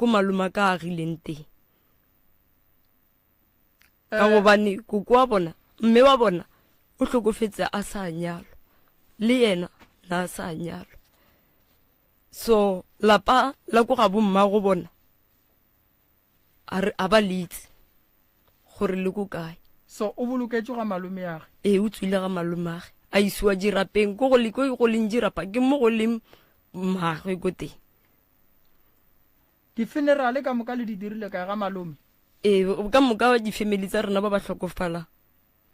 ko maloma ka agileng teng ka gobane koko wa bona mme wa bona o hlokofetse a sa nyalo le yena na sa nyalo so lapa la go ga bomma go bona a ba litse gore le go kae so o boloketse ga malome yage o tswile ga malome age a isiwa dirapeng go go leng dirapa ke mo go leng magwe go teng di-funeral ka moka le di dirile kae ga malome ka moka di-family tsa rena ba hlokofala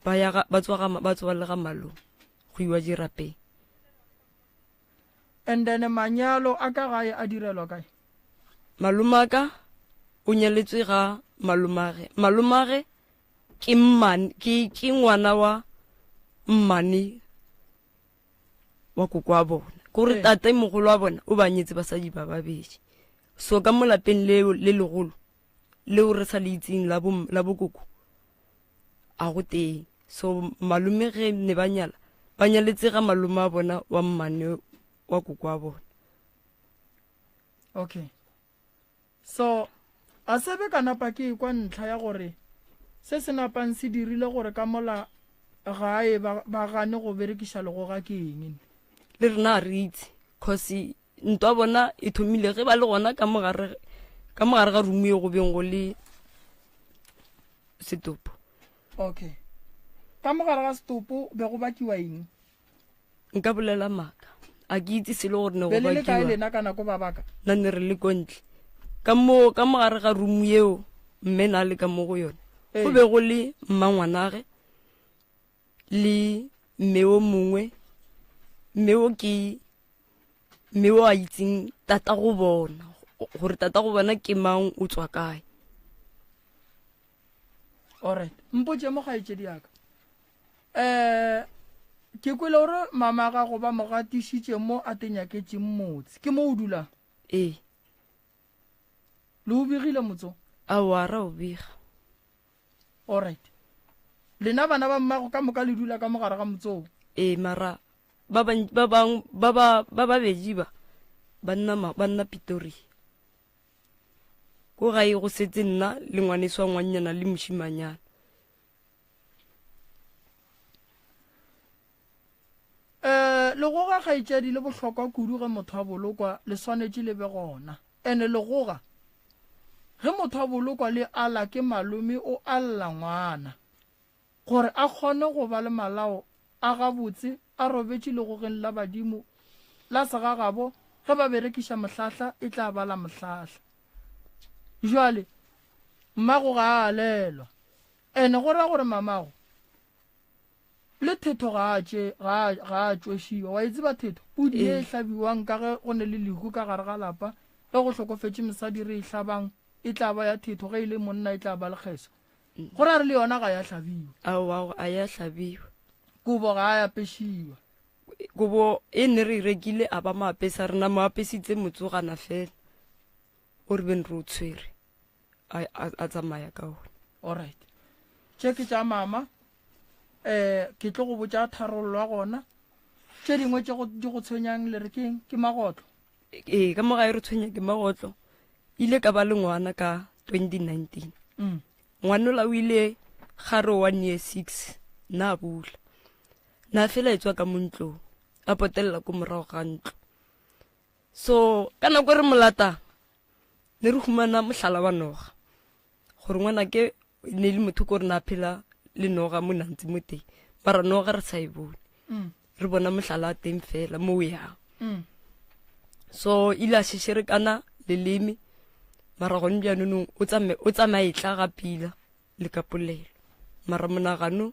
ba tswa le ga malome go iwa dirapeng and then manyalo a ka gae a direlwa kae malome ka o nyaletswe ga malomage ke ngwana wa mmane wa koko wa bona gore tate mogolo wa bona o ba nyetse basadi ba babedi so ka molapeng le legolo leo re sa le itseng la bokoko a go teng so malome ge ne ba nyaletse ga malome a bona wa mmane wa koko wa bona okay so a sebe ka napa ke kwa ntlha ya gore se se napang se dirile gore ka mola gae ba gane go berekiša lego ga ke eng le rena re itse cause ntwa bona e thomile ge ba le gona ka mogare ga rumu e go beng go le setopo okay ka mogare ga setopo be go bakiwa eng nka bolela maka a ke itse se le gore ne go le kae bakiwa lena ka nako ba baka na ne re le kontle ka mogare ga rumu eo mme na le ka mo go yone go be go le mmangwanage le mmeo mongwe mmeo a itseng tata go bona gore tata go bona ke mang o tswa kae alright mpotse mo gaetsedi yaka ke kwele gore mama ga go ba mo gatišitše mo a tenyaketseng motse ke mo o dulang le o begile motso a ra o bega alright lena bana ba mmago ka moka le dula ka mogare ga motsoo mara ba babedi ba nna Pitori go gae go setse nna le ngwaneso wa ngwannyana le moshimanyana le go ga gaetšedi le bohlokwa kudu ge motho a bolokwa le swanetše le be gona ene le go ga ge motho a bolokwa le ala ke malome o alla ngwana gore a kgone go ba le malao a gabotse a robetše le go geng la badimo la segagabo ge ba berekiša mohlahla e tla ba la mohlahla jwale mmago ga a alelwa ene go ra gore mamago le thetho ga a tšwešiwa wa itse ba thetho pudi e hlabiwang ka ge go ne le lehu ka gare ga lapa ge go hlokofetše mosadi re e hlabang e tla ba ya thetho ge e le monna e tla ba le kgeso go ra re le yona ga ya hlabiwa a ya hlabiwa kobo ga a yapešiwa kobo e ne re rekile a ba maapesa rena mo apesitse motsogana fela o re beng re o tshwere a tsamaya ka one alright tše ke tša mama ke tlo go botša tharollo gona tše dingwe tše di go tshwenyang le re keng ke magotlo ka mogae re tshwenya ke magotlo ile ka ba le ngwana ka 2019 ngwana la o ile gare 1 year 6 na bula na fela e tswa ka montlong a potelela ko morago ga ntlo so ka nako re molata ne re humana mohlala wa noga gore ngwana ke ne le motho ko re na phela le noga mo nantsi mo teng mara noga re sa e bone re bona mohlala teng fela mo o yang so ile a shesherekana leleme mara gone bjanonong o tsamaye tla ga pila le ka polelo mara monagano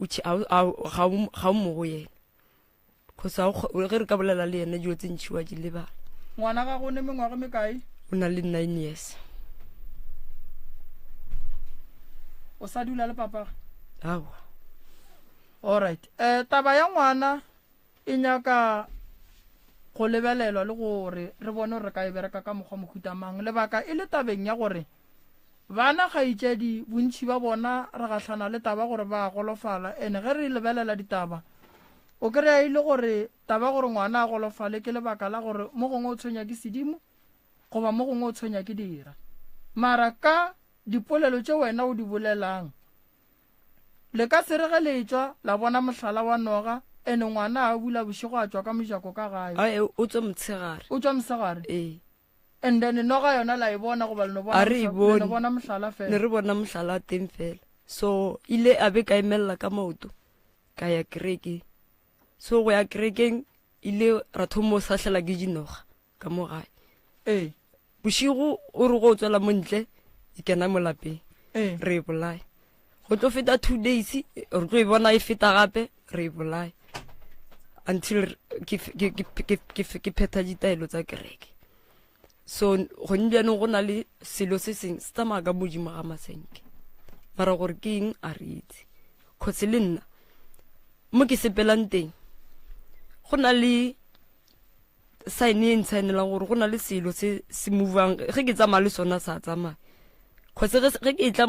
ga o mo go yena kgosa ge re ka bolela le yena dilo tse ntšhiwa di lebala ngwana ga gone mengwaga mekae o na le 9 years o sa dula le papa awa alright taba ya ngwana e nyaka go lebelelwa le gore re bone re ka e bereka ka mokgwa mohutamang lebaka e le tabeng ya gore bana gaetšedi bontši ba bona re gahlana le taba gore ba golofala ene ge re lebelela ditaba o kry-a ile gore taba gore ngwana a golofale ke lebaka la gore mo gongwe o tshwenya ke sedimo goba mo gongwe o tshwenya ke dira mara ka dipolelo tše wena o di bolelang le ka serege letswa la bona mohlala wa noga ene ngwana a bula bošego a tšwa ka mojako ka gae o tswa motshegare o tšwa mosegare and then noga yona la e bona goba le no bona mohlala fela ne re bona mohlala teng fela so ile a be ka emelela ka maoto ka ya kereke so go ya kerekeng ile ra thomo sa hlela ke dinoga ka mo gae bošigo o re go tswela montle e kena mo lapeng re e bolaya go tlo feta 2 days re tlo e bona e feta gape re e bolaya until ke pheta ditaelo tsa kereke so go ndianong go na le selo se seng se tsamaya ka modimo ga masenke mara gore ke eng a re itse kgotse le nna mo ke sepelang teng go na le sign e ntshaenelang gore go na le selo se movang ge ke tsamaya le sona sa tsamaya kgotse ge ke tla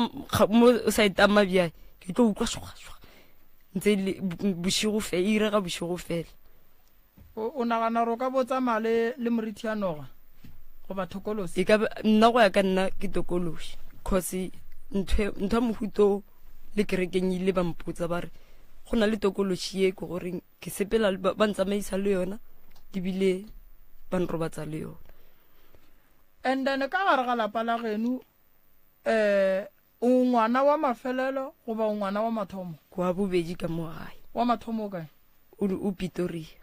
mo site a mabia ke tlo utlwa shwa ntse bošigo fe e irega bošigo fela o nagana ro ka botsamaya le morithi ya noga goba thokolosi nna go ya ka nna ke tokološi cause ntho ya mohuto le kerekeng ile ba mpotsa ba re go na le tokološi e ke goreng ke sepela ba ntsamaisa le yona dibile ba nrobatsa le yona and then ka gare ga lapa la genu o ngwana wa mafelelo goba o ngwana wa mathomo kwa bobedi ka mo gae wa mathomo kae o Pretoria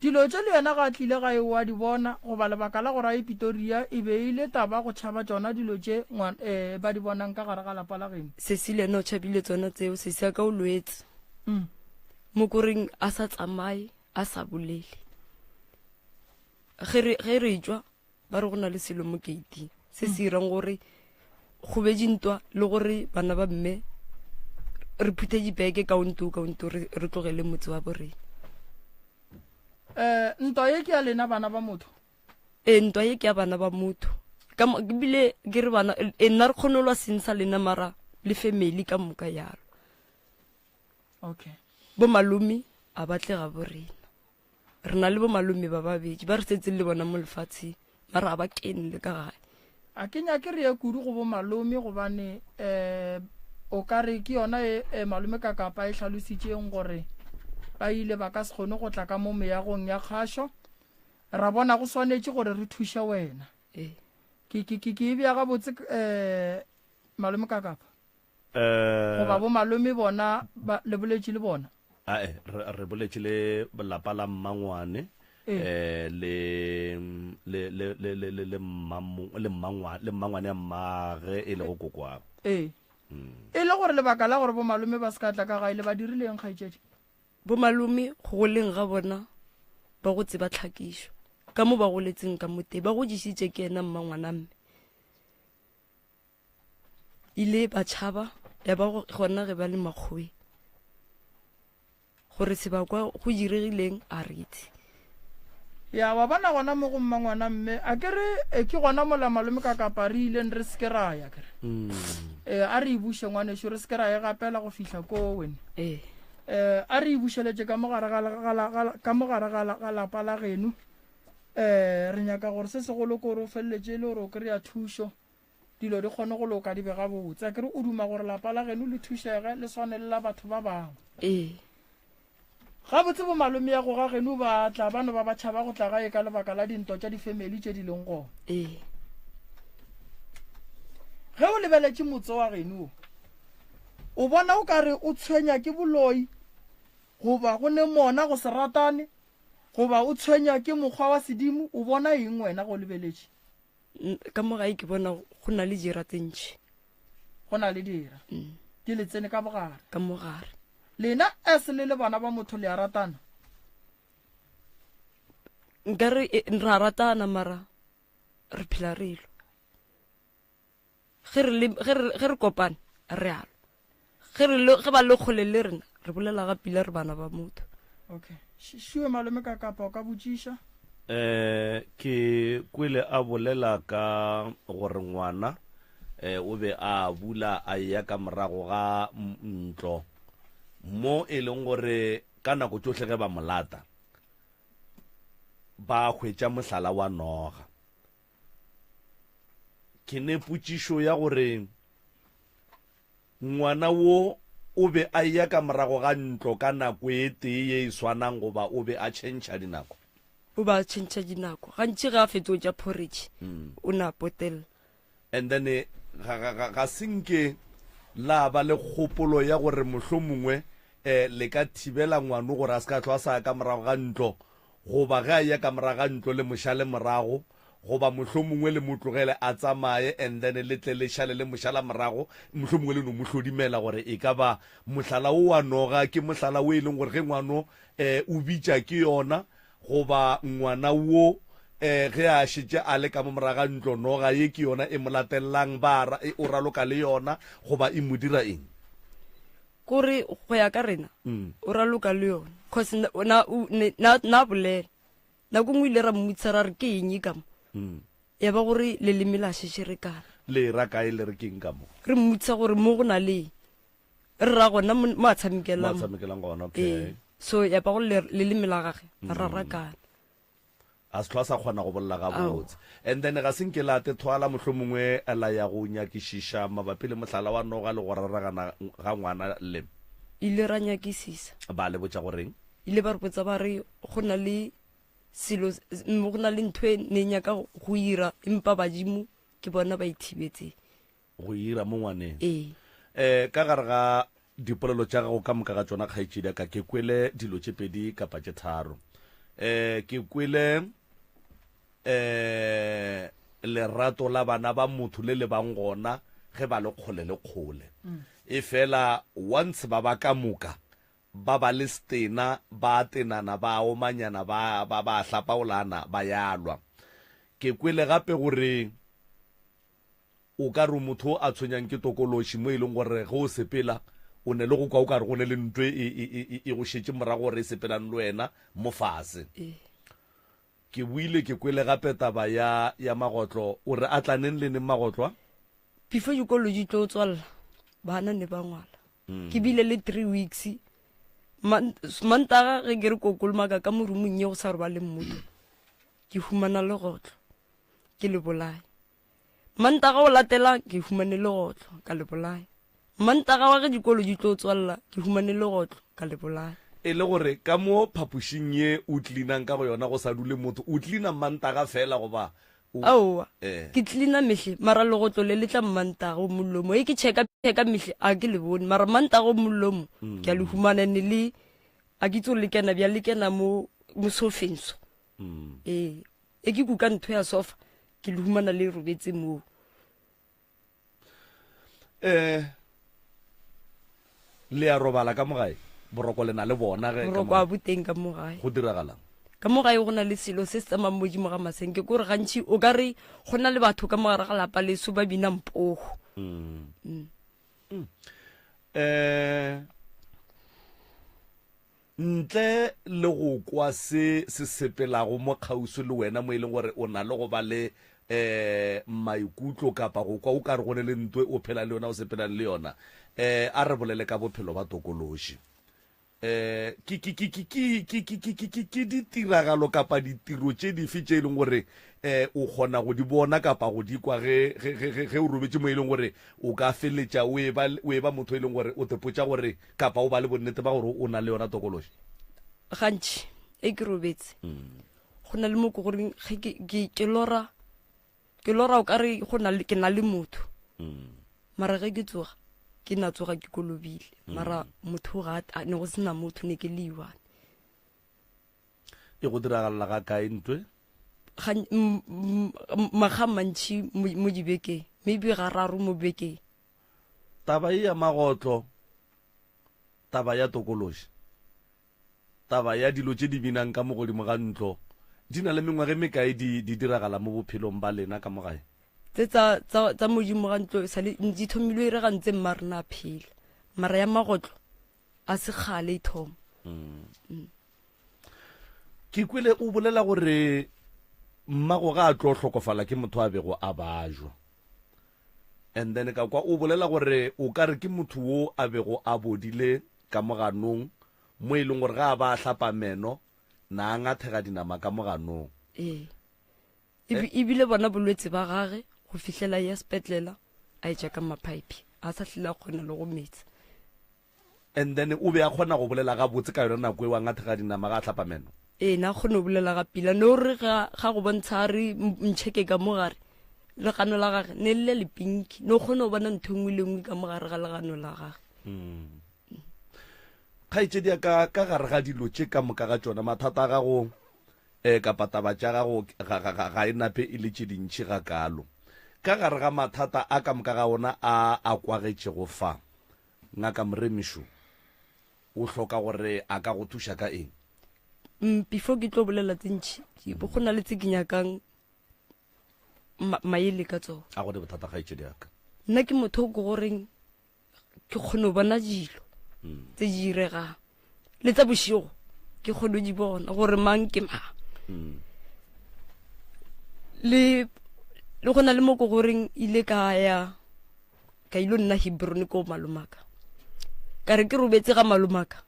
dilo tše le yena ga tlile gae wa di bona goba lebaka la gore a Pretoria e be ile taba go tšhaba tsona dilo tše ba di bonang ka gare ga lapa la geno se se le no tšhabile tsona tseo se se ka o lwetse mo koreng a sa tsamaye a sa bolele ge re tswa ba re go na le selo mo gate se se irang gore go be dintwa le gore bana ba mme re phuthe dibeke kaunto re tlogele motse wa borena ntwa ye ke ya lena bana ba motho ntwa ye ke ya bana ba motho ke bile ke re bana nna re kgonolwa seng sa lena mara le family ka moka yalo okay bo malumi a batlega borena re na le bo malumi ba babedi ba re setse le bona mo lefatsheng mara a ba kenle ka gae a ke nya ke re ya kudu go bo malumi gobane o ka re ke yona malume ka kapa e hlalositseng gore ba ile ba ka se kgone go tla ka mo meagong ya kgašo ra bona go swanetše gore re thuše wena ke e bja gabotse malume ka kapa goba bo malome bona le boletše le bona re boletše le lapa la mmangwane le mmangwane ya mmage e le go kokwago e le gore lebaka la gore bo malome ba se ka tla ka gae le ba dirileng kgaetšedi bo malome go leng ga bona ba go tseba tlhakišo ka mo ba goletseng ka mote ba go disitse ke ena mmangwana mme ile ba tšhaba ya ba gona ge ba le makgoe gore se ba kwa go diregileng a retse ya wa bana gona mo go mmangwana mme a ke re ke gona mola malome ka kapa re ileng re seke ra ya kere a re e buše ngwaneso re seke ra ya gapela go fihla ko wene a re e bušeletše ka mogare ga lapa la geno re nyaka gore se segolo kore o feleletše le gore o kry-a thušo dilo di kgone go loka di be gabotse a kere o duma gore lapa la geno le thušege le swanelela batho ba bangwe gabotse bo malome ya go ga geno ba tla bano ba batšhaba go tla gae ka lebaka la dinto tša difamily tše di leng gona ge o lebeletše motse wa geno o bona o kare o tshwenya ke boloi goba go ne mona go se ratane goba o tshwenya ke mokgwa wa sedimo o bona eng wena go lebeletše ka mo gae ke bona go na le dira tse ntšhi go na le dira di le tsene ka bogare ka mogare lena se le bana ba motho le a ratana nkare ra ratana mara re phela relo ge re kopane re alo ge ba le kgole le rena re bolela ga pila re bana ba motho okay šiwe malome ka kapa o ka botšiša ke kwele a bolela ka gore ngwana o be a bula a ya ka morago ga ntlo mo e leng gore ka nako tsohle ge ba molata ba hwetša mohlala wa noga ke ne putsišo ya gore ngwana wo o be a ya ka morago ga ntlo ka nako e tee ye e swanang goba o be a tšhentšha dinako o ba tšhentšha dinako gantši ga a fetotša porridge o na potella and then ga senke la ba le kgopolo ya gore mohlomongwe le ka thibela ngwano gore a se ka tlhoa sa ka morago ga ntlo goba ge a ya ka morago ga ntlo le mošale morago goba mohlomongwe le motlogele a tsamaye and then le tle le šale le mošala morago mohlomongwe le no mo hlodimela gore e ka ba mohlala o wa noga ke mohlala o e leng gore ge ngwano o bitša ke yona goba ngwana wo ge a šetše a le ka mo moraga ntlo noga ye ke yona e mo latelelang ba o raloka le yona goba e mo dira eng kore go ya ka rena o raloka le yona cause na bolela nako ngwe ile ra mmutsa ra re ke eng ka mo ya ba gore leleme la šešhe re kana le ra kae le re keng ka mo re mmutsa gore mo go na le re ra gona mo a tshamekelang gona okay so ya ba go leleme la gage ra rakana a se tlhoa sa kgona go bolela ga botse and then ga senke late thwala mohlomongwe a la ya go nyakišiša mabapi le mohlala wa noga le go raragana ga ngwana le ile ra nyakisisa ba le botša goreng ile ba re botsa ba re go na le selo go na le ntho e ne nyaka go ira empa badimo ke bona ba ithibetse go ira mo ngwaneng ka gare ga dipolelo tša gago ka moka ga tsona kgaetšedi ka ke kwele dilo tše pedi kapa tše tharo ke kwele lerato la bana ba motho le bang gona ge ba le kgole le kgole e fela once ba ba ka moka ba le stena ba tenana ba omanyana ba hlapaolana ba yalwa ke kwele gape gore o ka re motho a tshwenyang ke tokološi mo e leng gore ge o sepela o ne le go kwa o ka re go ne le ntwe e go šetse morago gore e sepelang le wena mo fase ke buile ke kwele gape taba ya magotlo o re a tlaneng le neng magotlwa before dikolo di tlo tswalela bana ne ba ngwala ke bile le 3 weeks mantaga ge ke re kokolomaka ka morumong ye go sa re ba le mmoto ke humana legotlo ke le bolai mantaga o latela ke humane legotlo ka le bolai mantaga wa ge dikolo di tlo tswalela ke humane legotlo ka le bolai e le gore ka mo phapošing ye o tlinang ka go yona go sa dule motho o tlina mantaga fela goba aowa ke tlina mehle mara legotlo le letla mantaga o mollomo e ke checka mehle a ke le bone mara mantaga o mollomo ke a le humanane le a ke tso lekena bja lekena mo sofenso e ke kuka ntho ya sofa ke le humana le robetse moo le ya robala ka mogae boroko le na le bona ge boroko a boteng ka mogae go diragalang ka mogae go na le selo se se tsamang modimo ga masenke kore gantši o ka re go na le batho ka mogare ga lapa leso ba bina mpogo ntle le go kwa se sepelago mo kgauso le wena mo e leng gore o na le go ba le maikutlo kapa go kwa o ka re go ne le ntwe o phela le yona o sepelang le yona a re bolele ka bophelo ba tokološi ke ditiragalo kapa ditiro tše dife tše e leng gore o kgona go di bona kapa go di kwa ge o robetse mo e leng gore o ka feletša o e ba motho e leng gore o tepotša gore kapa o ba le bonnete ba gore o na le yona tokološi gantši e ke robetse go na le mo ko goreng ke lora o ka re ke na le motho mara ge ke tsoga ke na tsoga ke kolobile mara motho ga ne go sena motho ne ke le iwane e go diragalela ga kae ntwe maga mantši mo dibekeng maybe ga raro mo bekeng taba e ya magotlo taba ya tokološi taba ya dilo tše di binang ka mo godimo ga ntlo di na le mengwage mekae di diragala mo bophelong ba lena ka mogae tsa modimo ga ntlo di thomilwe e re gantse mmarena a phela mara ya magotlo a se kgale e thoma ke kwele o bolela gore mmago ga a tlo hlokofala ke motho a bego a bajwa and then ka kwa o bolela gore o ka re ke motho wo a bego a bodile ka moganong mo e leng gore ga a ba a hlapa meno na a ngathega dinama ka moganong ebile bona bolwetse ba gage go fihlela ya sepetlela a etša ka mapaipi a sa tlile a kgona le go metsa. and then o be a kgona go bolela ga botse ka yona nako e wa ngathe ga dinama ga tlhapa meno. Na kgone go bolela ga pila no re ga go bontsha re ntšheke ka mo gare legano la gage ne le le pinki no kgone go bona ntho nngwe le nngwe ka mo gare ga legano la gage. Kgaitsedi ka gare ga dilo tše ka moka ga tšona mathata ga go kapa taba tša gago ga e nape e le tše dintšhi ga kalo ka gare ga mathata a ka moka ga ona a kwagetšego fa ngaka Moremišo o hloka gore a ka go thuša ka eng? Before ke tlo bolela tse ntšhi go na le tse ke nyakang maele ka tsona a go di bothata kgaitsedi yaka. Nna ke motho o ke goreng ke kgone go bona dilo tse di diregang le tsa bošigo ke kgone di bona gore mang ke mang. Le go na le mo ko goreng ile ka ya ka ilo nna Hebron ko malomaka ka re ke robetse ga malomaka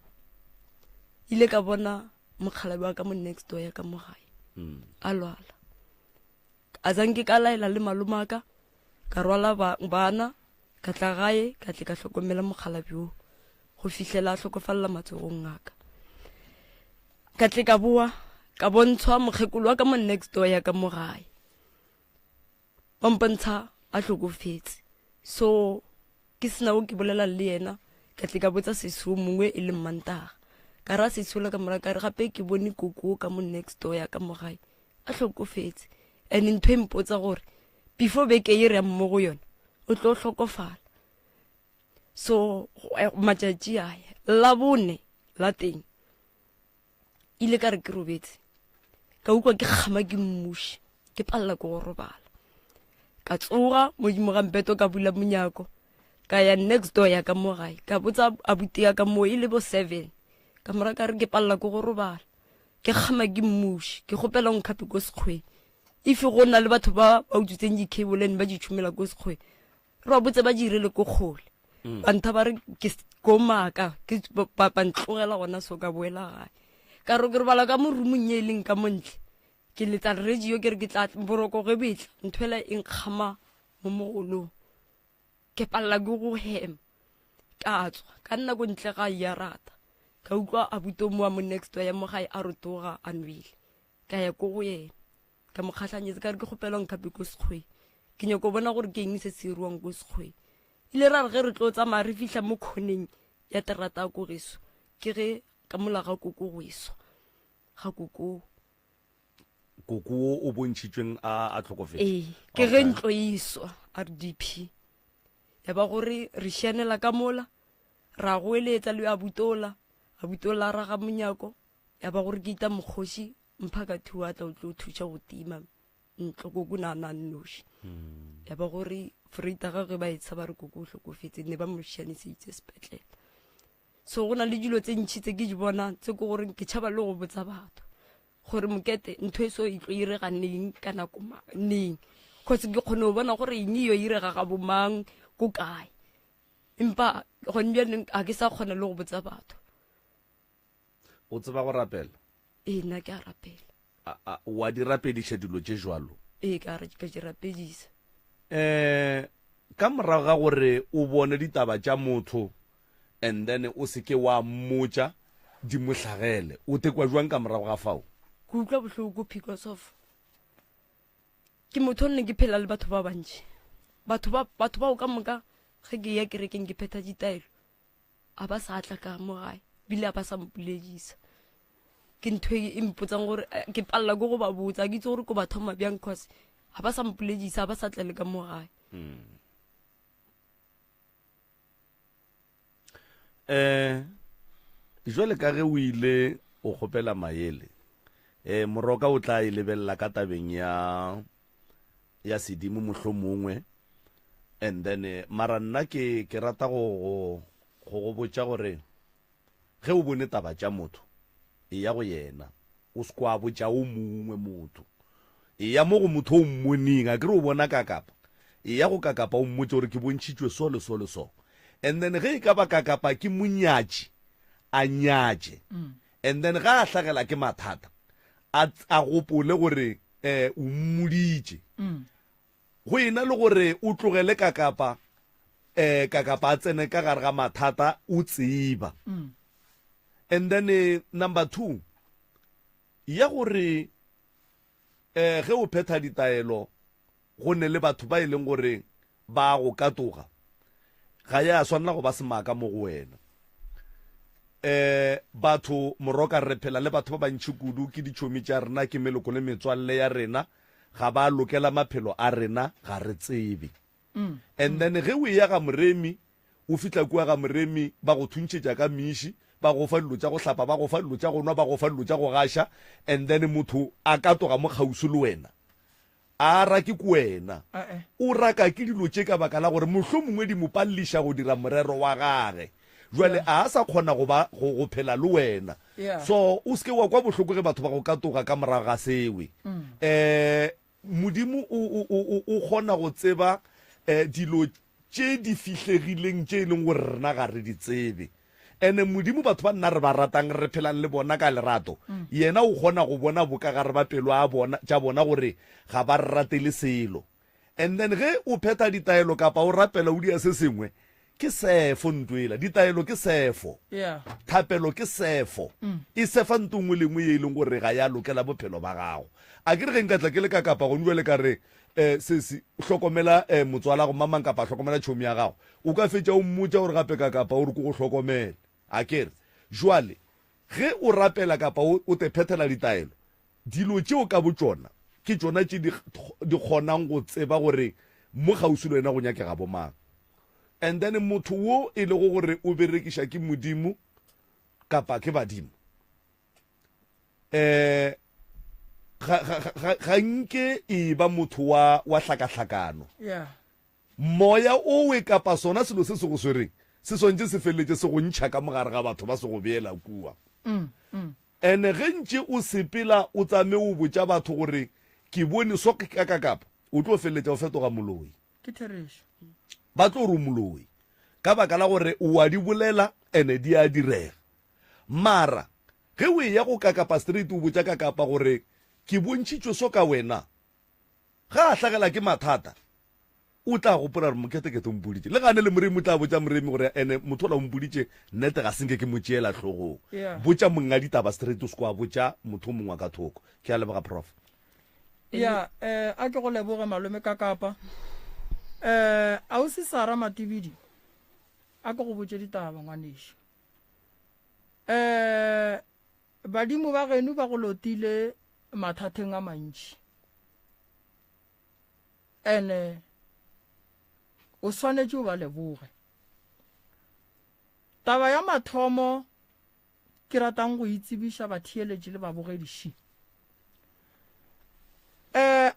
ile ka bona mokhalabi wa ka mo next door ya ka mo gae a lwala a zanke ka laela le malomaka ka rwala bana ka tla gae ka tle ka hlokomela mokhalabi o go fihlela a hlokofalla matsogong ngaka ka tle ka bua ka bontshwa mokgekolo wa ka mo next door ya ka mo gae ba mpontsha a hlokofetse so ke sena o ke bolela le yena ka tle ka botsa sesuo mongwe e le Mantaga ka ra sesuo ka mora ka re gape ke bone koko ka mo next door ya ka mo gae a hlokofetse and ntho e mpotsa gore before beke e re mo go yona o tlo hlokofala. So matšatši aya la bone la teng ile ka re ke robetse ka ukwa ke kgama ke mmuši ke palela ko go robala ka tsoga modimo ga mpeto ka bula monyako ka ya next door ya ka mo gae ka botsa abuti ya ka mo ile bo 7 ka mora ka re ke palela ko go robala ke kgama ke mmuši ke gopela nkhapi ko sekgwe if go na le batho ba utswitseng di-cable ba di tšhumela ko sekgwe re ba botse ba direle ko kgole bantha ba re ke ko maka ke ba ntlogela gona so ka boela gae ka re ke re bala ka mo rumong e leng ka montle ke letsa radio ke re ke tla boroko ge betla nthwela eng khama mo mogolong ke palela ke go hema ka tswa ka nna go ntle ga ya rata ka ukwa abuto mo wa mo next door ya mo gae a rotoga a nwele ka ya ko go yena ka mo kgahlanyetse ka re ke gopela nkhapi ko sekgwe ke nyako bona gore ke eng se se ruang ko sekgwe ile ra re ge re tlo tsamaya re fihla mo khoneng ya terata ko geso ke ge ka mola ga koko geso ga koko o bontšhitšweng a tlhokofetse ke ge ntlo iswa RDP ya ba gore re šianela ka mola ra go eletsa le abutola ra ga monyako ya ba gore ke ita mokgoši mphaka thuwa tla o tlo thuša go tima ntlo koko nana nnoši ya ba gore freita gagwe ba etsha ba re koko o hlokofetse ne ba mo šianiseditse sepetlele. So go na le dilo tse ntšhi tse ke di bona tse ko gore ke tšhaba le go botsa batho gore mokete ntho e so e tlo irega neng ka nako neng cause ke kgone go bona gore eng yo irega ga bomang ko kae empa gone bjaneng a ke sa kgona le go botsa batho. O tseba go rapela? Nna ke a rapela. Wa di rapediša dilo tše jwalo? Ka di rapedisa. Ka morago ga gore o bone ditaba tša motho and then o seke wa mmotša di mohlagele o tekwa jwang ka morago ga fao? Ke utlwa bohloko because of ke motho nne ke phela le batho ba bantši batho ba o ka moka ge ke ya kerekeng ke phetha ditaelo a ba sa tla ka mo gae bile a ba sa mpuledisa ke ntho e mpotsang gore ke palela ko go ba botsa ke itse gore ko ba thoma bjang cause a ba sa mpuledisa a ba sa tla le ka mo gae. Jwale ka ge o ile o kgopela maele moroka o tla e lebelela ka tabeng ya sedimo mohlo mongwe and then mara nna ke rata go botša gore ge o bone taba tša motho e ya go yena o se kwa botša o mongwe motho e ya mo go motho o mmoneng a kere o bona kakapa e ya go kakapa o mmotse gore ke bontšhitšwe so le so le so and then ge e ka ba kakapa ke monyatši a nyatše and then ga a hlagela ke mathata a gopole gore o mmoditše go ena le gore o tlogele kakapa a tsene ka gare ga mathata o tseba. And then number 2 ya gore ge o phetha ditaelo go ne le batho ba ileng gore ba go katoga ga ya swanela go ba semaka mo go wena. Batho moroka re phela le batho ba bantši kudu ke ditšhomi tša rena ke meloko le metswalle ya rena ga ba lokela maphelo a rena ga re tsebe. And then ge o ya ga moremi o fitla kua ga moremi ba go thuntšhetša ka miši ba go fa dilo tša go hlapa ba go fa dilo tša go nwa ba go fa dilo tša go gaša. And then motho a katoga mo kgausi le wena a rake ke wena o raka ke dilo tše ka baka la gore mohlomongwe di mo palliša go dira morero wa gage jwale a sa kgona go phela le wena. So o seke wa kwa bohloko ge batho ba go katoga ka morago ga sewe. Modimo o kgona go tseba dilo tše di fihlegileng tše e leng gore rena ga re di tsebe. Ene modimo batho ba nna re ba ratang re phelang le bona ka lerato yena o kgona go bona bokagare ba pelo a bona tša bona gore ga ba ratele selo. And then ge o phetha ditaelo kapa o rapela o dia se sengwe ke sefo ntwela ditaelo ke sefo thapelo ke sefo e sefa ntongwe lengwe ye e leng gore ga ya lokela bophelo ba gago. A ke re ge nkatla ke le ka kapa go nwele ka re se hlokomela motswala go mamang kapa hlokomela tšhomi ya gago o ka fetša o mmotša gore gape ka kapa o re ko go hlokomele. A kere jwale ge o rapela kapa o te phethela ditaelo dilo tšeo ka botšona ke tšona tše di kgonang go tseba gore mo kgausi le wena go nyakega bomang. And then motho wo e le go gore o berekiša ke modimo kapa ke badimo ga nke e ba motho wa hlakahlakano. Moya o we kapa sona selo se se go swereng se sontše se feleletse se go ntšha ka mogare ga batho ba se go beela kua. Ene ge ntše o sepela o tsame o botša batho gore ke bone so ka kapa o tlo feleletša o fetoga moloi ba tlo re moloi ka baka la gore o a di bolela ene di a direga. Mara ge o ya go kakapa street o botša kakapa gore ke bontšhitšwe so ka wena ga a hlagela ke mathata o tla gopola re moketekete o mpoditše le gane le moremi o tla botša moremi gore ene motho ola o mpoditše nnete ga senke ke motšeela tlhogong botša monga ditaba street o se kwa botša motho o mongwe ka thoko. Ke a leboga prof. A ke go leboge malome ka kapa a o se Sara Matibidi a ke go botše ditaba ngwanešo. Badimo ba geno ba go lotile mathateng a mantši ene o swanetše o ba leboge. Taba ya mathomo ke ratang go itsebiša batheeletši le babogediši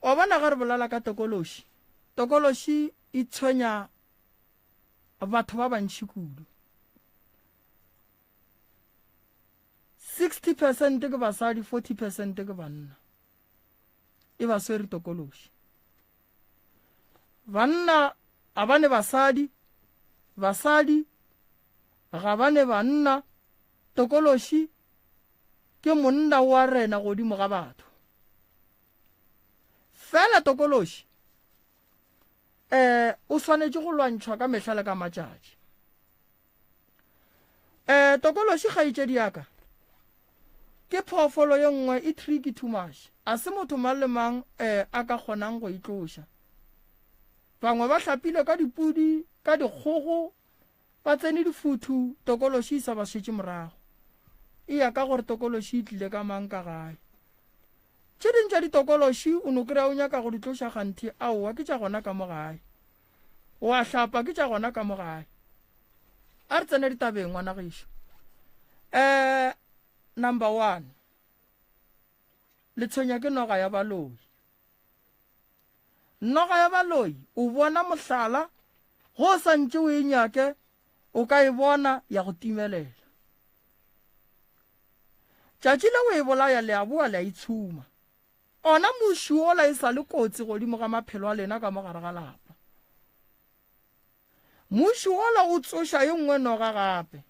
wa bona ga re bolala ka tokološi e tshwenya batho ba bantši kudu. 60% ke basadi 40% ke banna e ba swere tokološi. Banna a bane basadi ga bane banna. Tokološi ke monna wa rena godimo ga batho fela. Tokološi o swanetše go lwantšhwa ka mehla le ka matšatši. Tokološi kgaetšedi yaka ke phoofolo ye nngwe e tricky too much. A se motho mang le mang a ka kgonang go itloša. Bangwe ba hlapile ka dipudi ka dikgogo ba tsene difuthu tokološi sa ba šetše morago. E ya ka gore tokološi e tlile ka mang ka gae. Tše ding tša ditokološi o no kry-a o nyaka go di tloša kganthe aowa ke tša gona ka mo gae. Wa hlapa ke tša gona ka mo gae. A re tsene ditabeng ngwana gešo. Number 1 le tshwenya ke noga ya baloi. Noga ya baloi o bona mohlala go santše o e nyake o ka e bona ya go timelela. Tšatši le o e bolaya le a boa le a itshuma. Ona moši ola e sa le kotsi godimo ga maphelo a lena ka mogare ga lapa. Moši ola o tsoša ye nngwe noga gape.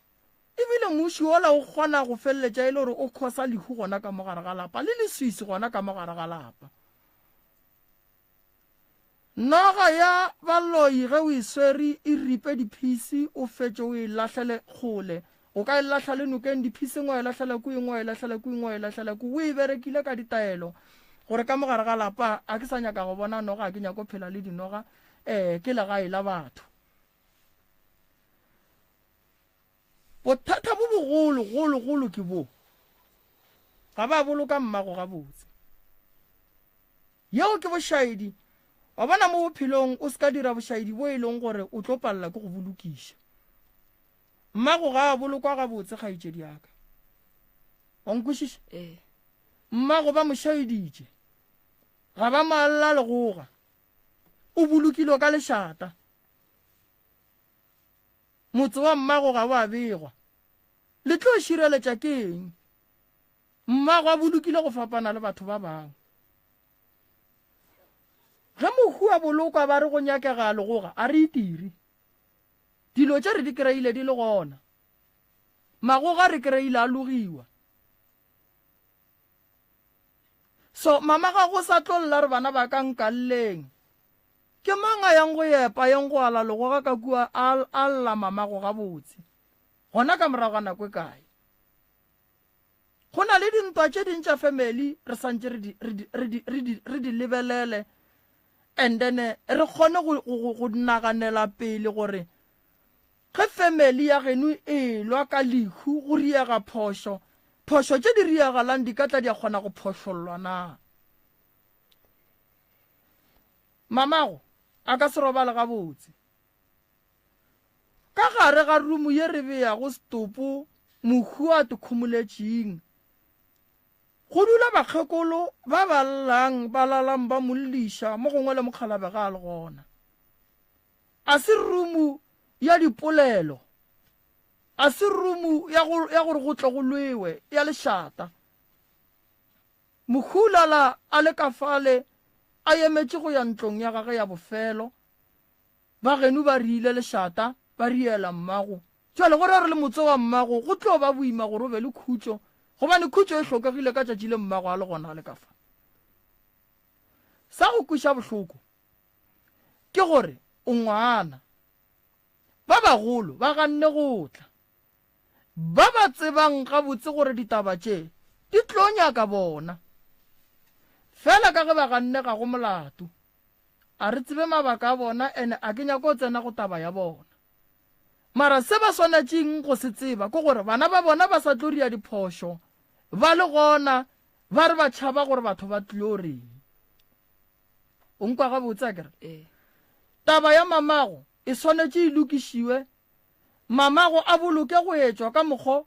Ebile moši ola o kgona go feleletša e le gore o khosa lehu gona ka mogare ga lapa le leswisi gona ka mogare ga lapa. noga ya baloi ge o e swere e ripe diphisi o fetse o e latlhele kgole o ka e latlha le nokeng diphisi ngwe e latlhela ko engwe e latlhela ko engwe e latlhela ko o e berekile ka ditaelo gore ka mogare ga lapa a ke sa nyaka go bona noga a ke nyako phela le dinoga ke legae la batho bothata bo bogolo ke bo ga ba boloka mmago ga botse yeo ke bošaedi wa bona mo bophelong o se ka dira bošaedi bo e leng gore o tlo palela ke go bolokiša mmago ga a bolokwa ga botse kgaetšedi yaka wa nkwešiša mmago ba mošaeditše ga ba maalla legoga o bolokile ka lešata motse wa mmago ga wa begwa le tlo šireletša keng mmago a bolokile go fapana le batho ba bangwe ge mohu a bolokwa ba re go nyakega legoga a re itiri dilo tše re di kry-ile di le gona magoga re kry-ile a logiwa so mama ga go sa tlolla re bana ba ka nkalleng ke manga yang go yepa yang go ala legoga ka kua a lla mamago ga botse gona ka morago nako e kae go na le dintwa tše dintša family re santse re di lebelele and then re kgone go naganela pele gore ge family ya geno e lwa ka lehu go riega phošo tše di riagalang di ka tla di a kgona go phošollwa na mamago a ka se robale ga botse ka gare ga rumu ye re beyago stopo mohu a tikhomoletšeng go dula bakgekolo ba lalang ba molliša mo gongwe le mokgalabe ga a le gona a se rumu ya dipolelo a se rumu ya gore go tle go lwewe ya lešata mohulala a le ka fale a emetše go ya ntlong ya gage ya bofelo ba geno ba riile lešata ba riela mmago jale gore re le motse wa mmago go tlo ba boima gore o be le khutšo gobane khutšo e hlokegile ka tšatši le mmago a le gona le ka fa sa go kweša bohloko ke gore o ngwana ba bagolo ba ganne go tla ba ba tsebang gabotse gore ditaba tše di tlo nyaka bona fela ka ge ba ganne ga go molato a re tsebe mabaka a bona ene a ke nyako tsena go taba ya bona mara se ba swanetšeng go se tseba ke gore bana ba bona ba sa tlo ria diphošo ba le gona ba re ba tšhaba gore batho ba tlo reng o nkwa gabotse a kere taba ya mamago e swanetše e lokišiwe mamago a boloke go etšwa ka mokgwa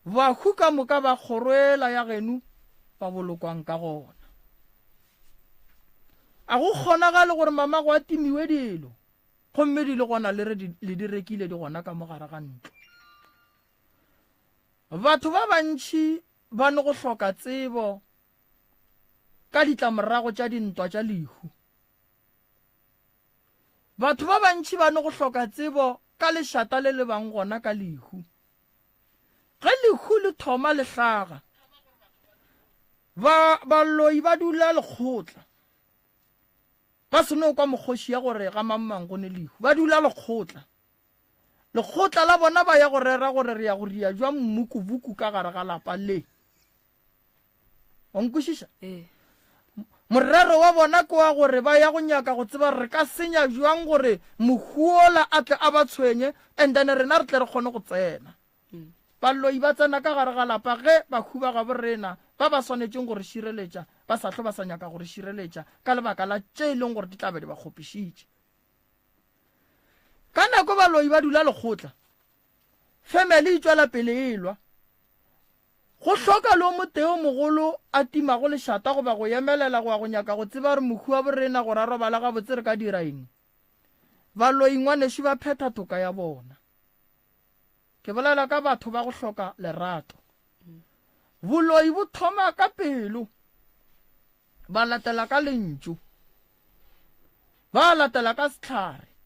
bahu ka moka ba kgoroela ya geno ba bolokwang ka gona a go kgonagale gore mamago a timiwe dilo gomme di le gona le di rekile di gona ka mogare ga ntlo batho ba bantšhi ba ne go hloka tsebo ka ditlamorago tša dintwa tša lehu batho ba bantšhi ba ne go hloka tsebo ka lešata le le bang gona ka lehu ge lehu le thoma le hlaga baloi ba dula lekgotla ba seno kwa mokgoši ya gore ga mammang go ne lehu ba dula lekgotla la bona ba ya go rera gore re ya go ria jwa mmukubuku ka gare ga lapa le wa nkwešiša morero wa bona ke wa gore ba ya go nyaka go tseba re ka senya jwang gore mohuola a tle a ba tshwenye and then rena re tle re kgone go tsena baloi ba tsena ka gare ga lapa ge bahu ba gabo rena ba ba swanetšeng gore šireletša ba sa tlo ba sa nyaka gore šireletša ka lebaka la tše e leng gore di tlabe di ba kgopišitše ka nako baloi ba dula lekgotla family e tšwela pele e lwa go hloka le moteo mogolo a timago lešata goba go emelela go ya go nyaka go tseba re mohu wa borena gore a robala gabotse re ka dira eng baloi ngwanešo ba phetha toka ya bona ke bolela ka batho ba go hloka lerato boloi bo thoma ka pelo ba latela ka lentšu ba latela ka sehlare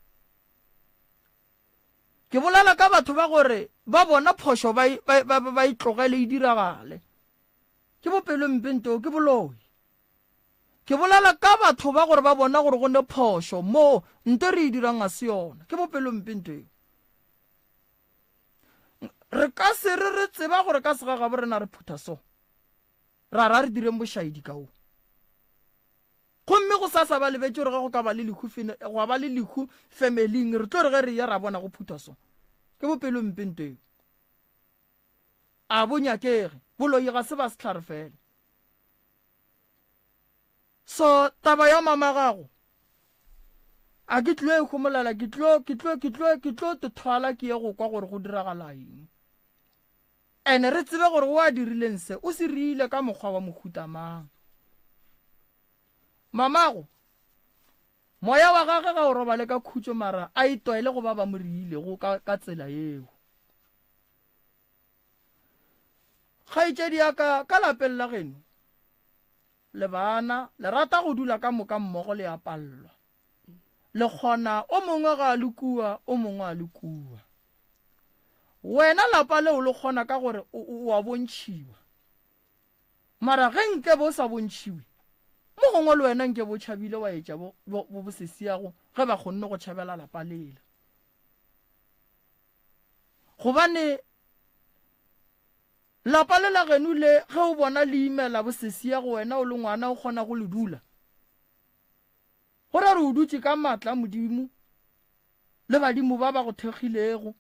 ke bolela ka batho ba gore ba bona phošo ba itlogele e diragale ke bopelo mpento ke boloi ke bolela ka batho ba gore ba bona gore go ne phošo mo nte re e dirang a se yona ke bopelompe nteo re ka se re tseba gore ka sega gabo rena re phutha so ra re direng bošaedi kao gomme go sa ba lebetse gore ga go ka ba le lehu familyng re tlo re ge re ya ra bona go phutha so ke bopelompe nteo a bonyakege boloi ga se ba setlhare fela so taba ya mama gago a ke tlo e gomolela ke tlo tethwala ke ye go kwa gore go diragala eng ene re tsebe gore o a dirileng se o se riile ka mokgwa wa mohutamang mamago moya wa gage ga o robale ka khutso mara a itoele go ba mo riilego ka tsela eo kgaitsedi ya ka lapeng la geno le bana le rata go dula ka moka mmogo le apallwa le kgona o mongwe ga le kua o mongwe a le kua wena lapa leo le kgona ka gore o a bontšhiwa mara ge nke bo sa bontšhiwe mo gongwe le wena nke bo tšhabile wa etša bo sesiago ge ba kgonne go tšhabela lapa lela gobane lapa le la geno le ge o bona le imela bosesia go wena o le ngwana o kgona go le dula gore re o dutse ka matla modimo le badimo ba go thegilego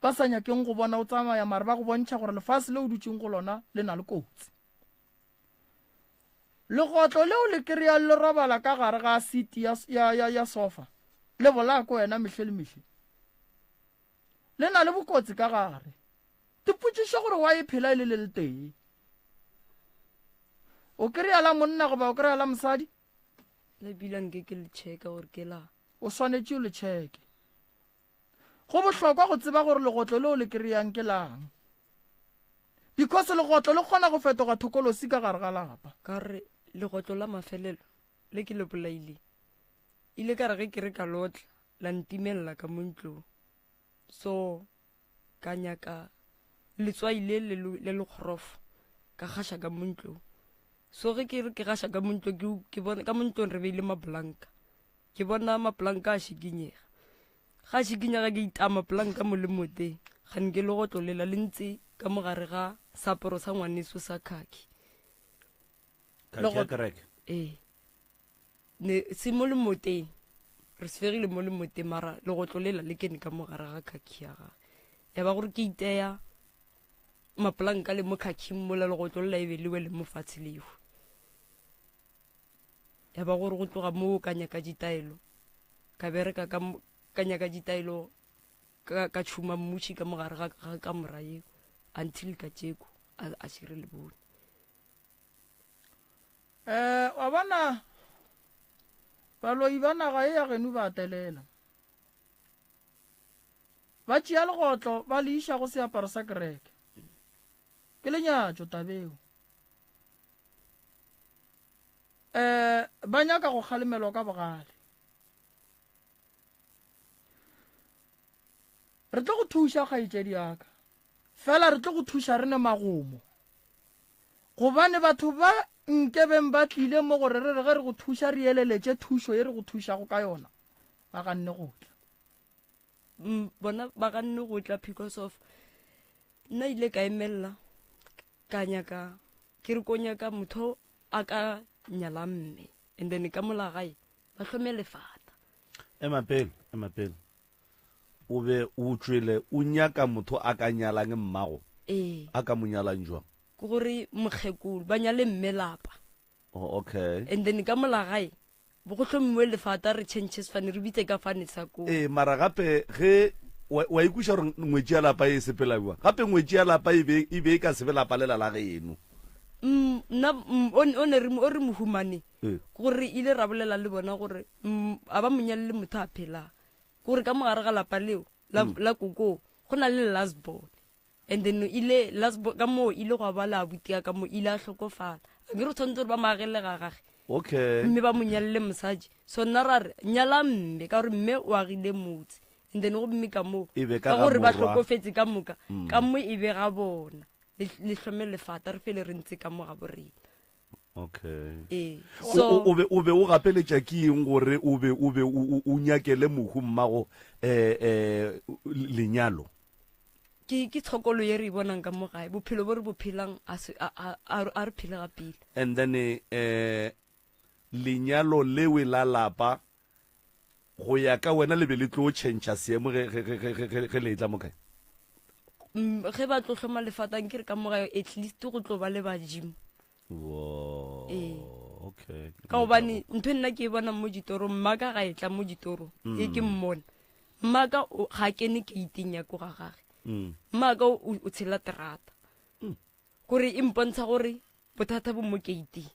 ba sa nyakeng go bona o tsamaya mare ba go bontšha gore lefase le o dutseng go lona le na le kotsi legotlo leo le kry-a le robala ka gare ga siti ya sofa le bolako wena mehle le mehle le na le bokotsi ka gare dipotšiša gore wa e phela le le tee o kry-a la monna goba o kry-a la mosadi le bilang ke le checka gore ke la o swanetše o le checke go bohlokwa go tseba gore legotlo leo le kry-ang ke lang because legotlo le kgona go fetoga thokolosi ka gare ga lapa ka re legotlo la mafelelo le ke le bolaile ile ka re ge ke re ka lotla la ntimelela ka montlong so ka nyaka letswai le lekgorofo ka gaša ka montlong so ge ke re ke gaša ka montlong ke bona ka montlong re beile maplanka ke bona maplanka a šikinyega ga šikinyega ke itama planka mo le moteng ga nke legotlo lela le ntse ka mogare ga saporo sa ngwaneso sa khaki ne se mo le moteng re sefegile mo le moteng mara legotlo lela le kene ka mogare ga khaki ya gage ya ba gore ke itea maplanka le mo khaking mola legotlo lela ebe le wele mo fatshe leo ya ba gore go tloga mo ka nyaka ditaelo ka bereka ka nyaka ditaelo ka tšhuma mmutši ka mogare ga kamora eo until ka tšeko a šire le bone wa bona baloi ba naga e ya geno ba telela ba tšea legotlo ba le iša go seaparo sa kereke ke lenyatšo tabeo ba nyaka go kgalemelwa ka bogale re tlo go thuša kgaitsedi yaka fela re tlo go thuša re ne magomo gobane batho ba nkebeng ba tlile mo gore re ge re go thuša re eleletše thušo ye re go thušago ka yona ba ganne go tla bona ba ganne go tla because of nna ile ka emelela ka nyaka ke re ko nyaka motho a ka nyala mme and then ka molagae ba hlome lefata emapele o be o tšwele o nyaka motho a ka nyalang mmago a ka mo nyalang jwang ke gore mokgekolo ba nyale mme lapa okay and then ka molagae bo go hlomiwe lefata re changes fane re bitse ka fane sa ko mara gape ge wa ikuša gore ngwetši ya lapa e sepela jwang gape ngwetši ya lapa e be e ka sebe lapa lela la geno nna o re mohumane gore ile ra bolela le bona gore a ba monyalele motho a phelang gore ka mogare ga lapa leo la koko go na le lastborn and then ile lastborn ka moo ile go ba la butia ka moo ile a hlokofala a ke re tshwanetse gore ba maagele ga gage okay mme ba monyalele mosaji so nna ra re nyala mme ka gore mme o agile motse and then go mme ka moo ka gore ba hlokofetse ka moka ka moo e be ga bona le hlome lefata re fele re ntse ka mo ga borena okay so o be o gapeletša ke eng gore o be o nyakele mohu mmago lenyalo ke tshokolo ye re bonang ka mo gae bophelo bo re bo phelang a re phele ga pele and then lenyalo lewe la lapa go ya ka wena le be le tlo change seemo ge le tla mo kae ge ba tlo hloma lefatang ke re ka mo gae at least go tlo ba le ba gym wow okay ka gobane ntho nna ke bona mo ditorong mmaka ga e tla mo ditorong e ke mmona mmaka ga kene ke itinya ko ga gage mmaka o tshela terata gore e mpontsha gore bothata bo mo keiti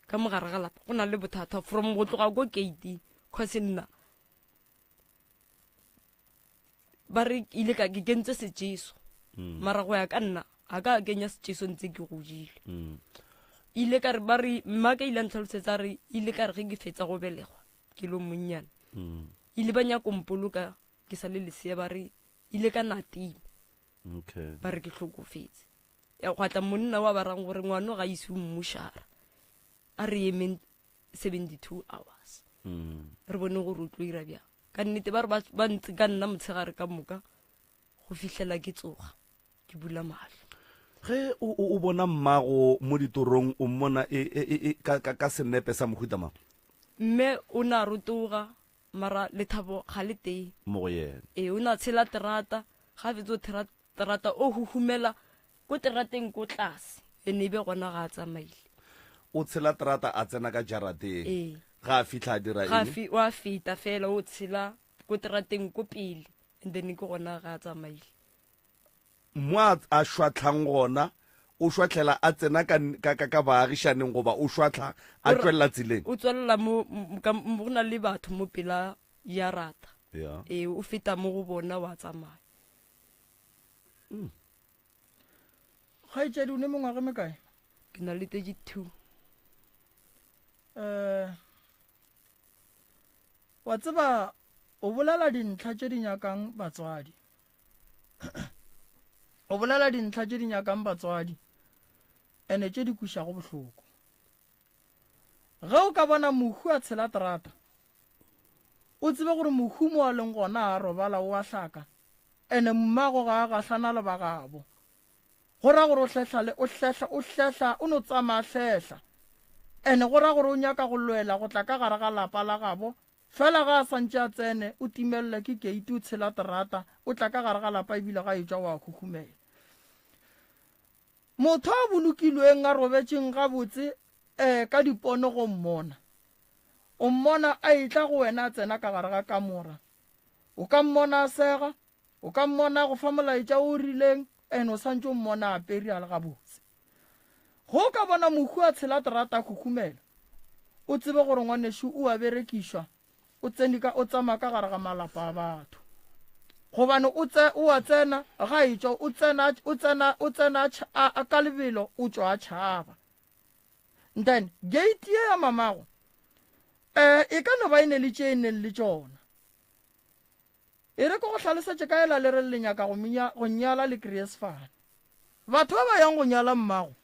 ka mogare ga lapa go na le bothata from go tloga ko keiti cause nna ba re ile ka ke kentse setšeso mara go ya ka nna a ka kenya setšeso ntse ke godile ile ka re ba re mmaka ile ntlhalosetsa re ile ka re ge ke fetsa go belegwa ke lo monnyane ile ba nyako mpoloka ke sa le lesea ba re ile ka natime okay ba re ke hlokofetse ya go tla monna wa barang gore ngwana ga ise mmushara a re emeng 72 hours re bone gore o tlo ira bjang ka nnete ba re ba ntse ka nna motshegare ka moka go fihlela ke tsoga ke bula mahlo ge o bona mmago mo ditorong o mmona ka senepe sa mohuta mang mme o na rotoga mara lethabo ga le teng mo go yena o na tshela terata ga fetso terata o huhumela ko terateng ko tlase ene be gona ga a tsamaile o tshela terata a tsena ka jarateng ga a fitlha a dira eng wa feta fela o tshela ko terateng ko pele and then ke gona ga a tsamaile mo a shwatlhang gona o shwatlhela a tsena ka baagišaneng goba o shwatlha a tswelela tseleng o tswelela mo go na le batho mo pela ya rata o feta mo go bona wa tsamaya kgaetšedi o ne mongwage me kae ke na le 32 wa tseba o bolela dintlha tše di nyakang batswadi o bolela dintlha tše di nyakang batswadi ene tše di kušago bohloko ge o ka bona mohu a tshela terata o tsebe gore mohu mo a leng gona a robala o a hlaka ene mmago ga a gahlana le bagabo go ra gore o hlehla o no tsamaya hlehla ene go ra gore o nyaka go lwela go tla ka gare ga lapa la gabo fela ga a santše a tsene o timelela ke keiti o tshela terata o tla ka gare ga lapa ebile ga e tšwa wa khukhumela motho a bolokilweng a robetšeng gabotse ka dipono go mmona o mmona a itla go wena a tsena ka gare ga kamora o ka mmona a sega o ka mmona go fa molaetša o rileng ene o santše o mmona a peri a le gabotse go ka bona mohu a tshela terata a khukhumela o tsebe gore ngwanešo o a berekišwa o tsamaya ka gare ga malapa a batho gobane o a tsena ga e tšwa o tsena ka lebelo o tšwa a tšhaba then gate ye ya mamago e ka no ba e ne le tše e neng le tšona e re ko go hlalosetše ka ela le re le nyaka go nyala le kriesfane batho ba ba yang go nyala mmago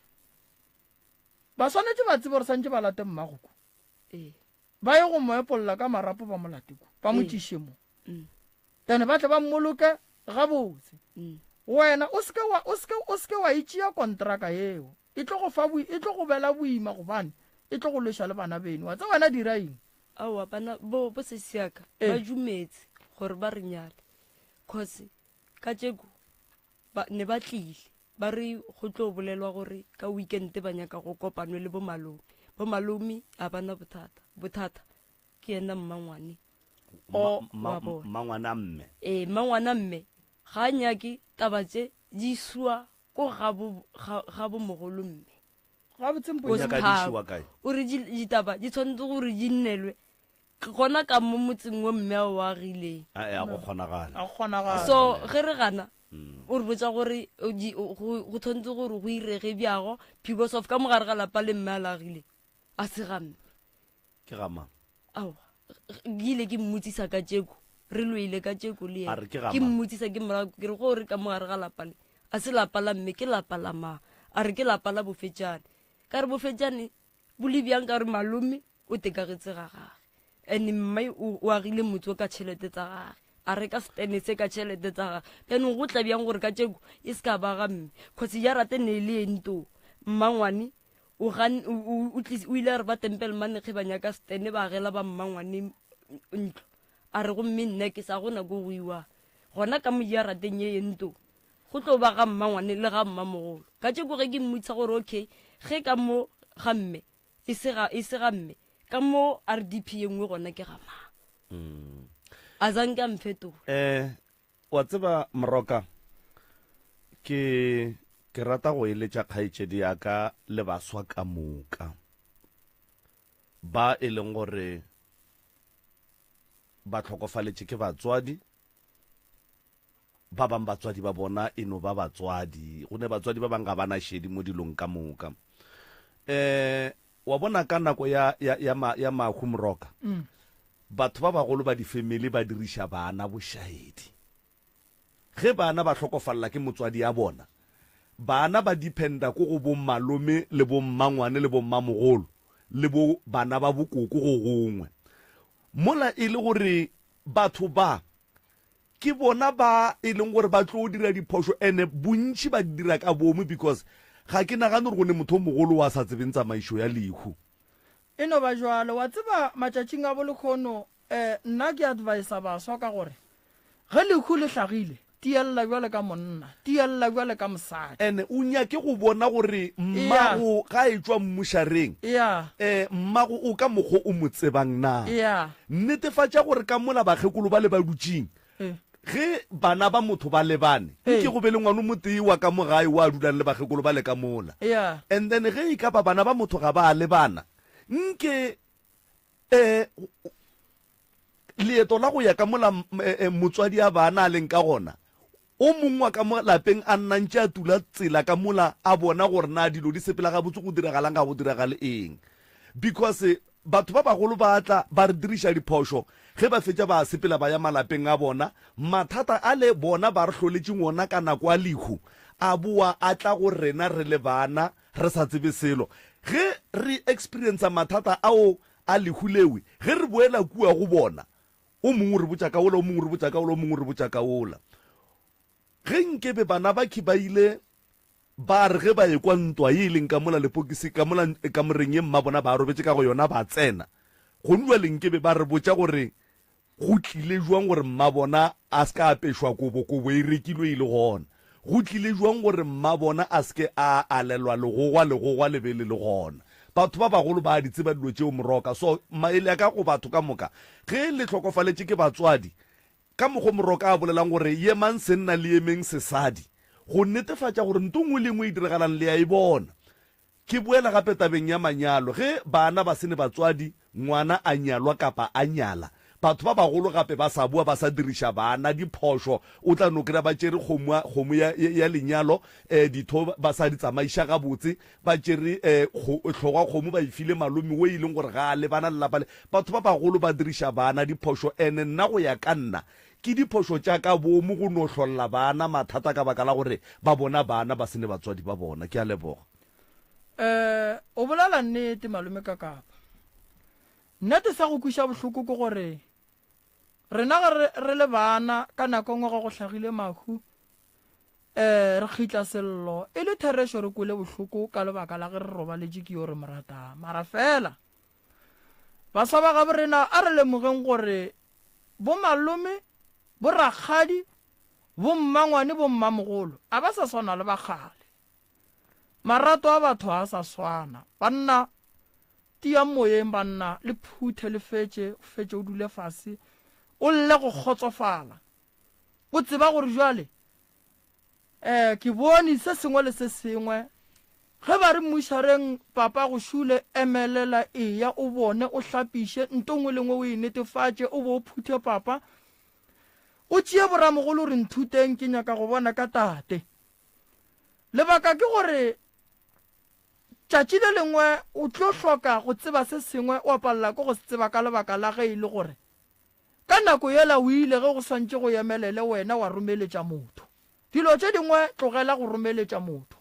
ba swanetše ba tsebe gore santše ba late mmago ko ba ye go mo epolola ka marapo ba molateko ba motšiše mo then ba tle ba mmoloke gabotse wena o seke wa itšea kontraka yeo e tlo go bela boima gobane e tlo go loša le bana beno wa tse wena dira eng aowa bana bo se siaka ba dumetse gore ba re nyale cause ka tšeko ne ba tlile ba re go tlo bolelwa gore ka weekend ba nyaka go kopanwe le bomalomi a bana bothata ke yena mmangwane mmangwana mme mmangwana mme ga a nyake taba tše di isiwa ko ga bomogolo mme o re ditaba di tshwanetse gore di nnelwe gona ka mo motseng wo mme ao a agileng go kgonagala so ge re gana o re botsa gore go tshwanetse gore go irege bjago because of ka mogare ga lapa le mme a lagile a se gamme ke gamang aowa ke ile ke mmotsisa ka tšeko re loile ka tšeko le ena ke mmotsisa ke morago ke re gore ka mogare ga lapa le a se lapa la mme ke lapa la mang a re ke lapa la bofetjane ka re bofetjane bo le bjang ka re malome o tekagetse ga gage and mmai o agile motho ka tšhelete tsa gage a re ka stene se ka tšhelete tsa gage then go tla bjang gore ka tšeko e se ka ba ga mme kgotsi ya rate ne le ento mmangwane o ile a re ba tempelmane ge ba nyaka stene ba agela ba mmangwane ntlo a re gomme nne ke sa gona go goiwa gona ka mo ya rateng ye ento go tlo ba ga mmangwane le ga mmamogolo ka tšeko ge ke mmotsa gore okay ge ka mo ga mme e se ga mme ka mo RDP e nngwe gona ke ga mang a zang ka mfetola wa tseba Moroka ke rata go eletša kgaetšedi ya ka le baswa ka moka ba e leng gore ba tlhokofaletše ke batswadi ba bang batswadi ba bona e no ba batswadi go ne batswadi ba bang ga bana šedi mo dilong ka moka wa bona ka nako ya mahu Moroka batho ba bagolo ba di-family ba diriša bana bošaedi ge bana ba tlhokofalela ke motswadi ya bona bana ba dependa ko go bommalome le bommangwane le bommamogolo le bo bana ba bokoko go gongwe mola e le gore batho ba ke bona ba e leng gore ba tlo dira diphoso ene bontši ba dira ka bomo because ga ke nagane gore go ne motho mogolo wa sa tsebeng tsamaišo ya lehu e no ba jwalo wa tseba matšatšing a bolekgono nna ke advise baswa ka gore ge lehu le tlhagile tiella bjale ka monna tiella bjale ka mosadi ene o nyake go bona gore mmago ga e tswa mmušareng mmago o ka mokgo o mo tsebang na netefatša gore ka mola bakgekolo ba le ba dutšing ge bana ba motho ba lebane ke go be le ngwana mo tee wa ka mogae wa dulang le bakgekolo ba le ka mola and then ge e ka ba bana ba motho ga ba lebana nke leeto la go ya ka mola motswadi a bana a leng ka gona o mongwe ka mo lapeng a nnantše a tula tsela ka mola a bona gore na dilo di sepela ga botse go diragalang ga go diragale eng because batho ba bagolo ba tla ba re diriša diphoso ge ba fetša ba sepela ba ya malapeng a bona mathata a le bona ba re hloletše ngona ka nako a lehu a boa a tla go rena re le bana re sa tsebe selo ge re experience mathata ao a lehu lewe ge re boela kua go bona o mongwe re botša ka ola o mongwe re botša ka ola o mongwe re botša ka ola ge nkebe bana ba khibaile ba re ge ba ye kwa ntwa e leng ka mola lepokisi ka mola ka moreng ye mma bona ba robetse ka go yona ba tsena go nwa lenkebe ba re botša gore go tlile jwang gore mma bona a se ka apešwa kobo e rekilwe e le gona go tlile jwang gore mma bona a se ke a alelwa legogwa le be le gona batho ba bagolo ba di tseba dilo tšeo Moroka so maele ya ka go batho ka moka ge le tlhokofaletše ke batswadi ka mogo Moroka a bolelang gore ye mang se nna le emeng sesadi go netefatša gore nto ngwe le ngwe e diragalang le ya e bona ke boela gape tabeng ya manyalo ge bana ba sene batswadi ngwana a nyalwa kapa a nyala batho ba bagolo gape ba sa bua ba sa diriša bana diphoso o tla no kry-a ba tšere kgomo ya lenyalo ditho ba sa di tsamaiša gabotse ba tšere tlhogwa kgomo ba ifile malome o e leng gore ga a le bana lelapa le batho ba bagolo ba diriša bana diphoso ene nna go ya ka nna ke diphoso tša ka bomo go no hlolola bana mathata ka baka la gore ba bona bana ba sene batswadi ba bona ke a leboga o bolela nnete malome ka kapa nnete sa go kwiša bohloko ke gore rena re le bana ka nako ngwe go tlhagile mahu re khitla sello e le theresho re kwele bohloko ka lebaka la ge re robaletše ke yo re morata mara fela baswa ba gabe rena a re lemogeng gore bo malome bo rakgadi bo mmangwane bo mmamogolo a ba sa swana le bagale marato a batho a sa swana banna tia moyeng banna le phuthe le fetše o dule fase o lle go kgotsofala o tseba gore jwale ke bone se sengwe le se sengwe ge ba re mmušareng papa go šule emelela eya o bone o hlapiše ntongwe lengwe o e netefatše o bo o phuthe papa o tšee boramogolo re nthuteng ke nyaka go bona ka tate lebaka ke gore tšatši le lengwe o tlo hloka go tseba se sengwe o apalela ko go se tseba ka lebaka la ge e le gore ka nako yela o ile ge go swantše go emelele wena wa romeletša motho dilo tše dingwe tlogela go romeletša motho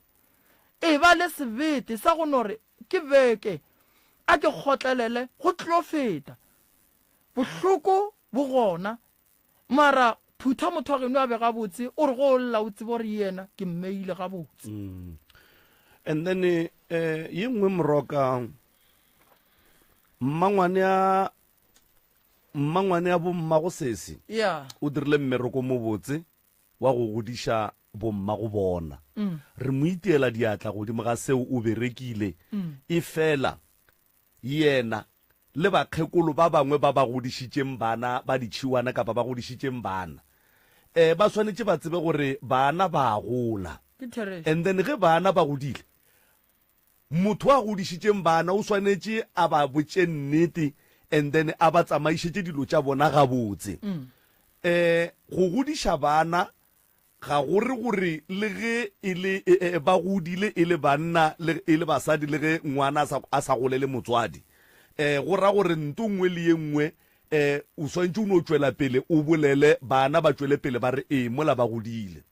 e ba le sebete sa go nore ke beke a ke kgotlelele go tlo feta bohloko bo gona mara phutha motho geno a be gabotse o re go lla o tsebe gore yena ke mmeile gabotse. And then ye nngwe moroka mmangwane ya bommago sesi ya o dirile mmereko mo botse wa go godiša bommago bona re mo iteela diatla godimo ga seo o berekile e fela yena le bakgekolo ba bangwe ba ba godišitšeng bana ba ditšhiwana kapa ba godišitšeng bana ba swanetše ba tsebe gore bana ba gola ke therese and then ge bana ba godile motho a godišitšeng bana o swanetše a ba botše nnete and then a ba tsamaišetše dilo tša bona gabotse go godiša bana ga gore gore le ge e le ba godile e le banna e le basadi le ge ngwana a sa golele motswadi go ra gore nto nngwe le ye nngwe o swantse o no tšwela pele o bolele bana ba tšwele pele ba re mola ba godile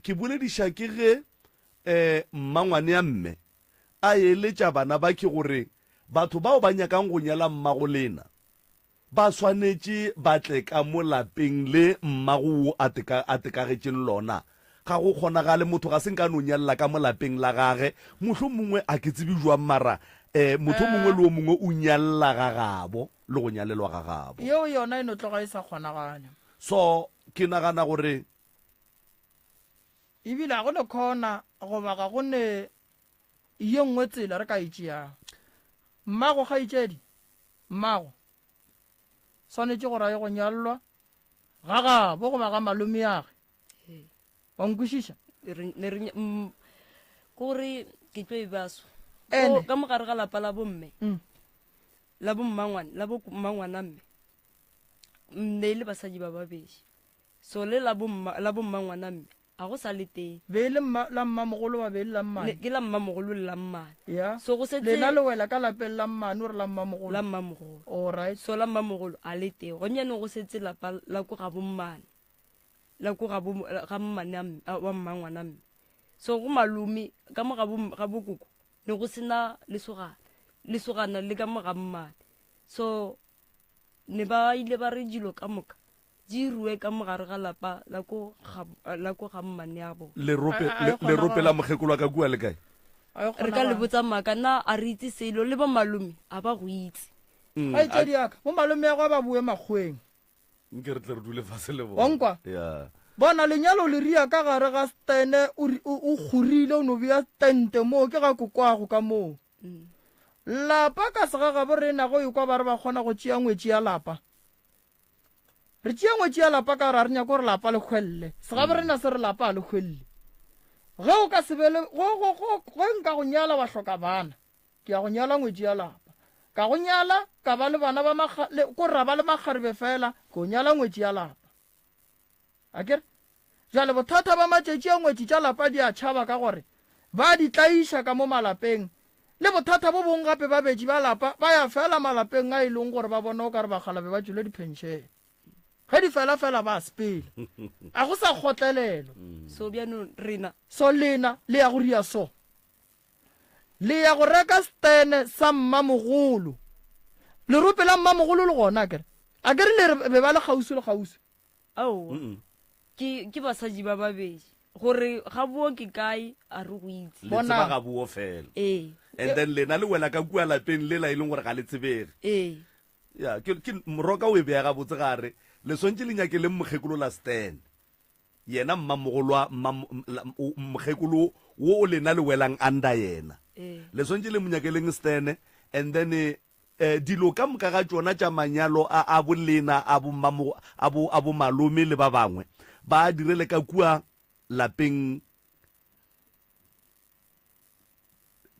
ke bolediša ke ge mmangwane ya mme a eletša bana ba ke gore batho bao ba nyakang go nyala mmago lena ba swanetše ba tle ka mo lapeng le mmago a tekagetšeng lona ga go kgonagale motho ga se nka no nyalela ka mo lapeng la gage mohlho mongwe a ke tsebe jwang mara motho mongwe le o mongwe o nyalela ga gabo le go nyalelwa ga gabo yeo yona e no tloga e sa kgonaganya so ke nagana gore ebile ga go ne khona goba ga go ne ye nngwe tsela re ka itšeang mmago ga itšedi mmago swanetše go raya go nyalelwa ga gabo goba ga malome age wa nkwešiša kore ke tlo e baso Ene. ka mogare ga lapa la bomme la bommangwana mme nne e le basadi ba babedi so le la bommangwana mme a go sa le teng be le la mmamogolo ba be le la mmane ke la mmamogolo le la mmane ya so go setse lena le wela ka lapeng la mmane o re la mmamogolo la mmamogolo alright so la mmamogolo a le teng go nyane go setse lapa la ko ga bommane la ko ga mmane wa mmangwana mme so go malome ka mo ga bokoko ne go sena lesogana le ka mo ga mmane so ne ba ile ba re dilo ka moka di rue ka mogare ga lapa la ko ga mmane ya bona lerope la mogekolo ka kua le kae re ka le botsa maka na a re itse selo le ba malome a ba go itse ga itšedi yaka mo malome ya go ba bue makgweng nke re tle re dule fase le Wankwa? ya bona lenyalo le ria ka gare ga stene o kgorile o no bea tente moo ke ga kokwago ka moo lapa ka segaga bo re nago ekwa ba re ba kgona go tšea ngwetši ya lapa re tšea ngwetši ya lapa ka gore a re nyako gore lapa le kgwelele sega bo rena se re lapa a le kgwelele ge o ka sebele go nka go nyala wa hloka bana ke ya go nyala ngwetši ya lapa ka go nyala ka ba le bana ko ra ba le makgarebe fela ko nyala ngwetši ya lapa akere jale bothata ba matšetši a ngwetši tša lapa di a tšhaba ka gore ba di tlaiša ka mo malapeng le bothata bo bongwe gape babedi ba lapa ba ya fela malapeng a e leng gore ba bona o ka re bagalabe ba tšwele dipenšene ge di fela ba sepele a go sa kgotlelelo so bjano rena so lena le ya go ria so le ya go reka stene sa mmamogolo lerope la mmamogolo le gona akere akere le be ba le gausi le gausi ao ke basadi ba babedi gore ga buo ke kae a re go itse le tseba ga buo fela and then lena le wela ka kua lapeng le la e leng gore ga le tsebege ya ke moroka o e beya gabotse gare le swantse le nyake le mogekolo la stan yena mogekolo wo o lena le welang under yena le swantse le monyakeleng stene and then dilo ka moka ga tsona tša manyalo a bolena a bo malome le ba bangwe ba direle ka kua lapeng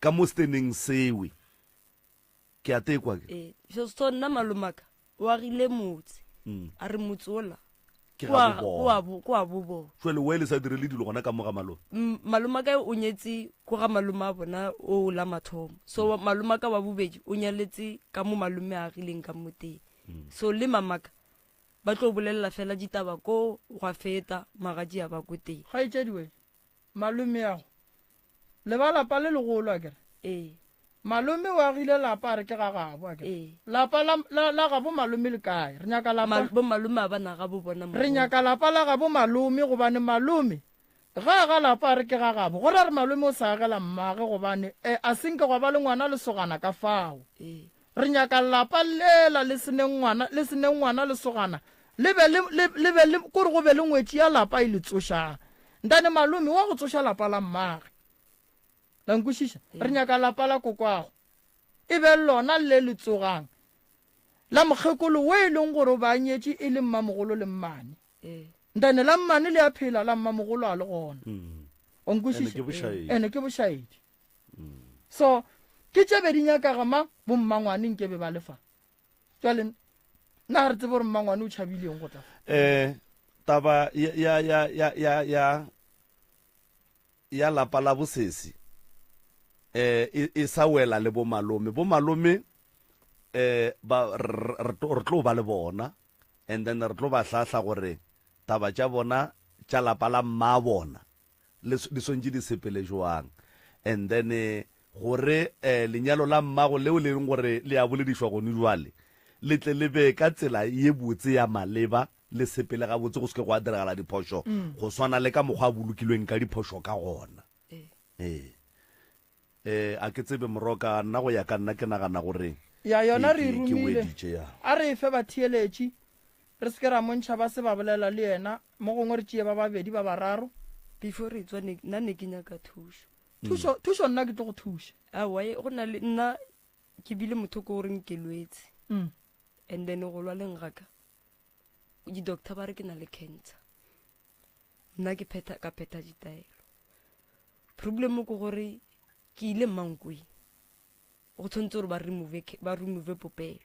ka mo steneng sewe ke a tekwa ke so nna malomaka o agile motse a re motse ola ke ko a bobo jwale o ele sa direle dilo gona ka moga malome malomaka o nyetse ko ga malome a bona o la mathomo so malomaka wa bobedi o nyaletse ka mo malome a agileng ka moteng so le mamaka ba tlo bolelela fela ditaba ko gwa feta magadi a ba ko teng ga itšediwe malome yago le ba lapa le legolo a kere ee malome o agile lapa a re ke ga gabo a kere ee lapa la gabo malome le kae re nyaka lapa bo malome a bana ga bo bona re nyaka lapa la gabo malome gobane malome ga lapa a re ke ga gabo gore a re malome o sa agela mmage gobane a senke go ba le ngwana lesogana ka fao ee re nyaka lapa lela le seneng ngwana lesogana le be kore go be le ngwetši ya lapa e le tsošang ntane malome wa go tsoša lapa la mmage la nkwešiša re nyaka lapa la kokwago e be lona le le tsogang la mokgekolo wo e leng gore ba nyetše e le mmamogolo le mmane ee ntane la mmane le a phela la mmamogolo a le gona o Ene ke nkwešiša bošaedi. ene ke bošaedi so ke tše be di nyakagama bo mmangwane nke be ba lefa jale nna re tsebe gore mmangwane o tšhabileng go tla taba ya lapa la bosesi e sa wela le bo malome re tlo ba le bona and then re tlo ba hlahla gore taba tša bona tša lapa la mma bona di swantše di sepele jwang and then gore lenyalo la mmago leo le leng gore le a boledišwa gone jwale le tle le be ka tsela ye botse ya maleba le sepele ga botse go se ke go a diragala diphošo go swana le ka mokgwa a bolokilweng ka diphošo ka gona a ke tsebe moroka nna go ya ka nna ke nagana gore ya yona re ke rumile weditše ya a re fe batheeletši re se ke ra montšha ba se ba bolela le yena mo gongwe re tšee ba babedi ba bararo before re tswa nna ne ke nyaka thušo thušo nna ke tlo go thuša awae go na le nna ke bile motho ko goreng ke lwetse and then go lwa leng gaka di-doctor ba re ke na le cancer nna ke ka pheta ditaelo problem ko gore ke ile mmankweng go tshwanetse gore ba remove popelo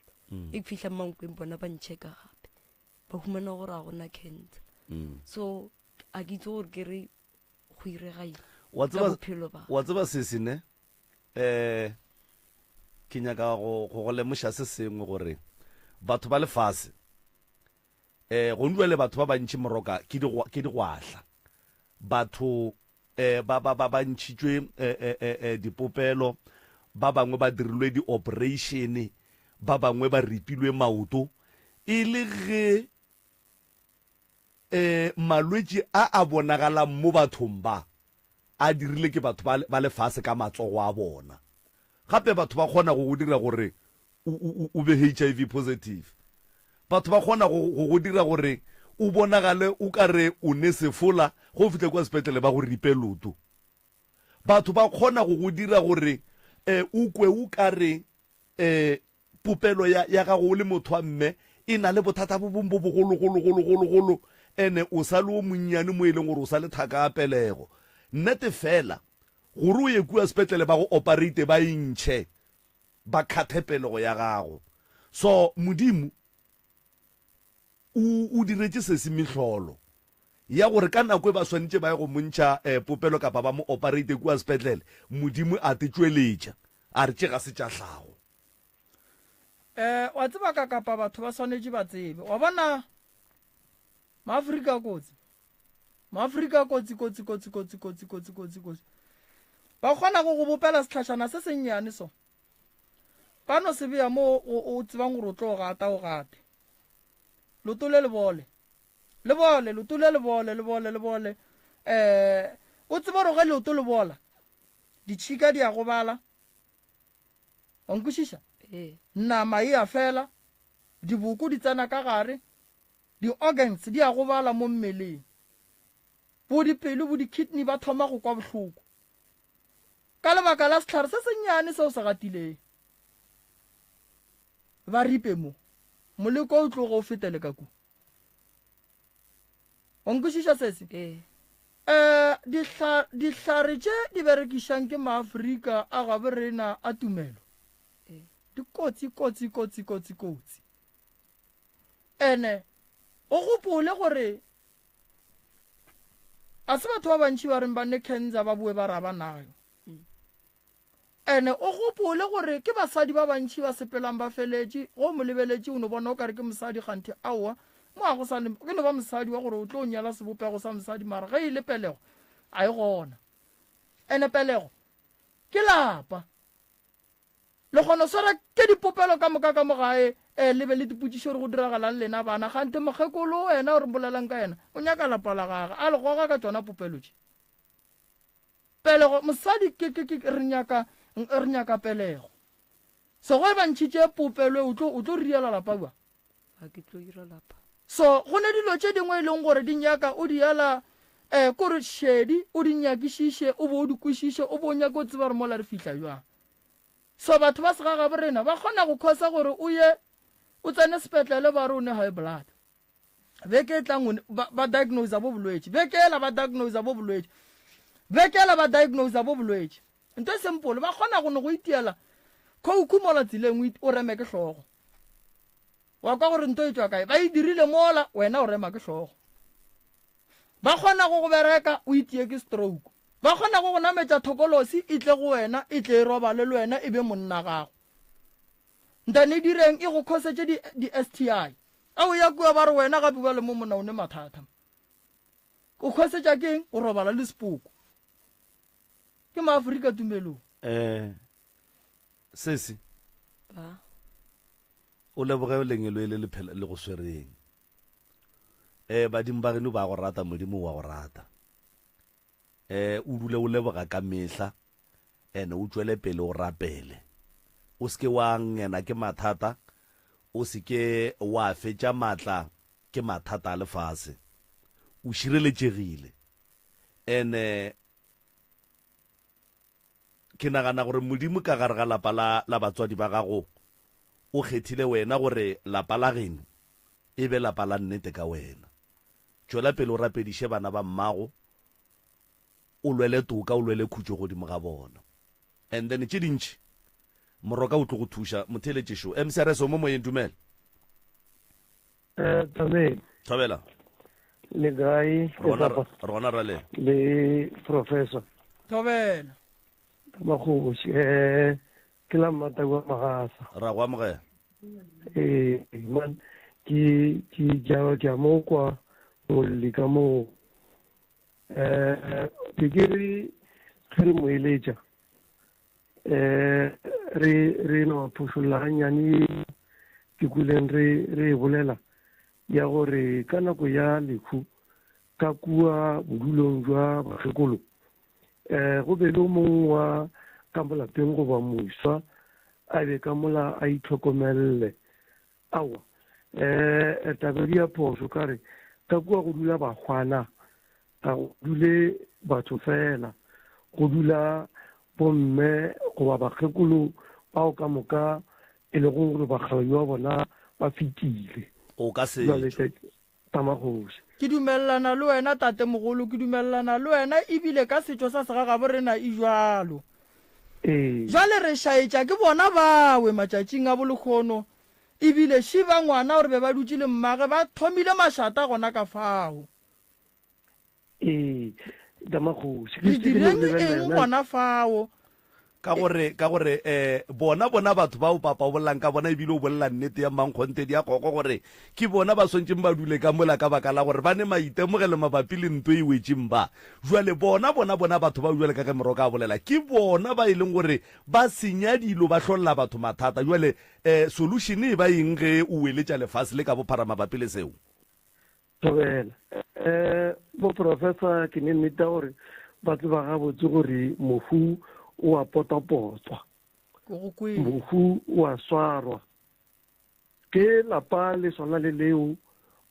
e fitlha mmankweng bona ba ntšheka gape ba humana gore a gona cancer so a ke itse gore ke re go iregaile wa tseba sesine ke nyaka go lemoša se sengwe gore batho ba lefase go ndwa le batho ba bantši moroka ke digwahla batho ba ntšhitšwe dipopelo ba bangwe ba dirilwe di-operation ba bangwe ba ripilwe maoto e le ge malwetši a bonagalang mo bathong ba a dirile ke batho ba lefase ka matsogo a bona gape batho ba kgona go dira gore o be HIV positive batho ba kgona go dira gore o bonagale o ka re o ne sefola go fitlhe kwa sepetlele ba go ripe loto batho ba kgona go dira gore o kwe o ka re popelo ya gago o le motho wa mme e na le bothata bo bongwe bo bogologologologologolo ene o sa le o monnyane mo e leng gore o sa le thaka a pelego nnete fela gore o ye kua sepetlele ba go operate ba intšhe ba kgathe pelego ya gago so modimo o diretse se se mehlolo ya gore ka nako e ba swantse ba ye go montšha popelo kapa ba mo operate kua sepetlele modimo a te tšweletša a re tše ga se tša tlhago wa tseba ka kapa batho ba swanetše ba tsebe wa bona maafrika kotsi ba kgona go bopela setlhašana se sennyane so ba no se beya mo o tsebang gore o tlo gata o gate loto le lebole loto le lebole o tseba gore ge leoto le bola ditšhika di a go bala wa nkwešiša nama e a fela diboko di tsena ka gare di-organs di a go bala mo mmeleng bo dipelo bo di-kidney ba thoma go kwa bohloko ka lebaka la setlhare se sennyane seo se gatileng ba ripe mo moleko o tlo go fetele ka ku wa nkwešiša sese dihlare tše di berekišang ke maafrika a gabe rena a tumelo dikotsi ene o gopole gore a se batho ba bantši ba reng ba ne cancer ba bue ba raba nayo ene o gopole gore ke basadi ba bantši ba sepelang ba feletše go mo lebeletše o no bona o kare ke mosadi kganthe aowa mo a go sa ke no ba mosadi wa gore o tlo nyala sebopego sa mosadi mara ge e le pelego a e gona ene pelego ke lapa le kgona swara ke dipopelo ka moka ka mogae le be le dipotsišo re go diragalang lena bana gante mokgekolo wena o re bolelang ka ena o nyaka lapa la gage a le goga ka tsona popelo tše pelego mosadi re nyaka pelego so go e bantšhitše popelo o tlo riela lapa bua ga ke tlo ira lapa so go ne dilo tše dingwe e leng gore di nyaka o di yala kore šedi o di nyakišiše o bo o di kwešiše o bo o nyaka o tseba re mola re fihla jwang so batho ba segaga borena ba kgona go khosa gore o ye o tsene sepetlele ba re o ne high blood beke e tlang ba diagnose bo bolwetse beke ela ba diagnose bo bolwetse beke ela ba diagnose bo bolwetse nto simple ba kgona go no go itiela khoukumola tsileng o reme ke hlogo wa ka gore nto e tswa kae ba e dirile mola wena o rema ke hlogo ba kgona go bereka o itie ke stroke ba kgona go nametša thokolosi e tle go wena e tle e robale le wena e be monna gago ntane direng e go khosetše di-STI ao ya kua ba re wena gape ba le mo mona o ne mathata o khosetša keng o robala le sepoko ke maaforika tumelong sesi ba o leboge lengelo le le go swereng badimo ba geno ba go rata modimo wa go rata o dule o leboga ka mehla ene o tswele pele o rapele o seke wa ngena ke mathata o seke wa fetša matla ke mathata a lefase o šireletšegile ene ke nagana gore modimo ka gare ga lapa la batswadi ba gago o kgethile wena gore lapa la geno e be lapa la nnete ka wena tšwela pele o rapediše bana ba mmago o lwele toka o lwele khutšo godimo ga bona and then tše dintšhi moroka o tlo go thuša motheletšešo mcrs o mo moyeng dumela thobela le gae re gona ra le professor thobela magoši ke la mmata wa magasa ra go amogela man ke ja mo kwa molli ka mo ke re moeletša re no phušolla gannyane ke kuleng re bolela ya gore ka nako ya lehu ka kua bodulong jwa bakgekolo go be le mongwe wa ka molapeng goba mošwa a be ka mola a itlhokomelele awa tabedi ya phoso kare ka kua go dula bagwana ga go dule batho fela go dula bomme goba bakgekolo bao ka moka e le gore bakgabani wa bona ba fetile o ka se tamagoši ke dumelelana le wena tate mogolo ke dumelelana le wena ebile ka setšo sa segagabo rena e jalo jale re šaetša ke bona bawe matšatšing a bolekgono ebile šiba ngwana gore be ba dutse le mmage ba thomile mašata gona ka fao tamagoši re direng eng gona fao ka gore bona batho ba o papa o bolelang ka bona ebile o bolela nnete ya mankgonte di a kgoko gore ke bona ba swantšeng ba dule ka mola ka baka la gore ba ne maitemogelo mabapi le nto e wetseng ba jwale bona batho ba jwale ka meroka a bolela ke bona ba e leng gore ba senya dilo ba tlholela batho mathata jwale solution e ba eng ge o weletša lefase le ka bophara mabapi le seo tobela bo professor ke ne nnete gore batho ba gabotse gore mofu o a potapotwa mofu o a swarwa ke lapa le sona le leo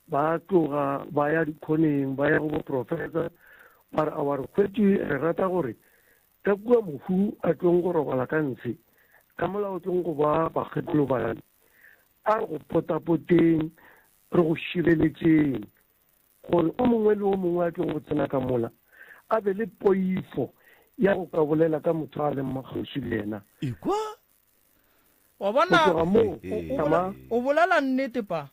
ba tloga ba ya dikhoneng ba ya go boprofessor ba re a re kgwetše re rata gore ka kua mofu a tlong go robala ka ntshe ka molao tlong go ba bakgetolo bayane a re go potapoteng re go šireletšeng gore o mongwe le o mongwe a tlong go tsena ka mola a be le poifo ya go ka bolela ka motho a leng magauši le ena ikwa wa bona o bolela nnete pa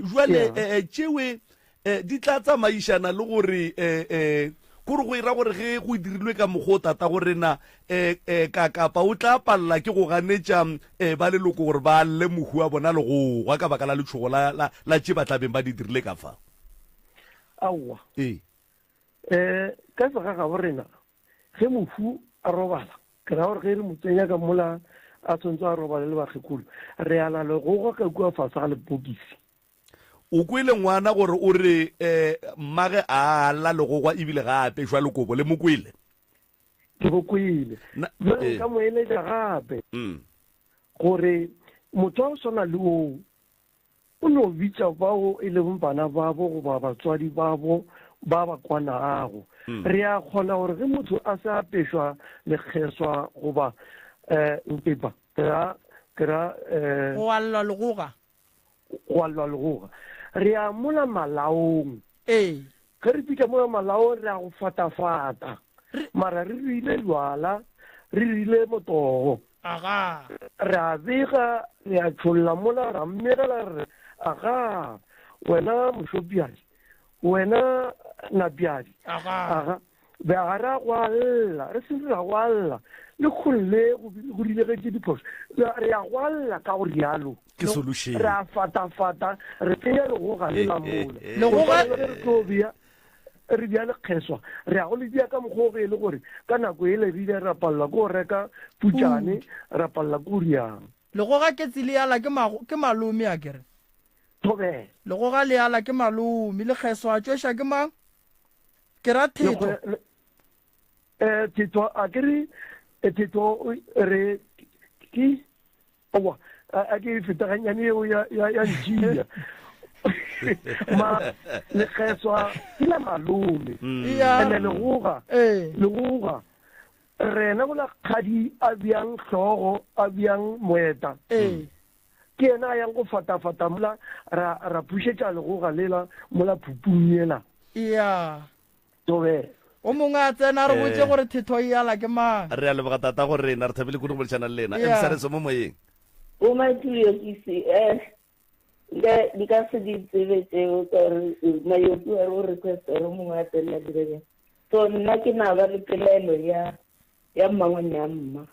jwale tšewe di tla tsamaišana le gore kore go ira gore ge go dirilwe ka mokgwa o tata gore na ka kapa o tla palela ke go ganetša ba leloko gore ba lle mohu wa bona le go gwa ka baka la letšhogo la tše ba tlabeng ba di dirile ka fa aowa ka ka sega borena ge mofu a robala ke ra gore ge re mo tsenya ka mola a tshwanetse a robale le bagekolo re ala legogo ka kua fase ga lepokisi o kwele ngwana gore o re mmage a lla legogwa ebile ga a pešwa lekobo le mo kwele ke go kwele ka mo eletša gape gore motho a o swana le oo o no bitša bao e leng bana babo goba batswadi babo ba ba kwanago re a kgona gore ge motho a se apešwa lekgeswa goba ntepa ke ra go allwa legoga re a mola malaong ge re pitša mola malaong re a go fatafata mara re rile lwala re rile motogo re a bega re a tšholla mola ra mmegela re aga wena mošopiadi wena napiadi be a ra go alla re se ra go alla le kgolle go dilegetse diphoso re a go alla ka go rialo ke solution re a fatafata re tsenya legoga le la mola re tlo bia re bia le kgeswa re a go le bia ka mokgoge e le gore ka nako e le rile ra palela ko reka putšane ra palela ko riang legoga ke tsile yala ke malome a kere tobe legoga le yala ke malome le kgeswa a tšweša ke mang ke ra Thetho Thetho a kere Thetho re ki owa a ke fetaganyane eo ya ntšia ma le kgeswa ke la malome ene legoga rena go la kgadi a bjang hlogo a bjang moeta ke ena a yang go fatafata mola ra pušetša legoga lela mola phupung ela tobe o mongwe a tsena re botse gore Thetho e yala ke mang re a leboga tata gore rena re thabile kudu go bolešana le lena emsareso mo moyeng o maitulokisi di ka se di tsebe tseo kare mayoki a re requesta re mongwe a tselela direbe so nna ke na ba le pelaelo ya mmangwane ya mma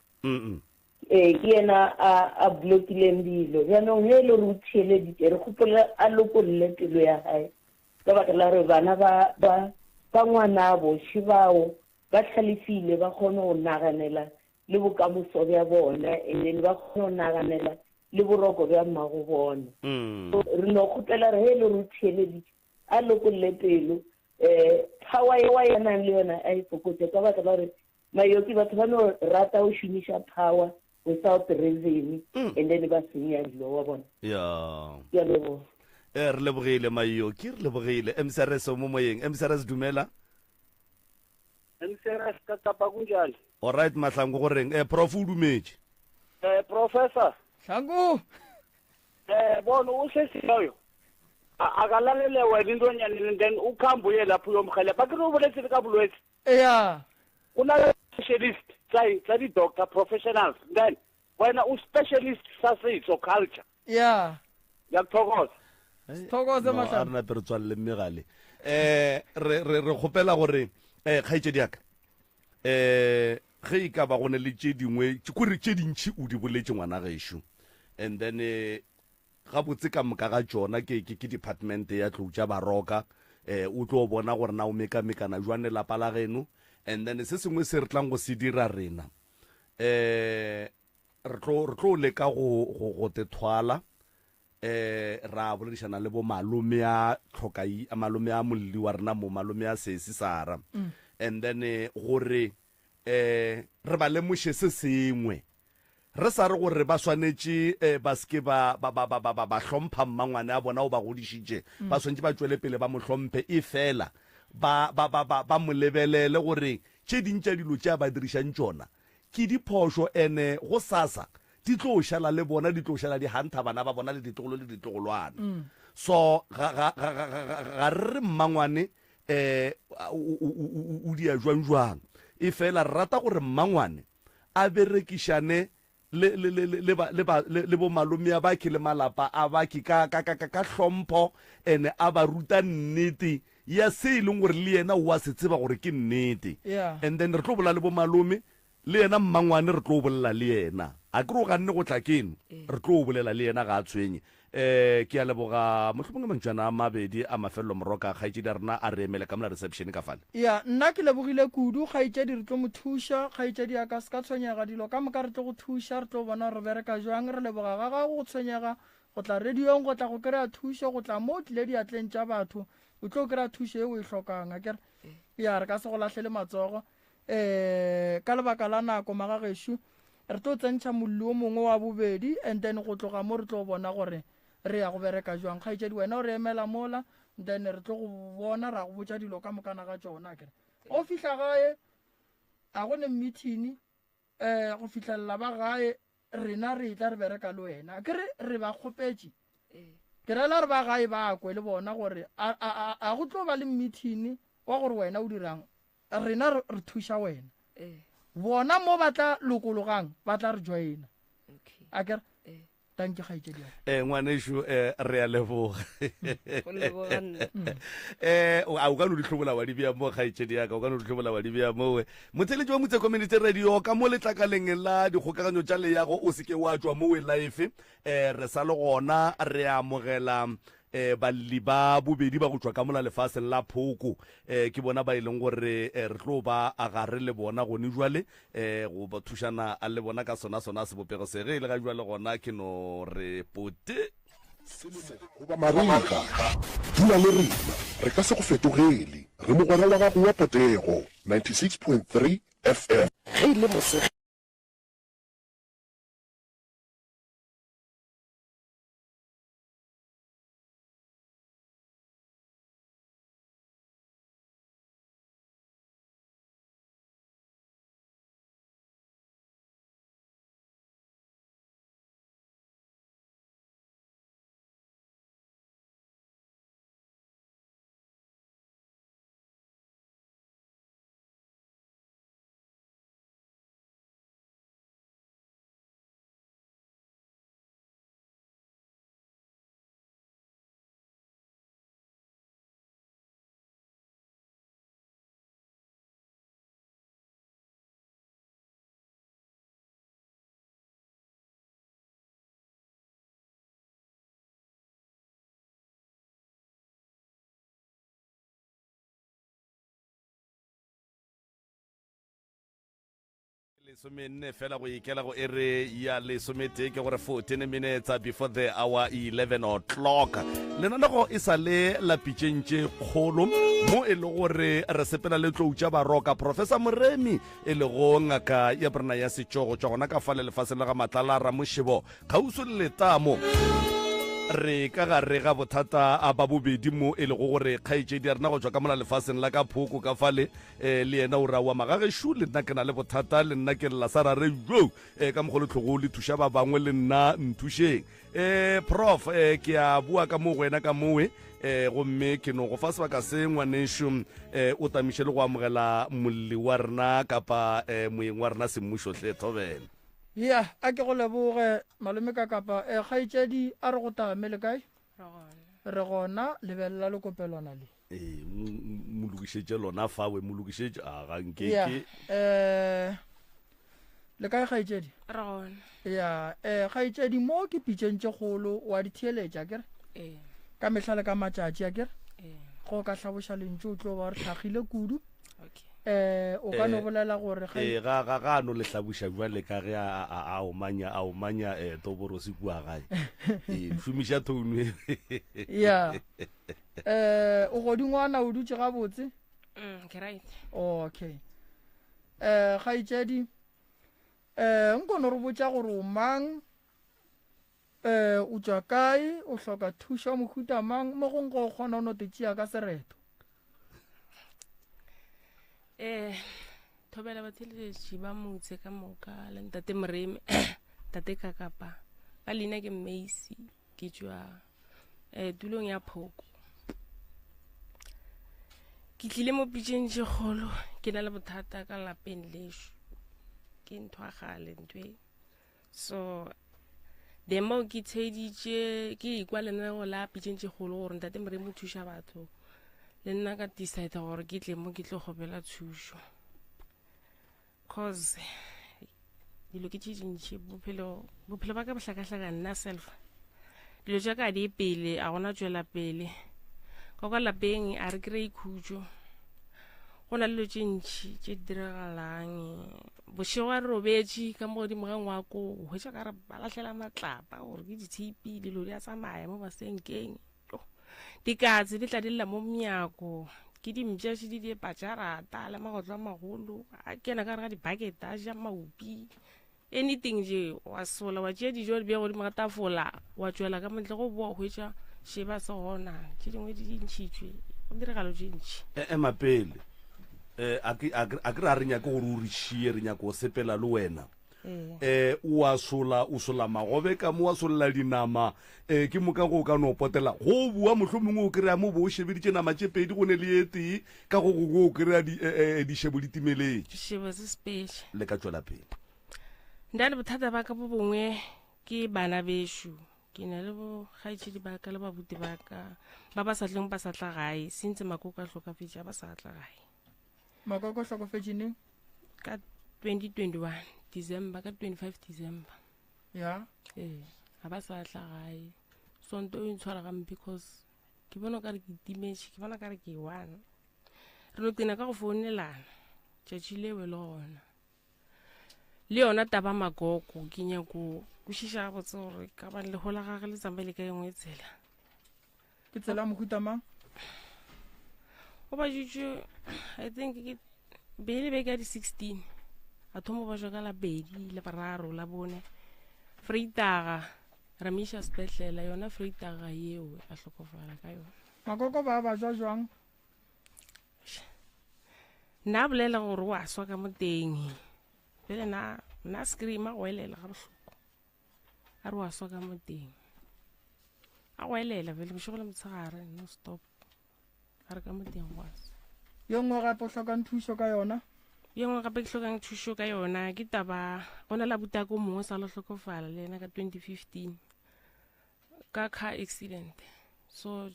ke yena a blokileng dilo jaanong ge e le re o theeledite re kgopola a lokolole pelo ya gae ka baka la re bana ba ngwana boši bao ba tlhalefile ba kgone go naganela le bokamoso bja bona and then ba kgone go naganela le boroko bja mmago bona re no kgopela re ge e le re o theeledite a lokolole pelo power e wa yanang le yona a e fokotse ka baka la gore mayoki batho ba no rata go šomiša power without reason and then ba senya dilo wa bona ya lebo re lebogile mayoki re lebogile emsareso mo moyeng emsares dumela emsares ka tapa kunjani alright mahlango goreng prof o dumetse professor Hlangu bona usesiloyo akalalele wena intonyani then ukhambuye lapho uyomkhale bakire uboletsile ka bulwetsi kuna specialist tsa di-doctor professionals then wena u-specialist sasitso culture ngiyakuthokoza thokoze a re nape re tswalele mmegale re kgopela gore kgaitsedi yaka ge e ka ba gone le tše dingwe kore tše dintšhi o di boletse ngwana gešo and then gabotse ka moka ga tšona ke department ya tlou tša baroka o tlo bona gore na o mekamekana jwane lapa la geno and then se sengwe se re tlang go se dira rena re tlo leka go te thwala ra boledišana le bo malome a tlhokai malome a molli wa rena mo malome a sesi sara and then gore re ba lemoše se sengwe re sa re gore ba swanetše ba seke ba hlompha mmangwane a bona o ba godišitše ba swanetše ba tšwele pele ba mo hlomphe e fela ba mo lebelele gore tše dintša dilo tše a ba dirišang tšona ke diphošo ene go sasa di tlo šala le bona di tlo šala di hanta bana ba bona le ditlogolo le ditlogolwana so ga re mmangwane o dia jwang e fela re rata gore mmangwane a berekišane le bo malome a baki le malapa a baki ka hlompho ene a ba ruta nnete ya se e leng gore le yena wa se tseba gore ke nnete and then re tlo bola le bo malome le yena mmangwane re tlo bolela le yena a ke re o ganne go tla keno re tlo o bolela le yena ga a tshwenye ke a leboga mohlomong mantšana a mabedi a mafelelo moroka kgaetšedi a rena a re emele ka mola reception ka fale ya nna ke lebogile kudu kgaetšedi re tlo mo thuša kgaetšedi ya ka se ka tshwenyega dilo ka moka re tlo go thuša re tlo bona re bereka jwang re leboga ga gago go tshwenyega go tla radiong go tla go kry-a thušo go tla mo tlile diatleng tša batho o tlo kry-a thušo e o e tlhokang a kere ya re ka se go latlhele matsogo ka lebaka la nako magagešo re tlo tsentšha mollo o mongwe wa bobedi and then go tloga mo re tlo bona gore re ya go bereka jwang kgaetšedi wena o re emela mola then re tlo go bona ra go botša dilo ka mokana ga tšona kere o fihla gae a go ne meeting go fitlhelela ba gae rena re tla re bereka le wena ke re ba kgopetše ke rela re ba gae ba kwe le bona gore a go tlo ba le meeting wa gore wena o dirang rena re thuša wena bona mo ba tla lokologang ba tla re joina a kere tanke kgaetšedi ngwanešo re a leboga o ka no di tlhobola wa di bea mo kgaetšedi yaka o ka no di tlhobola wa di bea mowe motheletši wa motse community radio ka mo letlakaleng la dikgokaganyo tša leyago o seke wa tšwa mowe life re sa le gona re amogela balli ba bobedi ba go tšwa ka mola lefaseng la phoko ke bona ba e leng gore re tlo ba a gare le bona gone jwale go ba thušana a le bona ka sona sebopego se ge e le ga jwale gona ke no re pote goba mariga dula le rena re ka se go fetogele re mogwera wa gago wa potego 96.3 FM ge ile mose lesomenne fela go ikela go ere ya lesomete ke gore 14 minutes before the hour 11 o'clock lenanego e sa le lapitšentše kgolo mo e le gore re sepela le tlou tša baroka professor moremi e le go ngaka ya brena ya setšogo tša gona ka fale lefaseng le ga matlala ra mošebo kgauso le letamo re ka gare ga bothata a ba bobedi mo e le go gore kgaetšedi a rena go tšwa ka mola lefaseng la ka phoko ka fale le yena o rawa magagešo le nna ke na le bothata le nna ke lela sa rare jo ka mogolotlhogo le thuša ba bangwe le nna nthušeng prof ke a bua ka mo go wena ka mowe gomme ke no go fa sebaka se ngwanešo o tamiše le go amogela molli wa rena kapa moeng wa rena semmušotlhe thobele ya a ke go leboge malome ka kapa kgaetšedi a re go tamele kae re gona lebelela le kopelwana le mo lokišetše lona fawe mo lokišetše a gankeke le kae kgaetšedi ya kgaetšedi mo ke pitšentše kgolo wa ditheeletša kere ka mehla le ka matšatši a kere go ka hlaboša lentše o tlo ba re tlhagile kudu o ka no bolela gore ga no le hlabuša jwale ka ge a omanya toborosi kua gae šomiša thounu ya o godingwana o dutse gabotse okay kgaetšedi nkono re botša gore o mang o tšwa kae o hloka thuša mohuta mang mo go nko o kgona o no te tšea ka sereto thobela batheletši ba motse ka moka le ntate moremi tate kakapa ka leina ke Macy ke tšwa tulong ya phoko ke tlile mo pitšentše kgolo ke na le bothata ka lapeng lešo ke nthwagale ntwe so demo ke tsheditše ke ikwa lenaneo la pitšentše kgolo gore ntate moremi o thuša batho le nna ka decide gore ke tle mo ke tlo gobela thušo cause dilo ke tšintši bophelo ba ka bohlakahlaka nna self dilo tša ka di pele a gona tšwela pele ka kwa lapeng a re kry ikhutšo go na le dilo tše ntšhi tše diragalang bošego a re robetše ka mo godimo ga ngwako o hwetša ka re ba lahlela matlapa gore ke ditshipi dilo di a tsamaya mo basenkeng dikatse di tla di lla mo menyako ke dimpšaše di diepajarata le magotlo a magolo a kena ka re ga dibaketa a ja maupi anything je wa sola wa tšea dijo di bja godimo ga tafola wa tšwela ka montle go boa hwetša sheba se gona tše dingwe di dintšhitšwe go diregalo tše ntšhi emapele a ke re a re nyake gore o re šie re nyake o sepela le wena o sola magobe ka mo wa solola dinama ke moka go ka no potela go bua mohlho mongwe o kry-a mo bo o shebeditše nama tše pedi go ne le etee ka go o kry-a dišebo ditimeleng dišebo se special le ka tšwela pele nda le bothata ba ka bo bongwe ke bana bešo ke na le bo kgaetšedi ba ka le babuti ba ka ba sa tleng ba sa tla gae sentse makoko a hlokafetše ba sa tla gae makoko a hlokafetše neng ka 2021 December ka 25 December ya ga ba sa tla gae sonto o ntshwara gang because ke bona ka re ke timetše ke bona ka re ke one re no tena ka go founelana tšatši lewe le gona le yona taba makoko ke nyako kwešiša gabotse gore ka bane le gola gage le tsamaile ka engwe tsela ke tsela mohuta mang o ba jutše I think ke bele beke ya di-16 a thomo ba jwa ka la bedi le bararo la bone freitaga ra miša sepetlela yona freitaga yeo a hlokofala ka yona makoko ba jwa jwang nna bolela gore o a swa ka mo teng pele na screama go elela ga bohloko a re wa swa ka mo teng a go elela pele bošego le motshegare no stop a re ka mo teng go asa yo nngwe gape o hlokang thušo ka yona yo nngwe gape ke hlokang thušo ka yona ke taba go na la butako mongwe sa lo hlokofala le ena ka 2015 ka car accident so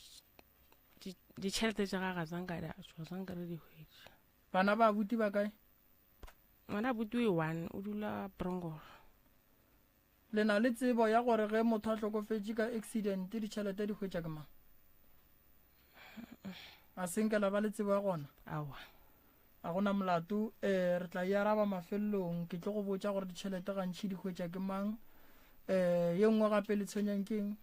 ditšhelete tša gaga zanka di atswa zanka re di hwetša bana ba buti ba kae ngwana buti o one o dula Brongora le na le tsebo ya gore ge motho a hlokofetše ka accident ditšhelete di hwetša ke mang a senkela ba le tsebo ya gona awa a gona molato re tla e araba mafelelong ke tlo go botša gore ditšhelete gantšhi di hwetša ke mang ye nngwe gape le tshwenyang keng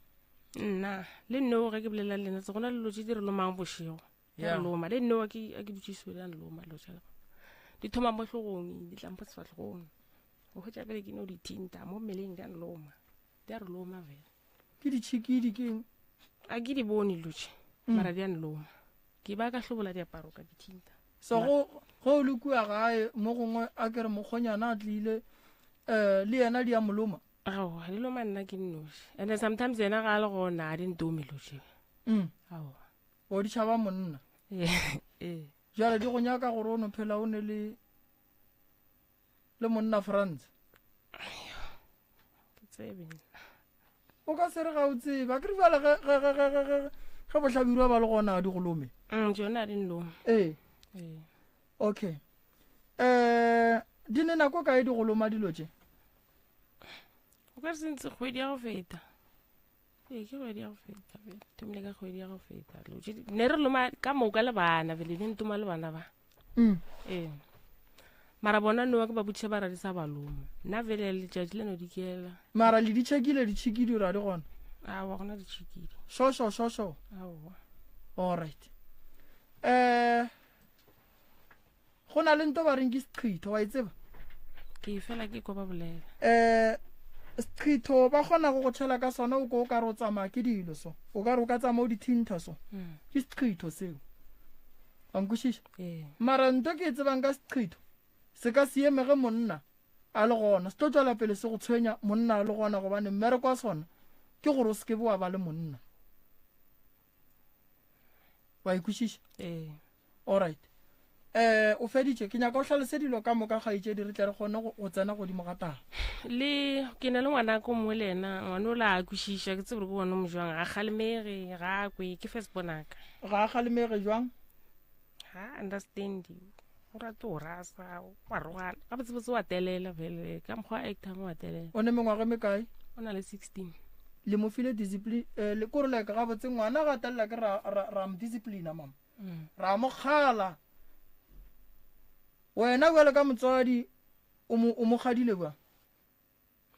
nna le nneo ge ke bolela lena tse go na le lotse di re lomang bošego ya loma le nneo a ke dutšisole a loma lotša di thoma mo hlogong di tlampo sefatlhegong o hwetša pele ke no di thinta mo mmeleng di a nloma di a re loma fela ke ditšhikidi keng a ke di bone lotše mara di a nloma ke ba ka hlobola diaparo ka di thinta so go o le kua gae mo gongwe a kere mokgonyana a tlile le yena di a moloma ao di loma nna ke nnoši and sometimes yena ga a le gona a di ntome lotše ao o di tšhaba monna jale di go nyaka gore o no phela o ne le monna France ke tsebe o ka se re ga o tseba ke re bjale ge bohlabirwa ba le gona di golome jona di nloma okay di ne nako kae di goloma dilo tše o ka re sentse kgwedi ya go feta ke kgwedi ya go feta thomile ka kgwedi ya go feta ne re loma ka moka le bana vele di ntoma le bana ba mara bona noa ke ba butše ba radisa ba loma nna vele letšatši leno di kela mara le di tšhekile ditšhikidi ra di gona awa gona ditšhikidi shosho awa alright go na le nto ba reng ke seqhitho wa e tseba ke fela ke ko ba bolela seqhitho ba kgona go tšhela ka sona o ko o ka re o tsamaya ke dilo so o ka re o ka tsamaya o dithinta so ke seqhitho seo wankwešiša mara nto ke e tsebang ka seqhitho se ka se emege monna a le gona se tlo tšwela pele se go tshwenya monna a le gona gobane mmereko wa sona ke gore o seke bo wa ba le monna wa ikwešiša alright o feditše ke nyaka o hlalose dilo ka moka kgaitše di re tle re kgone go tsena godimo ga taba le ke na le ngwana ko mongwe le ena ngwane o la a kwešiša ke tsebore ke bone mo jwang ga kgalemege ga kwe ke first bonaka ga a kgalemege jwang ga understand o rata o rasa wa rogana ga botsebotse wa telela fele ka mokgwa actang wa telela o ne mengwaga me kae o na le 16 le mo file discipline le korele ka ga botse ngwana ga telela ke ra mo discipline mama ra mo khala wena wele ka motswadi o mo gadile ba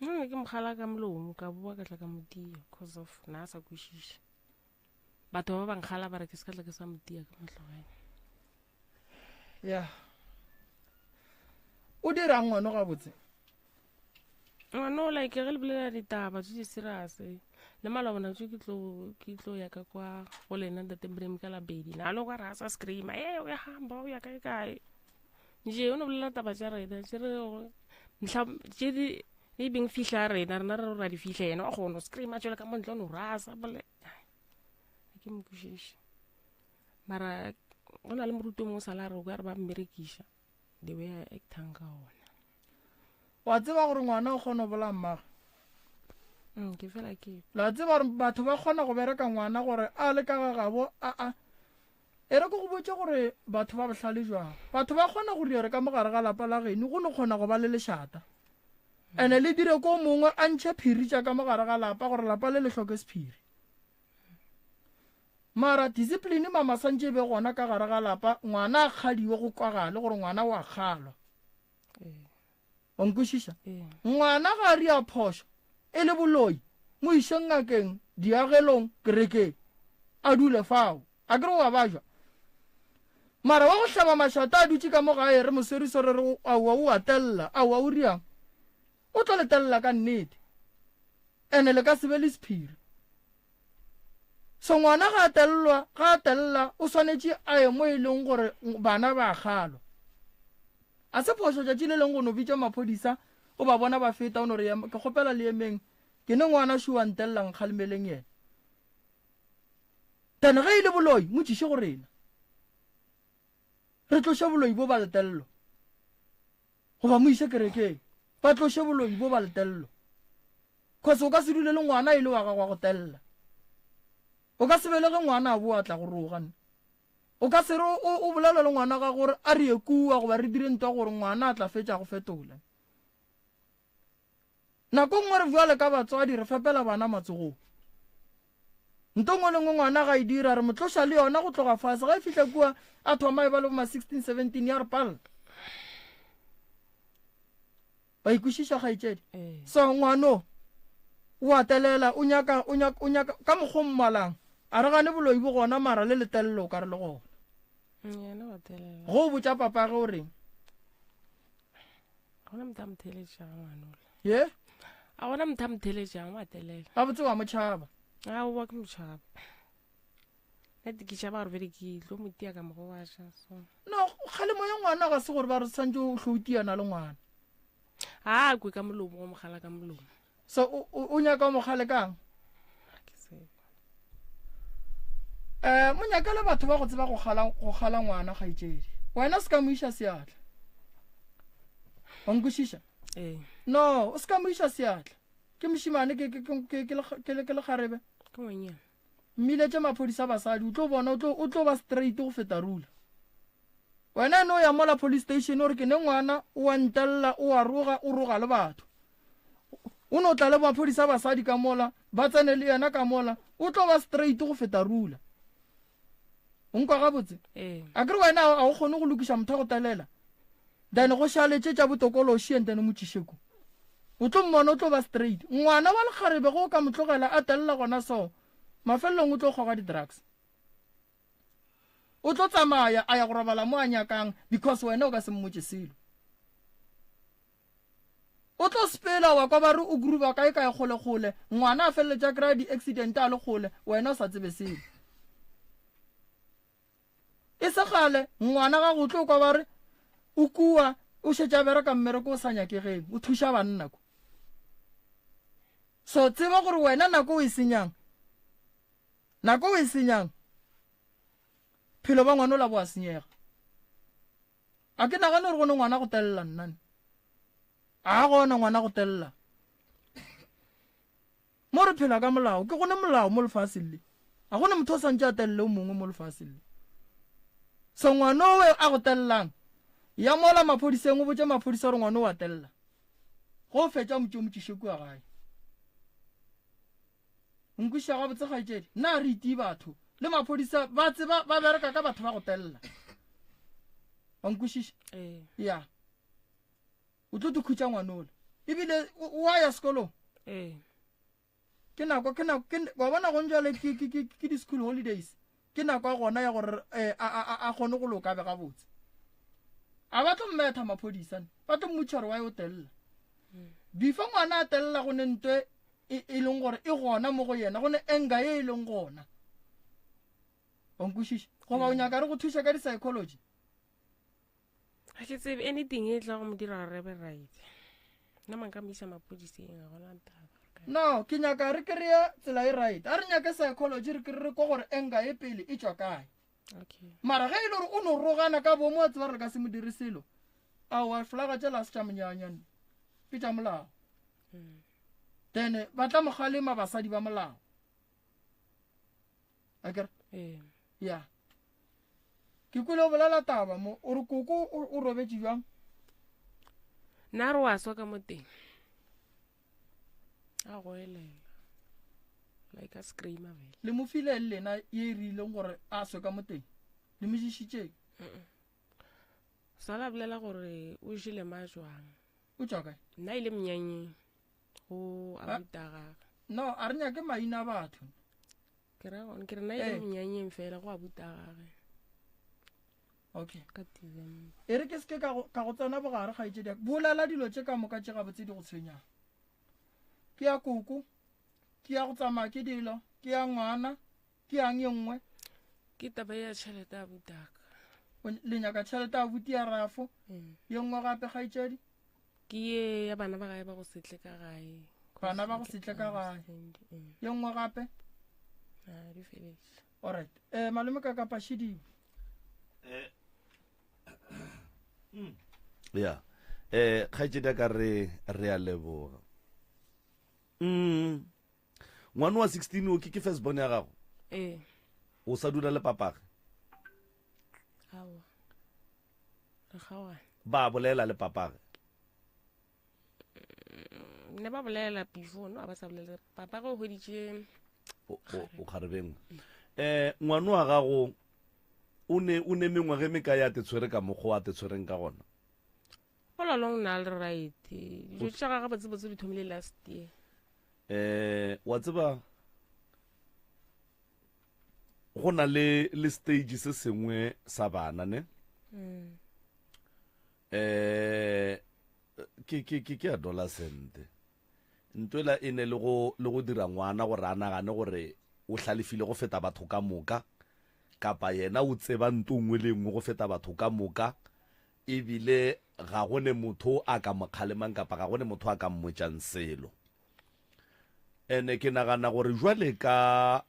ke mogala ka molomo ka bua ka tla ka modia cause of na sa kwishisha batho ba bang khala ba re ke se ka tla ke sa modia ka motlogeng ya o dira ngwana ga botse no like re le bolela ditaba tse di serious le malabona tse ke tlo ya ka kwa go lena Ntatembremi ka labedi na lo ga rasa screama o ya hamba o ya kae kae nje o no bolela taba tsa rena tse re ntlha tse di beng fihla rena ra di fihla yena go no screama tsela ka montlo no rasa bole ke mokwishisha mara o na le moruto mo salary o ka re ba mmerekisha the way I actang ka ona wa tseba gore ngwana o kgona bola mmaga ke fela ke la tseba gore batho ba kgona go bereka ngwana gore a le ka gagabo e re go botse gore batho ba bohlale jwang batho ba kgona go dire ka mogare ga lapa la geno go no kgona go ba le lešata ene le dire ko mongwe a ntšhe phiri tša ka mogare ga lapa gore lapa le le hloke sephiri mara discipline mama santse be gona ka gare ga lapa ngwana a kgadiwe go kwagale gore ngwana wa kgalwa o nkwishisha ngwana ga ri a phosho e le boloi mo iseng ngakeng diagelong kerekeng a dule fao a kere wa bajwa mara wa go hlaba mashata a dutse ka mo gae re moseriso re re awa o atella awa o riang o tlo letella ka nnete ene le ka se be le sephiri so ngwana ga atella o swanetše a ye mo e leng gore bana ba kgalwa a se phoso tšatši le leng go no bitša maphodisa o ba bona ba feta o no re ke kgopela le emeng ke ne ngwana šua ntellang kgalemeleng yena tene ge e le boloi motšiše go rena re tloše boloi bo ba letello goba mo ise kerekeng ba tloše boloi bo ba letello cause o ka se dule le ngwana e le wa gagwa go tella o ka se belege ngwana a bo a tla go rogane o ka se re o bolela le ngwana ga gore a re ekua goba re dire ntwa gore ngwana a tla fetša go fetola nako nngwe re bua le ka batswadi re fepela bana matsogong nto ngwe le ngwe ngwana ga e dira re motloša le yona go tloga fase ga e fitlha kua a thoma e ba le bo ma 16 17 ya re pala ba ikwešiša kgaetšedi so ngwano o atelela o nyaka ka mokgwa mmalang a re gane boloi bo gona mara le letelelo ka re le gona go botša papa ge o reng ye a gona motho a motheletšang wa telela ga botse wa motšhaba a o wa ke motšhaba nete ke šaba gore bele ke tlo motia ka mogo wa ja so no kgalemo ya ngwana ga se gore ba re santse o hloutiana le ngwana a kwe ka molomo go mogala ka molomo so o nyaka o mogale kang mo nyaka le batho ba go tseba go gala ngwana kgaetšedi wena se ka mo iša seatla wa nkwešiša no o se ka mo iša seatla ke mošimane ke le kgarebe mmile tše maphodisa basadi o tlo bona o tlo ba straight go feta rula wena ene o ya mola police station ore ke ne ngwana o wa ntelela o wa roga o roga le batho o no tla le maphodisa basadi ka mola ba tsene le yena ka mola o tlo ba straight go feta rula o nkwa gabotse a kere wena a o kgone go lokiša motho go telela then go šaletše tša botokološi and then motšišeko o tlo mmona o tlo ba straight ngwana wa lekgarebe go ka motlogela a telela gona so mafelelong o tlo kgoga di-drugs o tlo tsamaya a ya go robala mo a nyakang because wena o ka se mmotse selo o tlo spela wa kwa ba re o gruba kae kae kgole ngwana a feleletša kry-a di-accident a le kgole wena o sa tsebe selo e se gale ngwana ga go tlo kwa ba re o kua o šetša bereka mmereko o sa nyakegeng o thuša banna ko so tseba gore wena nako o e senyang phelo ba ngwana o la bo a senyega a ke nagane gore gone ngwana go telela nnane a gona ngwana go telela mo re phela ka molao ke gone molao mo lefaseng le a gone motho o santse a telele o mongwe mo lefaseng le so ngwana owe a go telelang ya mola maphodiseng o botse maphodisa re ngwana wa tella go fetša motšomotšišeku wa gae nkwiša ga botse kgaetšedi nna re iti batho le maphodisa ba tseba ba bereka ka batho ba go tella wa nkwišiša ya o tlo dikhutša ngwanola ebile wa ya sekolong ke nako wa bona go njale ke di-school holidays ke nako ya gona ya gore a kgone go loka be gabotse a ba tlo mmetha maphodisa ba tlo mmotša gore wa yo tella before ngwana a tella go ne ntwe e leng gore e gona mo go yena go ne enga ye e leng gona wa nkwišiša goba o nyaka re go thuša ka di-psychology a ke tsebe anything e tla go mo dira re be right nna man ka mo isa maphodiseng a gona ntaba no ke nyaka re kry-e tsela e right a re nyake psychology re kry-re ko gore enga e pele e tswa kae mara ge e le gore o no rogana ka bomo wa tseba re ka se mo dire selo aowa flaga tša lase tša monyanyane ke tša molao then ba tla mogalema basadi ba molao akere ya ke kwile o bolela taba mo o re koko o robetse jwang nna re wa swa ka mo teng a go elela like a screamer vele le mo file le lena ye rileng gore a swe ka mo teng le mo dišitšeng sala bolela gore o jile majwang o tswa kae nna ile mnyanyeng go abutagaga no a re nyake maina a batho ke re nna ile mnyanyeng fela go abutagage okay ka December e re ke se ka go tsena bogare ga itse bolela dilo tše ka moka tše gabotse di go tshwenyang ke ya koko ke ya go tsamaya ke dilo ke ya ngwana ke yang ye nngwe ke taba ya tšhelete ya butaka le nyaka tšhelete ya buti ya rafo ye nngwe gape ga itšedi ke ye ya bana ba gae ba go setle ka gae bana ba go setle ka gae ye nngwe gape di finish alright malome ka kapashidi ya kgaitsedi ka re a leboga ngwane wa 16 o ke first born ya gago o sa dula le papage awa re gawana ba bolela le papage ne ba bolela before no ba sa bolela papage o hoditše o kgarebeng ngwane wa gago o ne mengwage me ka ya te tshwere ka mokgwa a te tshwereng ka gona all along na le right dijo tša gaga batsebotse di thomile last year wa tseba go na le stage se sengwe sa bana ne ke adolescent ntwela e ne le go dira ngwana gore a nagane gore o hlalefile go feta batho ka moka kapa yena o tseba ntongwe le nngwe go feta batho ka moka ebile ga go ne motho a ka mokgalemang kapa ga go ne motho a ka mmotšang selo ene ke nagana gore jwale ka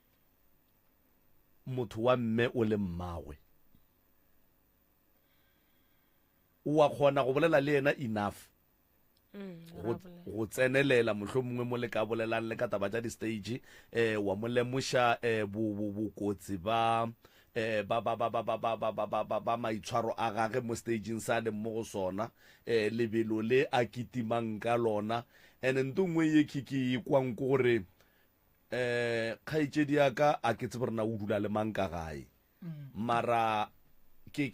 motho wa mme o le mmagwe o a kgona go bolela le yena enough go tsenelela mohlomongwe mo le ka bolelang le ka taba tša di-stage wa mo lemoša bokotsi ba maitshwaro a gage mo stageng sa leng mo go sona lebelo le a kitimang ka lona and nto nngwe ye ke kwang ko gore kgaitsedi yaka a ke tsebe rena o dula le mang ka gae mara ke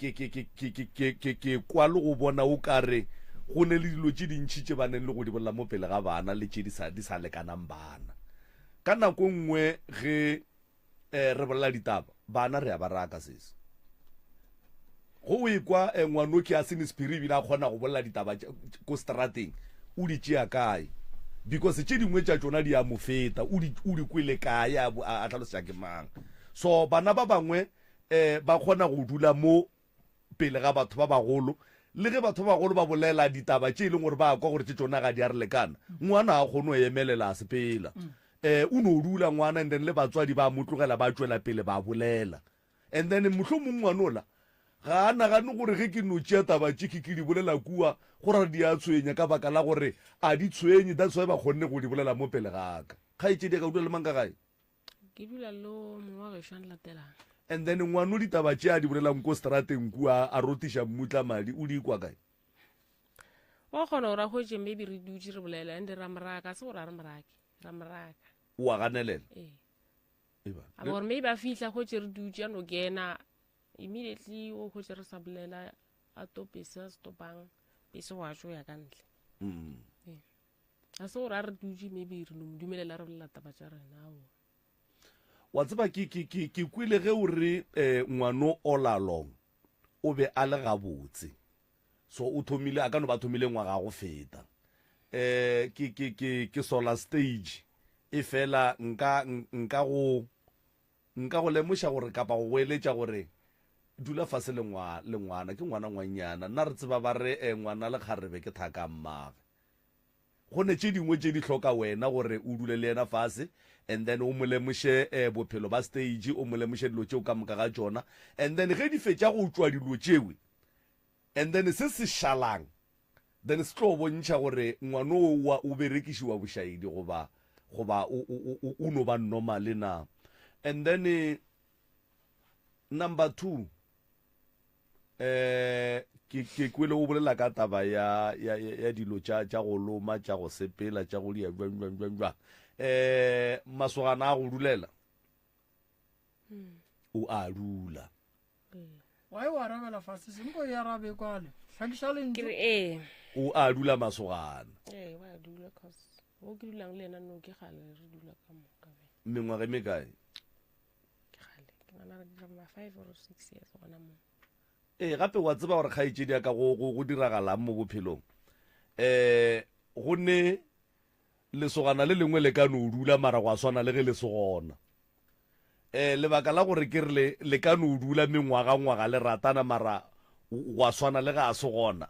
kwa le go bona o kare go ne le dilo tše dintšhi tše ba neng le go di bolela mo pele ga bana le tše di sa lekanang bana ka nako nngwe ge re bolela ditaba bana re a ba raka sese go o ekwa ngwano ke a sene spiri ebile a kgona go bolela ditaba ko strateng o di tšea kae because tše dingwe tša tsona di a mo feta o di kwele kae a tlhalosetša ke mang so bana ba bangwe ba kgona go dula mo pele ga batho ba bagolo le ge batho ba bagolo ba bolela ditaba tše e leng gore ba kwa gore tše tsona ga di a re lekana ngwana a kgone o emelela a sepela o no dula ngwana and then le batswadi ba motlogela ba tswela pele ba bolela and then mohlomong ngwana ola ga a nagane gore ge ke no tšea taba tše ke di bolela kua gore di a tshwenya ka baka la gore a di tshwenye that's why ba kgonne go di bolela mo pele ga ka kgaetšedi ka dula le mang ka gae ke dula lo mongwe wa gešo a nlatelang and then ngwana o ditaba tše a di bolelang ko strateng kua a rotiša mmutla madi o di kwa kae wa kgona gore a hwetse maybe re dutse re bolela ande ra moraka se gore a re morake ra moraka o a ganelela a gore maybe a fihla hwetse re dutse ano kena immediately o hwetse re sa bolela a topese a stopang pese wa tso ya ka ntle a se gore a re dutse maybe re no modumelela re bolela taba tša rena ao wa tseba ke kwile ge o re ngwano olalong o be a le gabotse so o thomile a ka no ba thomile ngwaga go feta ke solar stage e fela nka go lemoša gore kapa go goeletša gore dula fase le ngwana ke ngwana ngwanyana nna re tseba ba re ngwana le kgarebe ke thaka mmage go ne tše dingwe tše di hloka wena gore o dule le yena fase and then o mo lemoše bophelo ba stage o mo lemoše dilo tšeo ka moka ga tšona and then ge di fetša go tšwa dilo tšewe and then se se šalang then se tlo bontšha gore ngwana o berekišiwa bošaedi goba o no ba normale na and then number 2 ke kwele o bolela ka taba ya dilo tša go loma tša go sepela tša go dia jwang masogana a go dulela o a dula wa e wa arabela fase senko ya arabe kwale hlakiša lentswe o a dula masogana wa dula cause o ke dulang le ena no ke gale re dula ka moka mengwaga me kae ke gale ke nana re dira ma 5 or 6 years gona mo gape wa tseba gore kgaetšedi ya ka go diragalang mo bophelong go ne lesogana le lengwe le ka no dula mara go a swana le ge le segona lebaka la gore ke re le ka no dula mengwaga le ratana mara go a swana le ga a segona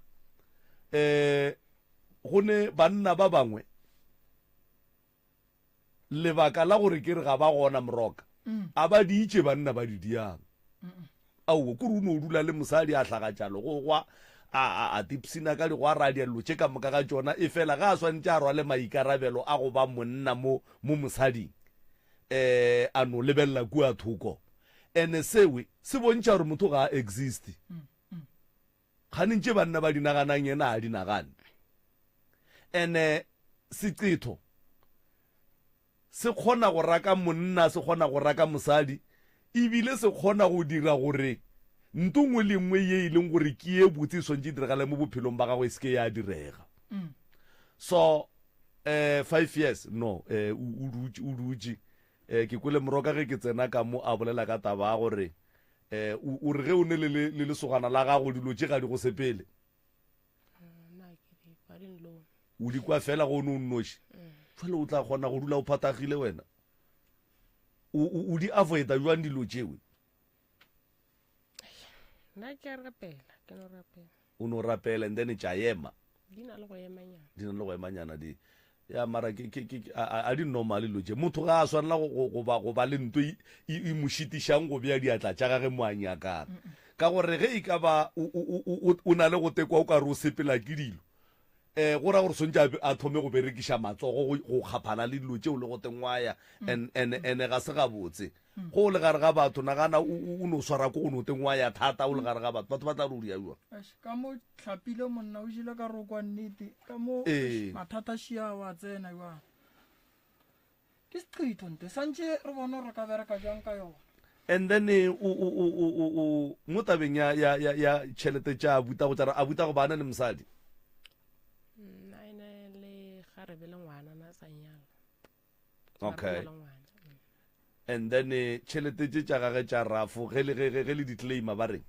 go ne banna ba bangwe lebaka la gore ke re ga ba gona moroka a ba di itše banna ba di diang ao ke re o no dula le mosadi a hlagatšalo go gwa a tipsina ka go a radia dilo tše ka moka ga tšona e fela ga a swantše a rwa le maikarabelo a go ba monna mo mosading a no lebelela kua thoko ene sewe se bontšha gore motho ga a existe kganentše banna ba dinaganang yena a dinagane ene seqetho se kgona go raka monna se kgona go raka mosadi ebile se kgona go dira gore ntongwe le nngwe ye e leng gore ke e botse swantse diragale mo bophelong ba gagwe se ke ya direga so 5 years no o dutse ke kwele moroka ge ke tsena ka mo a bolela ka taba a gore o re ge o ne le lesogana la gago dilo tše ga di go sepele o di kwa fela go ne o nnoši fela o tla kgona go dula o phathagile wena o di avoida jwang dilo tšewe nna ke rapela ke no rapela o no rapela and then tša ema di na le go emanyana di ya mara a di normal lo tše motho ga a swanela go ba le nto e mo šitišang go bea diatla tša gage mo a nyakang ka gore ge e ka ba o na le go tekwa o ka re o sepela ke dilo go ra gore swantse a thome go berekiša matsogo go kgaphana le dilo tšeo le go tengwaya ene ga se gabotse go le gare ga batho nagana o no swara ko go no tengwaya thata o le gare ga batho ba tla re o dia jwa ka mo tlhapile monna o jile ka ro kwa nnete ka mo mathata šia wa tsena jwa ke seqetho nte santše re bona re ka bereka jang ka yona and then mo tabeng ya tšhelete tša abuta go tšara abuta go bana le mosadi re be le ngwana na sa nyala okay and then tšhelete tše tša gage tša rafo ge le di-claima ba reng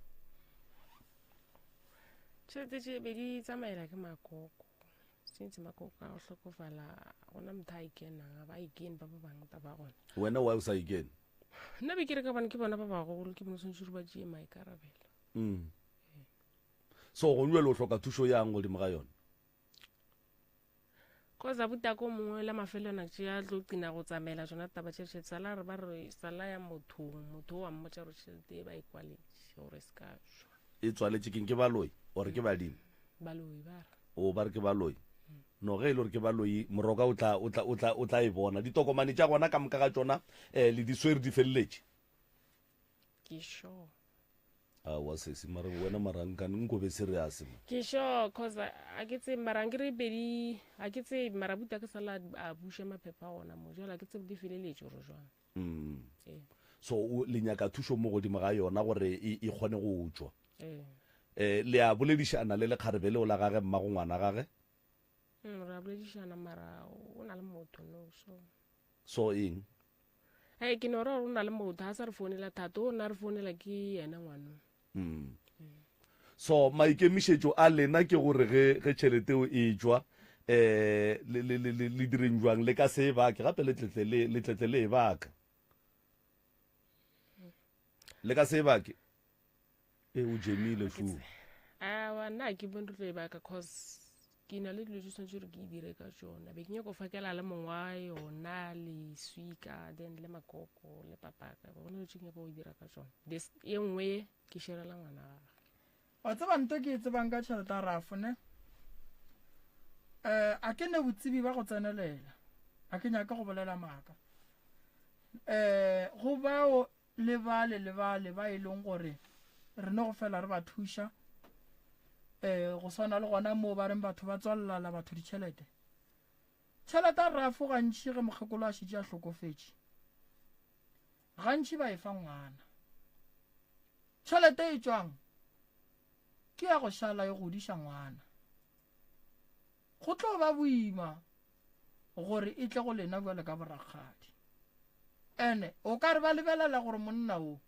tšhelete tše be di tsamaela ke makoko since makoko a go hlokofala gona motho a ikenang ba ikene ba bangwe ta ba gona wena wa o sa ikene nna be ke re ka bane ke bona ba bagolo ke mosantšhuri ba tšee maikarabelo so go nwe le o hloka thušo yang godimo ga yone koza buta ko mongwe la mafelona tše a tlo qina go tsamaela tsona taba tšetše sala re ba re sala ya motho wa mmotša gore tšhelete ba ikwaletše gore se ka šwa e tswaletše keng ke baloi ore ke badimo baloi ba re o ba re ke baloi no ge e le gore ke baloi moroka o tla e bona ditokomane tša gona ka moka ga tšona le di swere di feleletše ke sure wa sexy mara wena marangane nko be serious ke sure cause a ke tse marang re bedi a ke tse marabuta ke sala a busha mapepa ona mo jala ke tse di feleletse go jwang so le nyaka thušo mo godimo ga yona gore e kgone go tswa le a boledišana le lekgarebe leo la gage mmago ngwana gage re a boledišana mara o na le motho no so eng ke no re o na le motho a sa re founela thata o na re founela ke yena ngwana so maikemišetšo a lena ke gore ge tšheleteo e tswa le direng jwang le ka se e bake gape letletle le e baka le ka se e bake o jemile fu nna ke bone re baka cause ke na le dilo tse tshwanetse gore ke dire ka tsona be ke nyako fakela le mongwa yona le swika then le makoko le papaka bona tse nyako go dira ka tsona e nngwe ke sherela ngwana gagwe wa tseba nto ke tsebang ka tšhelete a rafo ne a ke ne botsebi ba go tsenelela a ke nyaka go bolela maaka go bao le ba e leng gore re ne go fela re ba thuša go swana le gona moo ba reng batho ba tswalelala batho ditšhelete a rafo gantši ge mokgekolo a šitše a hlokofetše gantši ba e fa ngwana tšhelete e tswang ke ya go šala e godiša ngwana go tlo ba boima gore e tle go lena bjale ka borakgadi ene o ka re ba lebelela gore monna o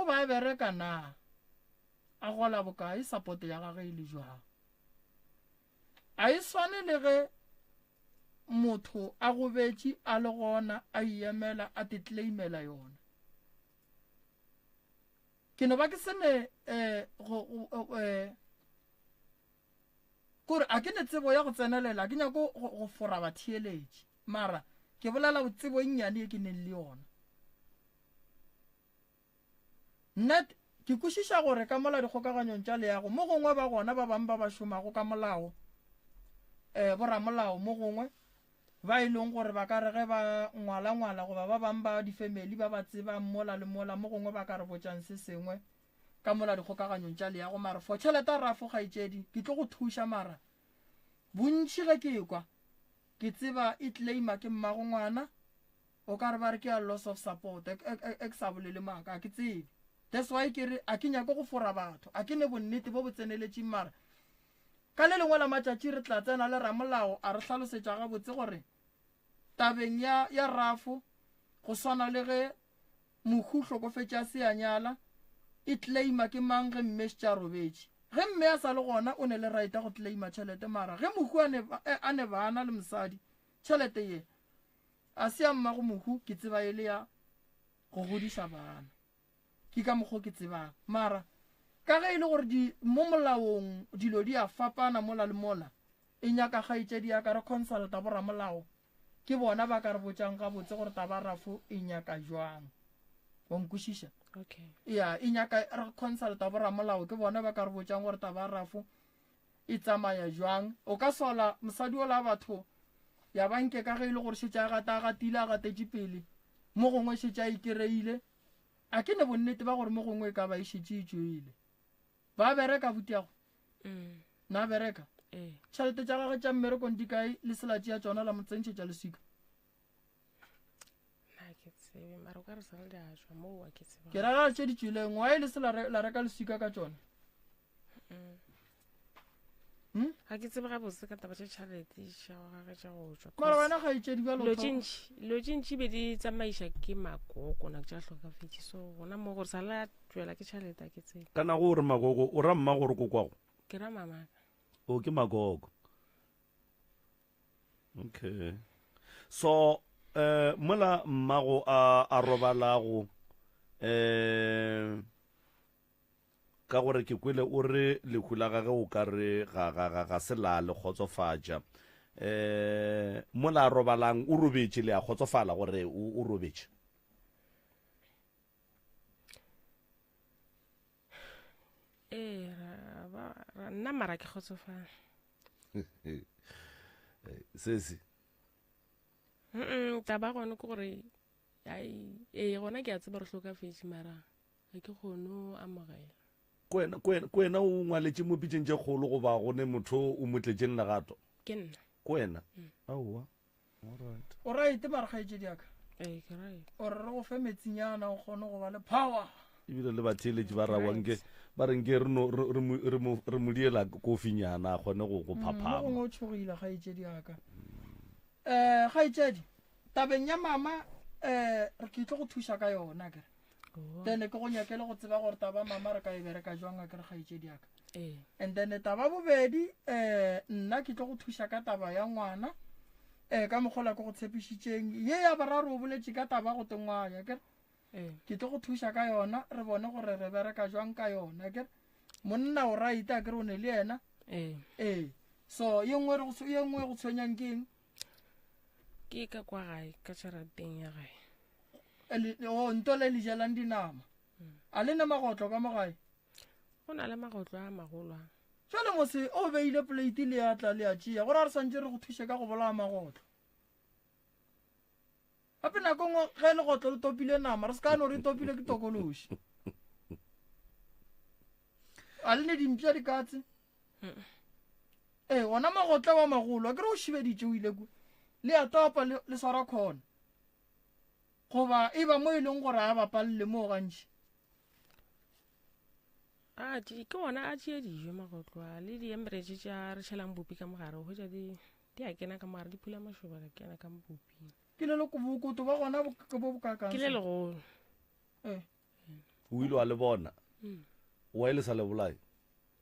ba bereka na a gola bokae support ya gage e le jwang a e swane le ge motho a go betše a le gona a iemela a titlaimela yona ke no ba ke sene kore a ke ne tsebo ya go tsenelela ke nyako go fora batheeletše mara ke bolela tsebo e nnyane e ke neng le yona nna ke kwešiša gore ka mola dikgokaganyong tša leago mo gongwe ba gona ba bangwe ba ba šomago ka molao boramolao mo gongwe ba e leng gore ba ka re ge ba ngwala goba ba bangwe ba difamily ba ba tsebang mola le mola mo gongwe ba ka re botšang se sengwe ka mola dikgokaganyong tša leago mara for tšhelete a rafo kgaetšedi ke tlo go thuša mara bontši ge ke kwa ke tseba e tlaima ke mmago ngwana o ka re ba re ke a loss of support e ke sa bolele maaka a ke tsebe that's why ke re a ke nyako go fora batho a ke ne bonnete bo bo tseneletšeng mara ka le lengwe la matšatši re tla tsena le ramolao a re hlalosetša gabotse gore tabeng ya rafo go swana le ge mohu hlokofetše a se a nyala e tlaima ke mang ge mme tša robetše ge mme a sa le gona o ne le raita go tlaima tšhelete mara ge mohu a ne bana le mosadi tšhelete ye a se ya mmago mohu ke tseba e le ya go godiša bana ke ka mokgwa ke tsebang mara ka ge e le gore mo molaong dilo di a fapana mola le mola e nyaka kgaetšedi ya ka re consulta boramolao ke bona ba ka re botšang gabotse gore taba rafo e nyaka jwang wa nkwešiša ya e nyaka re consulta boramolao ke bona ba ka re botšang gore taba rafo e tsamaya jwang o ka sola mosadi o la batho ya banke ka ge e le gore šetša a gatile a gatetše pele mo gongwe šetša a ikereile a ke ne bonnete ba gore mo gongwe e ka ba e šetše e tšwele ba bereka butiago na bereka tšhelete tša gage tša mmerekong di kae le selatši ya tšona la motsentšhetša leswika ke raga tše di tšweleng wa e le se la reka leswika ka tšona ga ke tsebe gabotse ka taba tša tšhalete xa gage tša go tswa mara wena ga itšedi lo tšintši be di tsamaiša ke makoko nako tša hlokafetše so gona mo gore sa la tšwela ke tšhalete a ke tsebe kana go gore makoko o ra mma gore kokwago ke ra mamaka o ke makoko okay so mola mmago a robalago ka gore ke kwele o re lehu la gage o ka re ga se la le kgotsofatša mola a robalang o robetše le a kgotsofala gore o robetše nna mara ke kgotsofala sese taba gone ke gore gona ke a tseba re hlokafetše mara ga ke kgone amogela kwena o ngwaletše mo pitšeng tše kgolo goba gone motho o motletšeng legato ke nna kwena aowa o right mara kgaetse diaka ke right ore re go fe metsinyana o kgone go ba le power ebile le batheletše ba rawanke ba renke re modiela kofinyana a kgone go phaphama o tshogile kgaetse diaka kgaetsedi tabeng ya mama re ke tlo go thuša ka yona kere then ke go nyakele go tseba gore taba mama re ka e bereka jwang a kere kgaetsedi yaka and then taba bobedi nna ke tlo go thuša ka taba ya ngwana ka mogola ke go tshepišitšeng ye ya bararo o boletše ka taba go tengwaya kere ke tlo go thuša ka yona re bone gore re bereka jwang ka yona kere monna o right a kere o ne le yena so ye nngwe go tshwenyang ke eng ke ka kwa gae ka jarateng ya gae nto le le jalang dinama a le ne magotlo ka mogae go na le magotlo a magolo a jale mose o beile plate le ya tla le ya tšea gore a re santse re go thuše ka go bolaya magotlo gape nako ngwe ge legotlo le topile nama re se kane gore e topile ke tokološi a le ne dimpša dikatse ona magotlo wa magolo a ke re o šibeditše o ile kwe le ya topa le swara khona goba e ba mo e leng gore a bapalele mo gantši ke ona a tšea dijo magotlo a le diembretse tša re šhelang bopi ka mogare go ja di a kena ka mogare di phula mašoba ka kena ka boping ke le bokoto ba gona bo bokakang ke le legolo o ile wa le bona wa e le sa le bolai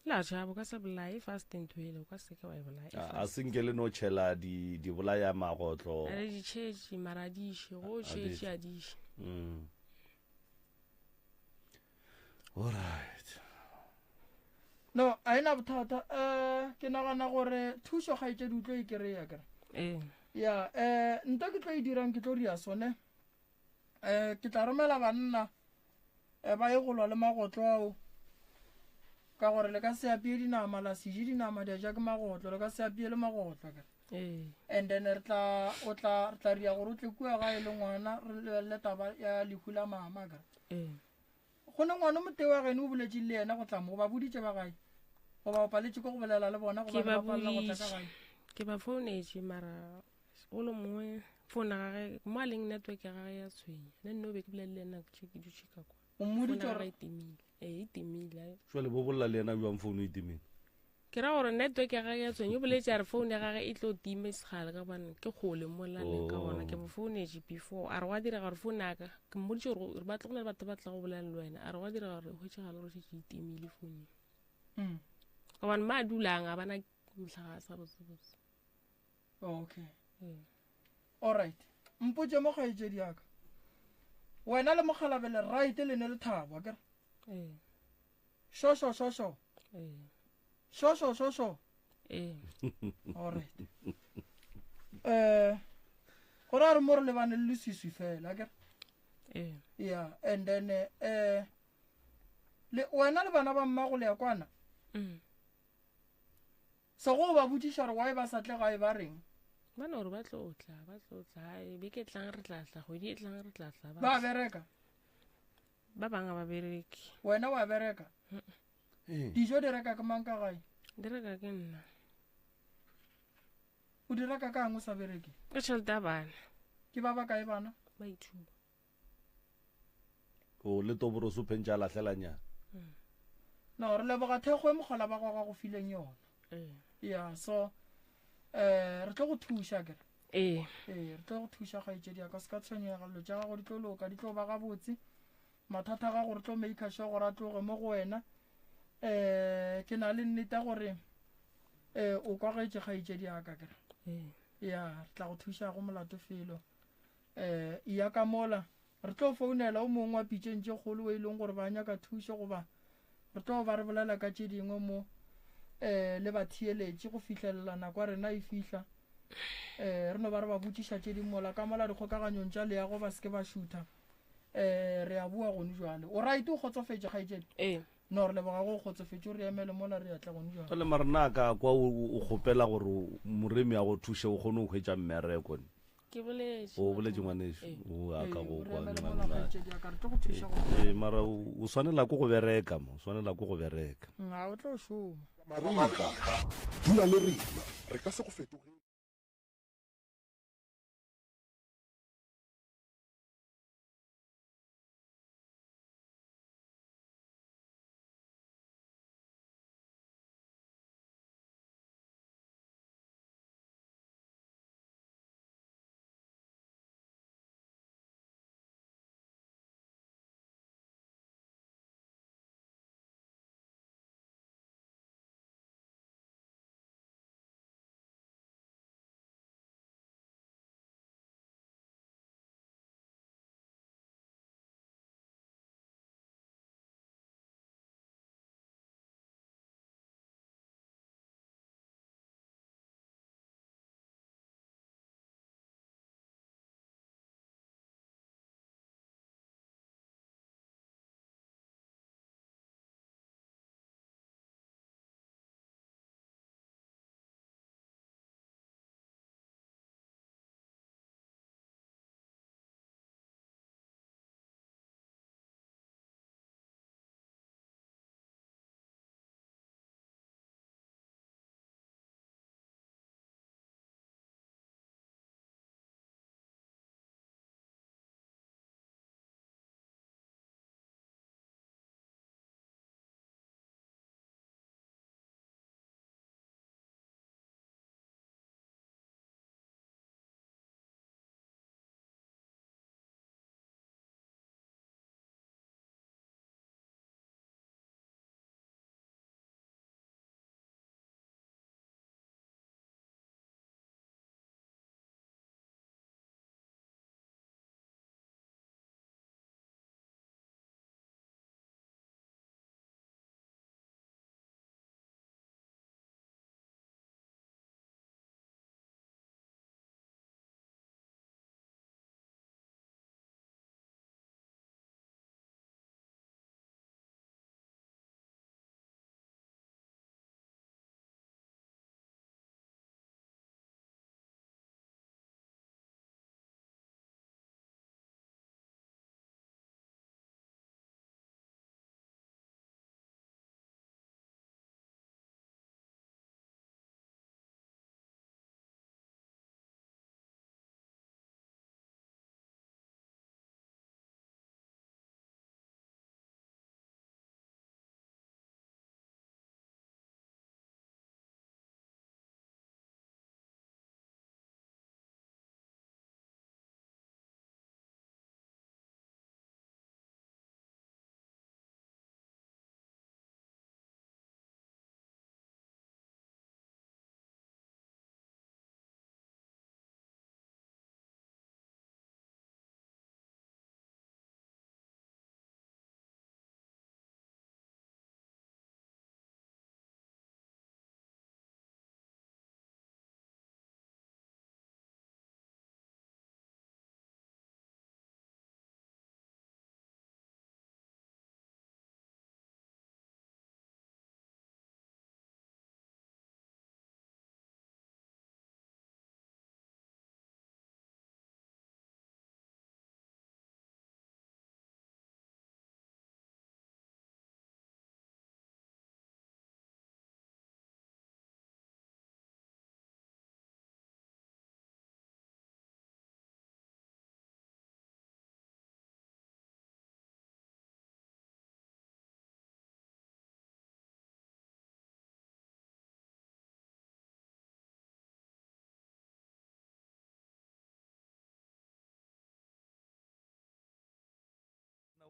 la tšhabo ka sa bolai fast nthoele o ka seke wa e bolai a senke le no tšhela di bolaya magotlo a le ditšhetše mara diše go tšhetše a diše alright no a ena bothata ke nagana gore thušo kgaetse di utlo e kry-a kere ya nta ke tlo e dirang ke tlo ria sone ke tla romela banna ba ye go lwa le magotlo ao ka gore le ka se apeye dinama la seje dinama di a ja ke magotlo le ka se apeye le magotlo kere and then o tla ria gore o tle kua ga e le ngwana re lebelele taba ya lehu la mama kere go ne ngwana mote wa gene o boletše le yena go tla mo ba boditše ba gae goba o paletše ko go bolela le bona goba go tla ka gae ke ba founetše mara o le mongwe founa gage mo a leng network ya gage ya tshwenya le nne o be ke bolela le ena ke dutše ka kwa o mmoditše gore e timile jale bo bolela le ena bjang founu e timile ke ra gore network ya gage ya tshwenya o boletše a re founu ya gage e tlo time segale ka bane ke kgole mo laleng ka bona ke bo founetše before a re wa dira gore founu aka ke mmoditše gore ba tlo go na le batho ba tla go bolela le wena a re wa dira gore hwetšegale gore šetše e timile founung ka bane ma a dulang a bana motlhaga a sa botsebotse okay alright mpotše mo kgaetšedi yaka wena le mogalabele right le ne le thabo kere shosho alright gore a re mo re lebane le leswiswi fela kere yeah and then wena le bana ba mmago le ya kwana so go ba botšiša gore wae ba sa tle gae ba reng bana gore ba tlotla beke tlang re tlatla kgwedi e tlang re tlatla ba bereka ba bangwe ba bereke wena wa bereka dijo di reka ka mang ka gae di reka ke nna o di reka ka ang o sa bereke ke tšhelete ya bana ke ba kae bana ba ithuba o le toboroso phentša latlhelanyana no re leboga thekgo e mogola ba gwa go fileng yona ya so re tlo go thuša kere re tlo go thuša kgaetšedi ya ka se ka tshwenyega lo tša gago di tlo loka di tlo ba gabotse mathata ga gore tlo make sure gore a tloge mo go wena ke na le nnete gore o kwa gaetse kgaetšedi ya ka kere ya re tla go thuša go molato felo ya ka mola re tlo founela o mongwe wa pitšeng tše kgolo o e leng gore ba nyaka thušo goba re tlo ba re bolela ka tše dingwe mo le ba thieletše go fitlhelela nako rena e fihla re no ba re ba botšiša tše dimola ka mola dikgokaganyong tša leago ba seke ba šutha re a bua gone jwale o right o kgotsofetše kgaetšedi no re leboga go kgotsofetše o re emele mola re atla gone jwale le marenaka kwa o kgopela gore moremi ya go thuše o kgone o hwetša mmerekone ke boletse o boletse ngwaneso o a ka go kwa mara o swanela ko go bereka mo o swanela ko go bereka o tlo šoma Marika dula le rena re ka se go fetoge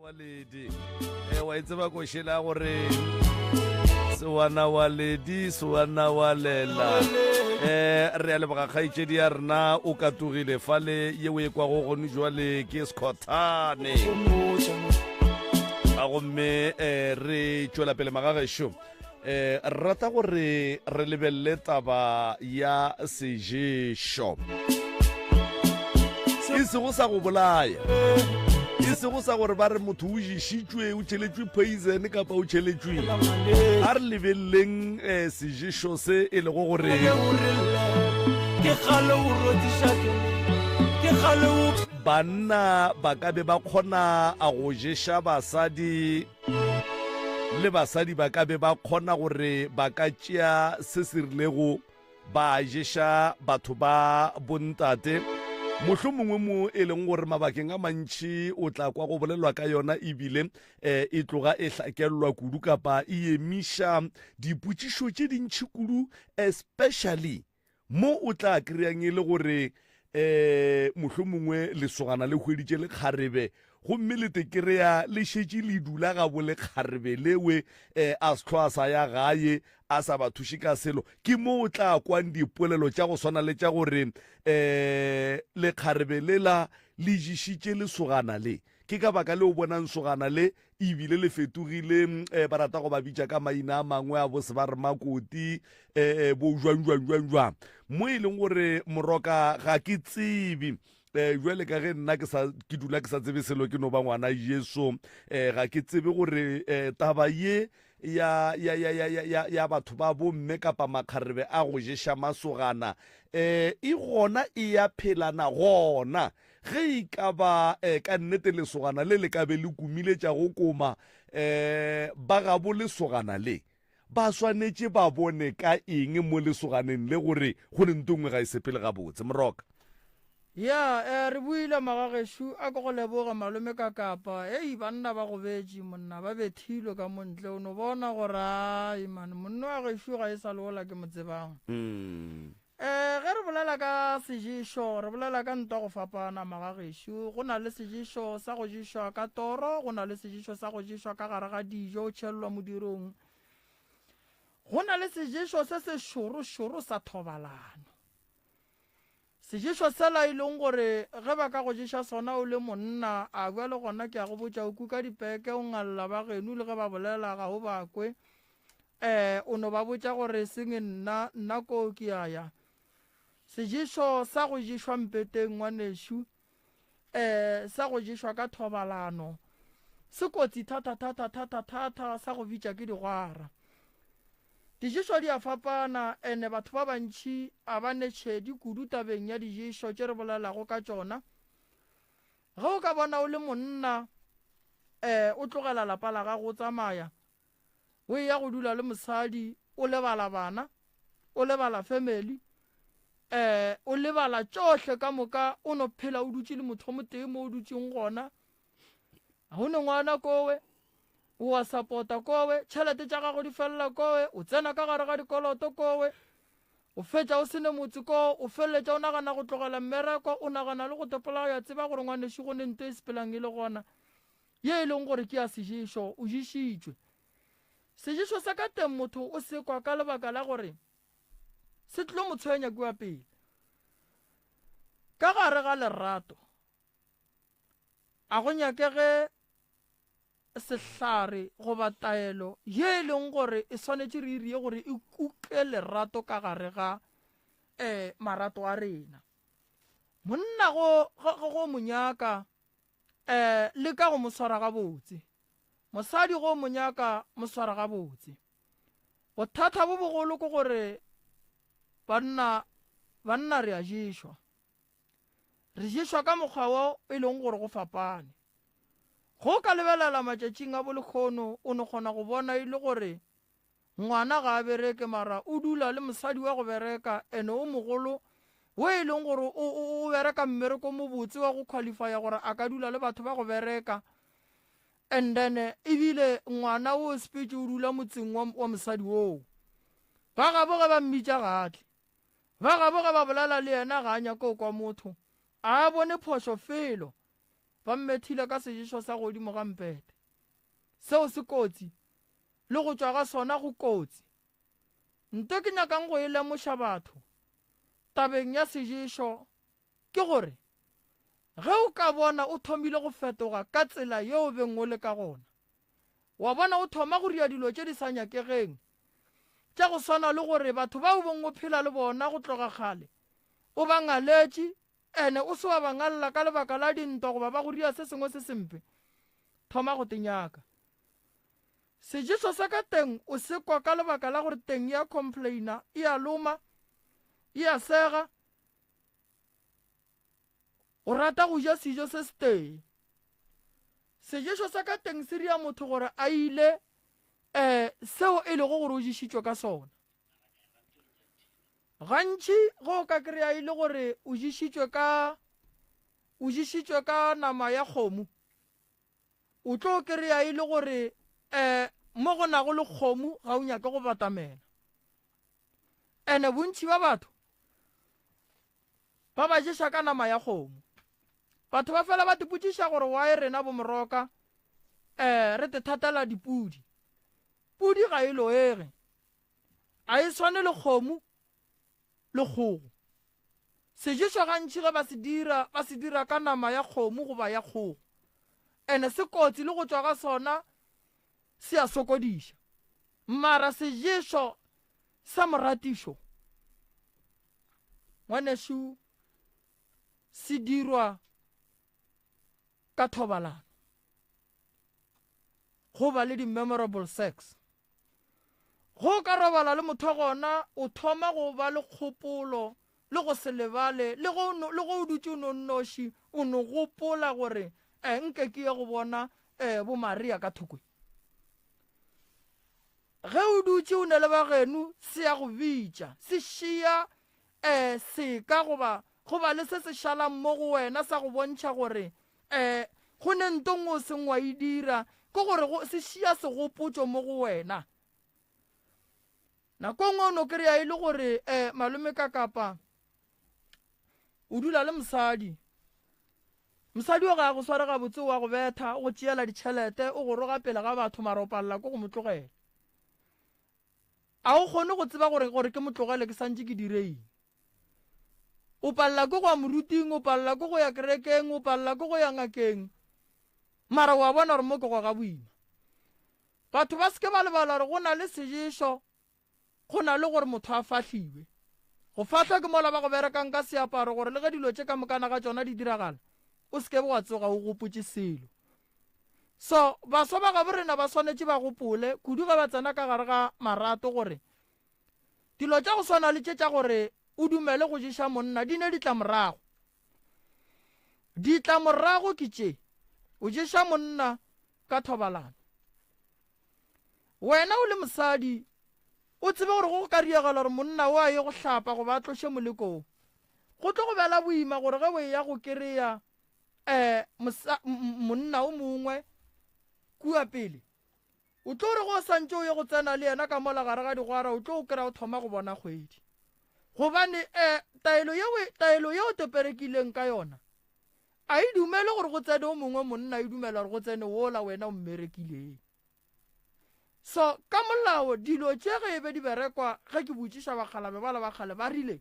waledi wa itseba ko shela gore sewana waledi sewana walela re a leboga kgaitsedi ya rena o katogile fale ye o e kwa go gone jwale ke Scottane a gomme re tšwela pele magagešo rata gore re lebelele taba ya seješo e sego sa go bolaya e sego sa gore ba re motho o ješitšwe o tšheletšwe poison kapa o tšheletšwe a re lebeleleng seješo se e lego gore banna ba ka be ba kgona a go jesha basadi le basadi ba ka be ba kgona gore ba ka tšea se se rilego ba jesha batho ba bontate. Mohlomongwe mo e leng gore mabakeng a mantši o tla kwa go bolelwa ka yona ebile e tloga e hlakelelwa kudu kapa e emiša dipotšišo tše dintšhi kudu, especially mo o tla kry-ang e le gore mohlomongwe lesogana le hweditše le kgarebe gomme le tekereya le šetše le dula ga bo le kgarebe lewe a se tlhoa sa ya gae a sa ba thuše ka selo. Ke mo o tla kwang dipolelo tša go swana le tša gore le kgarebe lela le jišitše lesogana le. Ke ka baka le o bonang sogana le ebile le fetogile ba rata go ba bitša ka maina a mangwe a bo se ba re makoti bo jwang mo e leng gore moroka ga ke tsebe jwale ka ge nna ke dula ke sa tsebe selo ke no ba ngwana Jesu ga ke tsebe gore taba ye ya batho ba bomme kapa makgarebe a go jesha masogana e gona e ya phelana gona ge e ka ba ka nnete lesogana le ka be le kumile tša go koma ba gabo lesogana le ba swanetše ba bone ka eng mo lesoganeng le gore go ne ntongwe ga e sepele gabotse moroka. Ya re buile magagešo a ko go leboga malome ka kapa banna ba go betše monna ba bethilwe ka montle o no bona gore ai man monna wa gešo ga e sa leola ke mo tsebang. Ge re bolela ka sejišo re bolela ka ntwa go fapana magagešo go na le sejišo sa go jišwa ka toro, go na le sejišo sa go jišwa ka gare ga dijo o tšhelelwa modirong, go na le sejišo se se šoro sa thobalano. Sejišo sela e leng gore ge ba ka go jiša sona o le monna a bua le gona ke a go botša o kuka dipeke o ngalla ba geno le ge ba bolela ga o bakwe o no ba botša gore seng nna ko ke aya. Sejišo sa go jišwa mpeteng ngwanešo sa go jišwa ka thobalano se kotsi thata sa go bitša ke digwara. Dijišo di a fapana ene batho ba bantši a ba netšhedi kudu tabeng ya dijišo tše re bolelago ka tšona. Ge o ka bona o le monna o tlogela lapa la gago o tsamaya o ya go dula le mosadi o lebala bana o lebala family o lebala tšohle ka moka o no phela o dutše le motho mo teng mo o dutšeng gona ga o ne ngwana kowe o a support-a kowe tšhelete tša gago di felela kowe o tsena ka gare ga dikoloto kowe o fetša o sene motse ko o feleletša o nagana go tlogela mmereko o nagana le go topola ya tseba gore ngwanešo go ne nto e sepelang e le gona ye e leng gore ke ya sejišo o jišitšwe. Sejišo sa ka teng motho o sekwa ka lebaka la gore se tlo mo tshwenya kua pele ka gare ga lerato a go nyakege sehlare goba taelo ye e leng gore e swanetše re irie gore e kuke lerato ka gare ga marato a rena. Monna go monyaka le ka go mo swara gabotse, mosadi go monyaka mo swara gabotse. Bothata bo bogolo ke gore banna re a jišwa, re jišwa ka mokgwa wo e leng gore go fapane. Go ka lebelela matšatšing a bolekgono o ne kgona go bona e le gore ngwana ga a bereke mara o dula le mosadi wa go bereka ene o mogolo wo e leng gore o bereka mmereko mo botse wa go qualifya gore a ka dula le batho ba go bereka and then ebile ngwana o speech o dula motseng wa mosadi woo. Ba gaboge ba mmitša gatle, ba gaboge ba bolela le yena ga a nyako kwa motho a bone phošo felo ba mmethile ka sejišo sa godimo ga mpete. Seo se kotsi le go tšwa ga sona go kotsi. Nto ke nyakang go e lemoša batho tabeng ya sejišo ke gore ge o ka bona o thomile go fetoga ka tsela yeo beng o le ka gona, wa bona o thoma go ria dilo tše di sa nyakegeng tša go swana le gore batho ba o beng o phela le bona go tloga kgale o ba ngaletše ene o se wa ba ngalla ka lebaka la dintwa goba ba go ria se sengwe se sempe, thoma go tenyaka. Sejišo sa ka teng o sekwa ka lebaka la gore teng ya complaina e a loma e a sega o rata go ja sejo se se tee sejeso sa ka teng se ria motho gore a ile seo e lego gore o ješitšwe ka sona gantši go ka kry-a ile gore o ješitšwe ka nama ya kgomo o tlo kry-a ile gore mo go nago le kgomo ga o nyake go batamela ene bontši ba batho ba ba ješa ka nama ya kgomo batho ba fela ba tipotšiša gore wa e rena bomoroka re te thatela dipudi pudi ga e loege a e swane le kgomo le kgogo sejeso gantši ge ba se dira ka nama ya kgomo goba ya kgogo ene se kotsi le go tšwa ga sona se a sokodiša mara sejeso sa moratišo ngwanešo se dirwa ka thobalano go ba le di-memorable sex go ka robala le motho gona o thoma go ba le kgopolo le go se lebale le go dutse o nonnoši o no gopola gore nke ke ye go bona bo Maria ka thokwe ge o dutse o ne le bageno se ya go bitša se šia se ka goba le se se šalang mo go wena sa go bontšha gore go ne ntong o seng wa e dira ke gore se šia segopotšo mo go wena nako ngwe o no kry-a e le gore malome ka kapa o dula le mosadi o ga go sware gabotse wa go betha o go tšeela ditšhelete o go roga pele ga batho mara o palela ko go motlogela a o kgone go tseba gore ke motlogele ke santse ke direile o palela ko go ya moruting o palela ko go ya kerekeng o palela ko go ya ngakeng mara wa bona gore mo ke go ga boima batho ba se ke ba lebala gore go na le sejeso go na le gore motho a fahliwe go fahla ke mola ba go berekang ka seaparo gore le ge dilo tše ka mokana ga tsona di diragala o se ke wa tsoga o gopotse selo so baswa ba ga borena ba swanetše ba gopole kudu ga ba tsena ka gare ga marato gore dilo tša go swana le tše tša gore o dumele go ješa monna di ne ditlamorago ke tše o ješa monna ka thobalano wena o le mosadi o tsebe gore go ka riagala gore monna o a ye go hlapa go ba tloše molekong go tlo go bela boima gore ge o ya go kry-a monna o mongwe kua pele o tlo re go santse o ye go tsena le yena ka mola gare ga digwara o tlo o kry-a o thoma go bona kgwedi gobane taelo yeo teperekileng ka yona a e dumele gore go tsene o mongwe monna e dumela gore go tsene wola wena o mmerekileng so ka molao dilo tše ge e be di berekwa ge ke botšiša bakgalabe bala bakgale ba rile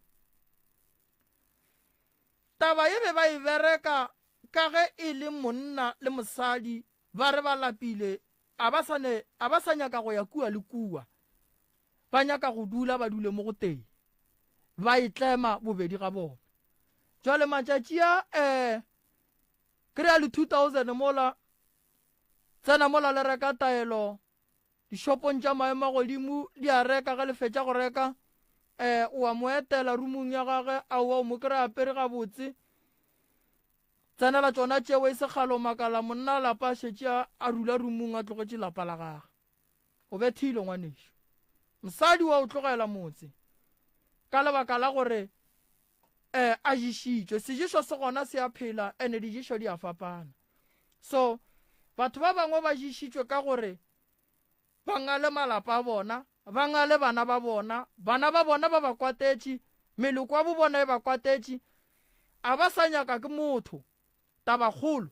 taba e be ba e bereka ka ge e le monna le mosadi ba re ba lapile a ba sa nyaka go ya kua le kua ba nyaka go dula ba dule mo go teng ba itlema bobedi ga bona jwale matšatši a kry-a le 2000 mola tsena mola le reka taelo dishopong tša maemo a godimo di a reka ga le fetša go reka o a mo etela rumong ya gage a o mo kry-a apere gabotse tsenela tsona tšeo e sekgalo makala monna lapa a šetše a rula rumong a tlogetše lapa la gage o bethile ngwanešo mosadi wa o tlogela motse ka lebaka la gore a ješitšwe sejeso se gona se a phela ene dijeso di a fapana so batho ba bangwe ba ješitšwe ka gore ba ngale malapa a bona ba ngale bana ba bona ba ba kwatetše meloko wa bo bona e ba kwatetše a ba sa nyaka ke motho tabakgolo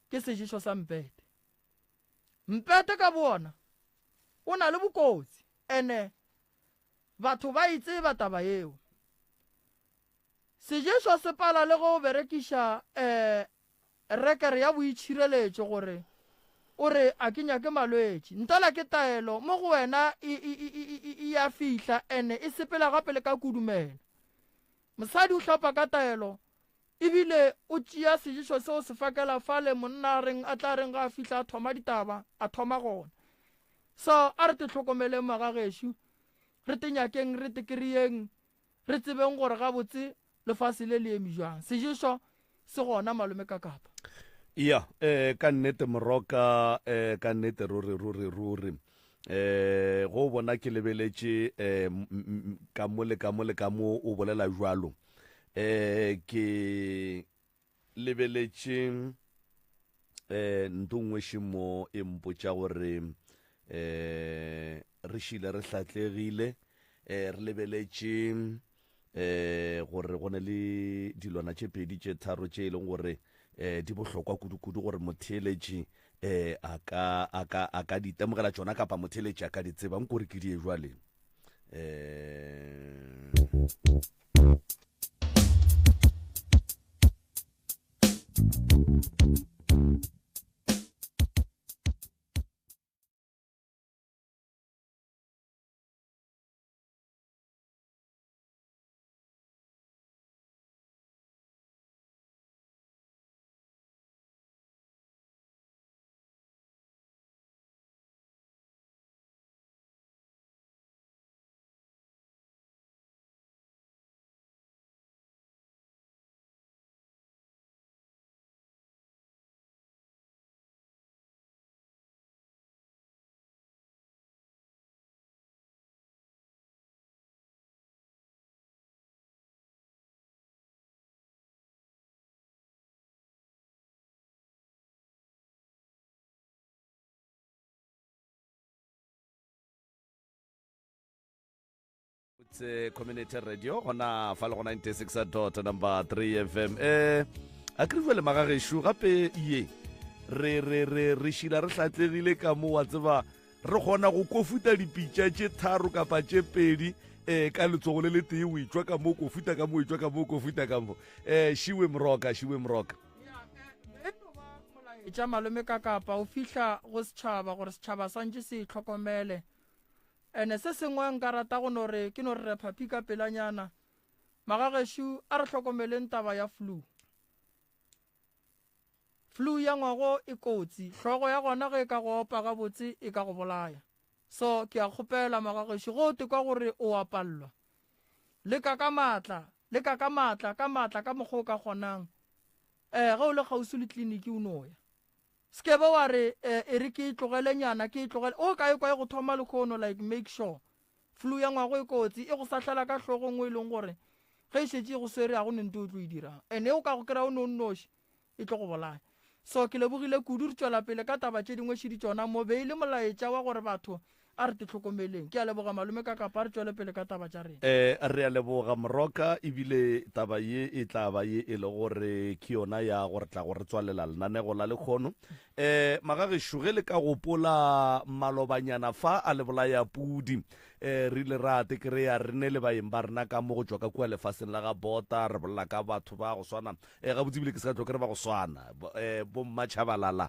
ke sejeso sa mpete ka bona o na le bokotsi ene batho ba itseba taba yeo sejeso se pala le go berekiša rekere ya boitšhireletšo gore o re a ke nyake malwetši ntala ke taelo mo go wena e a fihla ene e sepela gape le ka kudumela mosadi o hlapa ka taelo ebile o tšea sejeso seo se fakela fale monna a tla reng ga a fihla a thoma ditaba a thoma gona so a re te hlokomeleng magagešo re te nyakeng re te kry-eng re tsebeng gore gabotse lefase le le eme jang sejeso se gona malome ka kapa ya ka nnete moroka ka nnete ruri go bona ke lebeletše ka mo o bolela jwalo ke lebeletše nto nngwe šimo e mpotša gore re šile re hlatlegile re lebeletše gore go ne le dilwana tše pedi tše tharo tše e leng gore di bohlokwa kudu gore motheeletši a ka di temogela tšona kapa motheeletši a ka di tseba nkore ke die jwale community radio gona fa le go 96.3 FM a ke re le magagesho gape ye re shila re hlatlegile ka mo wa tseba re gona go kofuta dipitša tše tharo kapa tše pedi ka letsogo le tee o itšwa ka mo kofuta ka mo itšwa ka mo kofuta ka mo shiwe mroka tša malome ka kapa o fihla go setšhaba gore setšhaba santše se itlhokomele ene se sengwe nka rata go nore ke no re phapi ka pelanyana magageshu a re hlokomeleng taba ya flu ya ngwago e kotsi hlogo ya gona ge ka go opa ga botse e ka go bolaya so ke a kgopela magageshu go te kwa gore o apallwa le ka matla ka mokgo ka kgonang ge o le gausi le tleliniki o noya ske ba wa re e re ke tlogele nyana ke tlogele o ka e kwa go thoma le khono like make sure flu ya ngwago e kotsi e go sahlela ka hlogo ngwe leng gore ge e šetse go swere a go nente o tlo e dirang ene o ka go kry-a o nonnoši e tlo go bolaya so ke lebogile kudu re tšwela pele ka taba tše dingwe šedi tšona mo beile molaetša wa gore batho a re te tlhokomeleng ke a leboga malome ka kapa re tšwele pele ka taba tša rena re a leboga moroka ebile taba ye e tla ba ye e le gore ke yona ya gore tla gore tswalela lenanego la lekgono magagesho ge le ka gopola malobanyana fa a le bolaya pudi re ile rate ke re ya re ne le baeng ba rena ka mo go tswa ka kua lefaseng la ga bota re bolela ka batho ba go swana gabotse ebile ke se ka tlo ke re ba go swana bommatšhabalala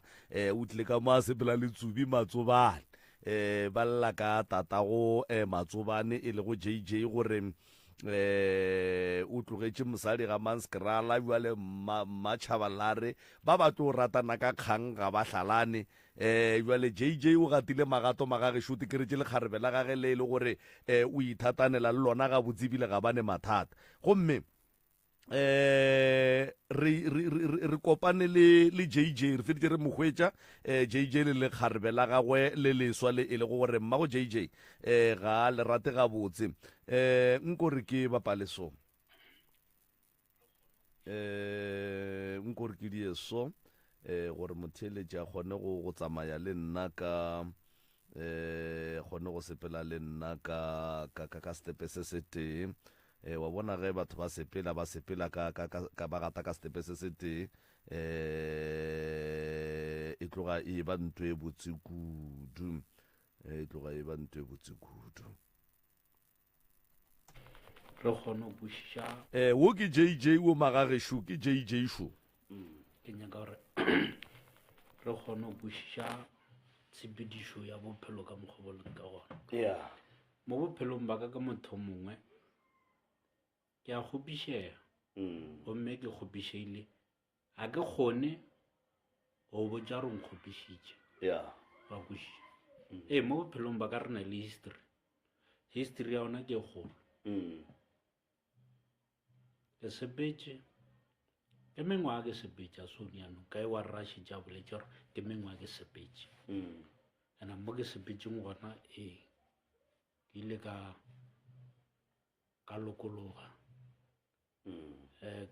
o tlile ka mo a sepela le tsubi matsobane ba lla ka tatago matsobane e le go JJ gore o tlogetše mosadi ga manskrala bjale matšhabalare ba batlo ratana ka kgang ga ba hlalane bjale JJ o gatile magato magagesho te keretše lekgarebe la gage le e le gore o ithatanela le lona ga botsebile ga bane mathata gomme re kopane le JJ re feditše re mokgwetša JJ le lekgarebe la gagwe le leswa le e le gore mmago JJ ga le rate ga botse nkore ke bapale so nkore ke die so gore motheeletši a kgone go tsamaya le nna ka kgone go sepela le nna ka stepe se se tee wa bona ge batho ba sepela ka ba gata ka stepe se se tee e tloga e ba ntho e botse kudu re kgone go bušiša wo ke JJ wo magagesho ke JJ sho ke nyaka gore re kgone go bušiša tshepedišo ya bophelo ka mokgoboleng ka gona mo bophelong ba ka motho mongwe ke a kgopišega gomme ke kgopišeile ga ke kgone go botša re nkgopišitše ga kwešiša mo bophelong ba ka re na le history ya ona ke kgolo ke sepetše ke mengwa ke sepetša soniano ka e wa rashi tša boletše gore ke mengwa ke sepetše ena mo ke sepetšeng gona ke ile ka lokologa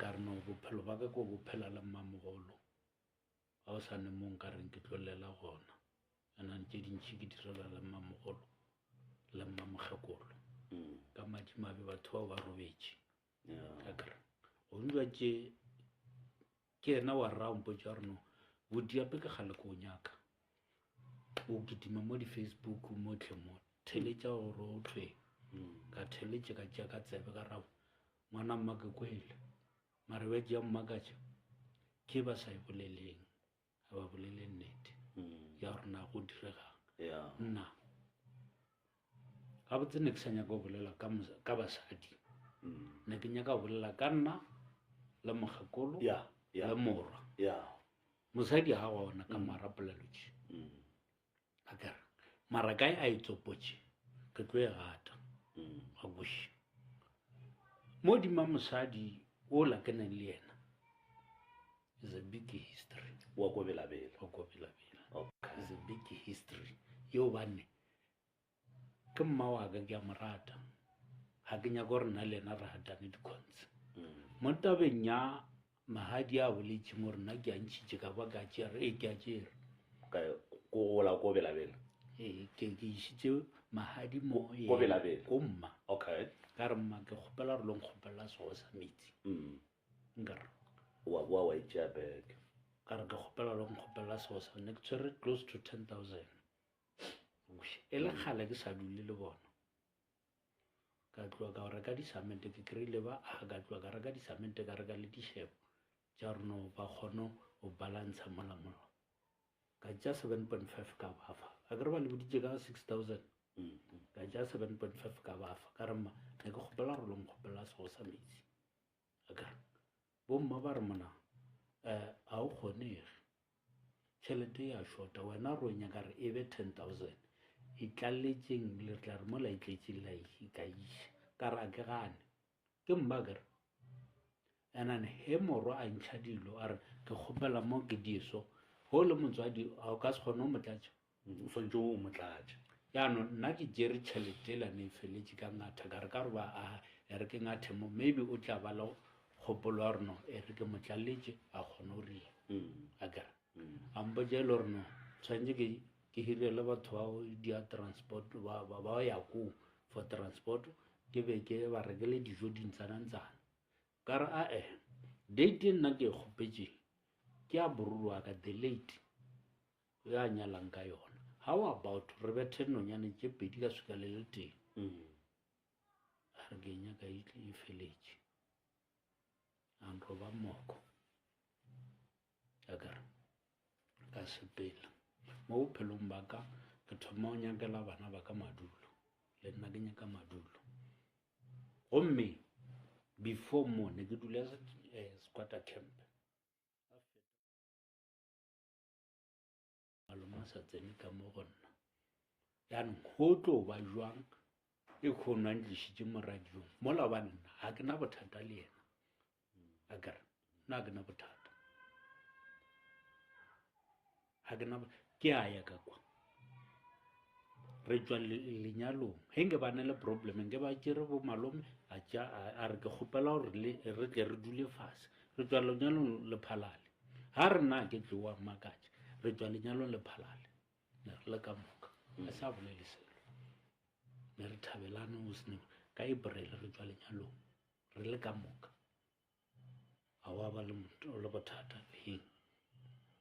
ka re no bophelo ba ka ko bophela le mmamogolo ga o sa ne mo nka reng ke tlolela gona ena tše dintšhi ke direla le mmamogolo le mmamogekolo ka madimabe batho bao ba robetše ka kare go ndwa tše ke ena wa rra mpotša gore no bodiape ke gale ko o nyaka o kitima mo di-Facebook motlhe mo theletša gore o thwe ka theletše ka tšea ka tsebe ka rabo ngwana mma ke kwele mare ba tšea mmakatša ke ba sa e boleleng ga ba bolele nnete ya gore na go diregang nna ga botse ne ke sa nyaka go bolela ka basadi ne ke nyaka go bolela ka nna le mogekolo le morwa mosadi ga gona ka marapolelotše a kere mara kae a itsopotše ke tlo e gata ga boši mo dima mosadi o la ke neng le yena is a big history wa ko belabela is a big history yo bane ke mma wa ka ke a morata ga ke nyaka gore nna le ena re gatane dikgontse mo tabeng ya mahadi a boletše mo rena ke a ntšhitše ka ba ka tšea re ke a tšere ko gola ko belabela ke išitše mahadi mo ko belabela ko mma okay ka re mma ke kgopela re lo nkgopelela sego sa metsi nkare wa boa wa itšea bag ka re ke kgopela lo nkgopelela sego sa ne ke tshwere close to 10,000 e le kgale ke sa dule le bona ka tloa ka reka disamente ke kry-ile ba ka tloa ka reka disamente ka reka le dishebo tša reno ba kgone go balansa molamolo ka tša 7.5 ka bafa a ke re ba le boditše ka 6,000 ka tša 7.5 ka bafa ka re mma ne ke kgopela gore lo nkgopelela sego sa metsi a kare bomma ba re mona ga o kgonege tšhelete ya shota wena ro nyaka re e be 10,000 e tlaletšeng le tla re mo la itletšeng la ka iša ka re a ke gane ke mma kere enane he morwa a ntšha dilo a re ke kgopela mo ke dieso go le motswadi a o ka se kgone o motlatša o swantse o motlatša yaanong nna ke jere tšhelete la ne e feletše ka ngatha ka re ka re ba e re ke ngathe mo maybe o tla ba le kgopolo ya reno e re ke motlaletše a kgone o ria a kere a mpotša e le gore no tshwanetse ke hirele batho bao dia transport ba ya ko for transport ke be ke ba rekele dijo dintsanantsana ka re date nna ke kgopetše ke a boruru wa ka the late ya nyalang ka yona how about re bethe nonyane tše pedi ka suka le le teng a re ke nyaka e feletše a nroba moko a kare ka sepela mo bophelong ba ka ke thoma o nyakela bana ba ka madulo le nna ke nyaka madulo gomme before mo ne ke dula squatter camp maloma sa tsene ka mo go nna yaanong go tlo ba jwang e kgonwang tlišitše mo radiong mola ba nna ga ke na bothata le yena a kare nna ga ke na bothata ga ke na ke a ya ka kwa re tswa lenyalong ge nke ba ne le problem nke ba tšere bo malome a re ke kgopela gore re tle re dule fase re tswa lenyalong le phalale ga re na ke tloa makatša re tswa lenyalong le phalale ne re le ka moka a sa bolele selo ne re thabelane o sene ka April re tswa lenyalong re le ka moka a wa ba le bothata heng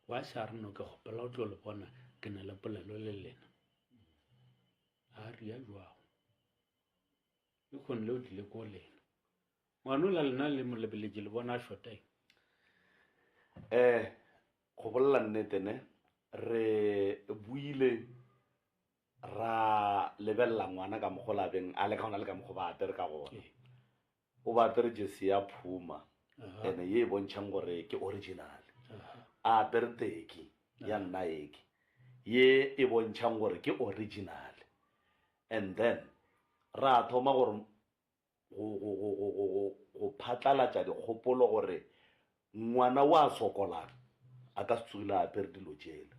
wa sa re no ke kgopela o tlo le bona ke na le polelo le lena a ria jwago e kgone le o tlile ko lena ngwana o la lena le molebeletše le bona a shortae go bolela nnetene re buile ra lebelela ngwana ka mogolabeng a le ka gona le ka mogo ba atere ka gona o ba atere jesi ya phuma ene ye e bontšhang gore ke original a apere teki ya nna eke ye e bontšhang gore ke original and then ra thoma gore go phatlalatša dikgopolo gore ngwana wa sokolang a ka se tsogile a apere dilo jele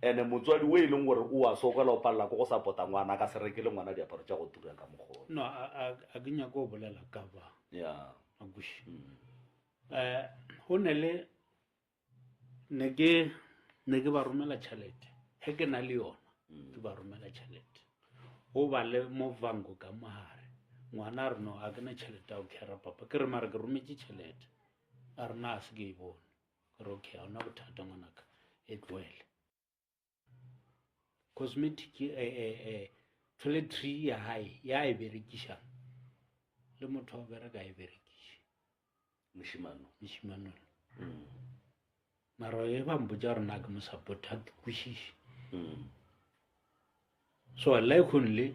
ene motswadi o e leng gore o a sokola o palela ko go sapota ngwana a ka se rekele ngwana diaparo tša go tura ka mogolo no a ke nyaka o bolela ka ba ya agushi go ne le ne ke ba romela tšhelete he ke na le yona ke ba romela tšhelete o ba le mo vango ka mogare ngwana a re no a ke na tšhelete a o kera papa ke re mare ke rometse tšhelete a re na a se ke e bone ke re okay a ona bothata ngwanaka e tloele cosmetic toiletry ya hae ya e berekišang le motho wa bereka e berekiše mošimano mara e ba mpotša gore na ke mosapota ke kwešiše so like only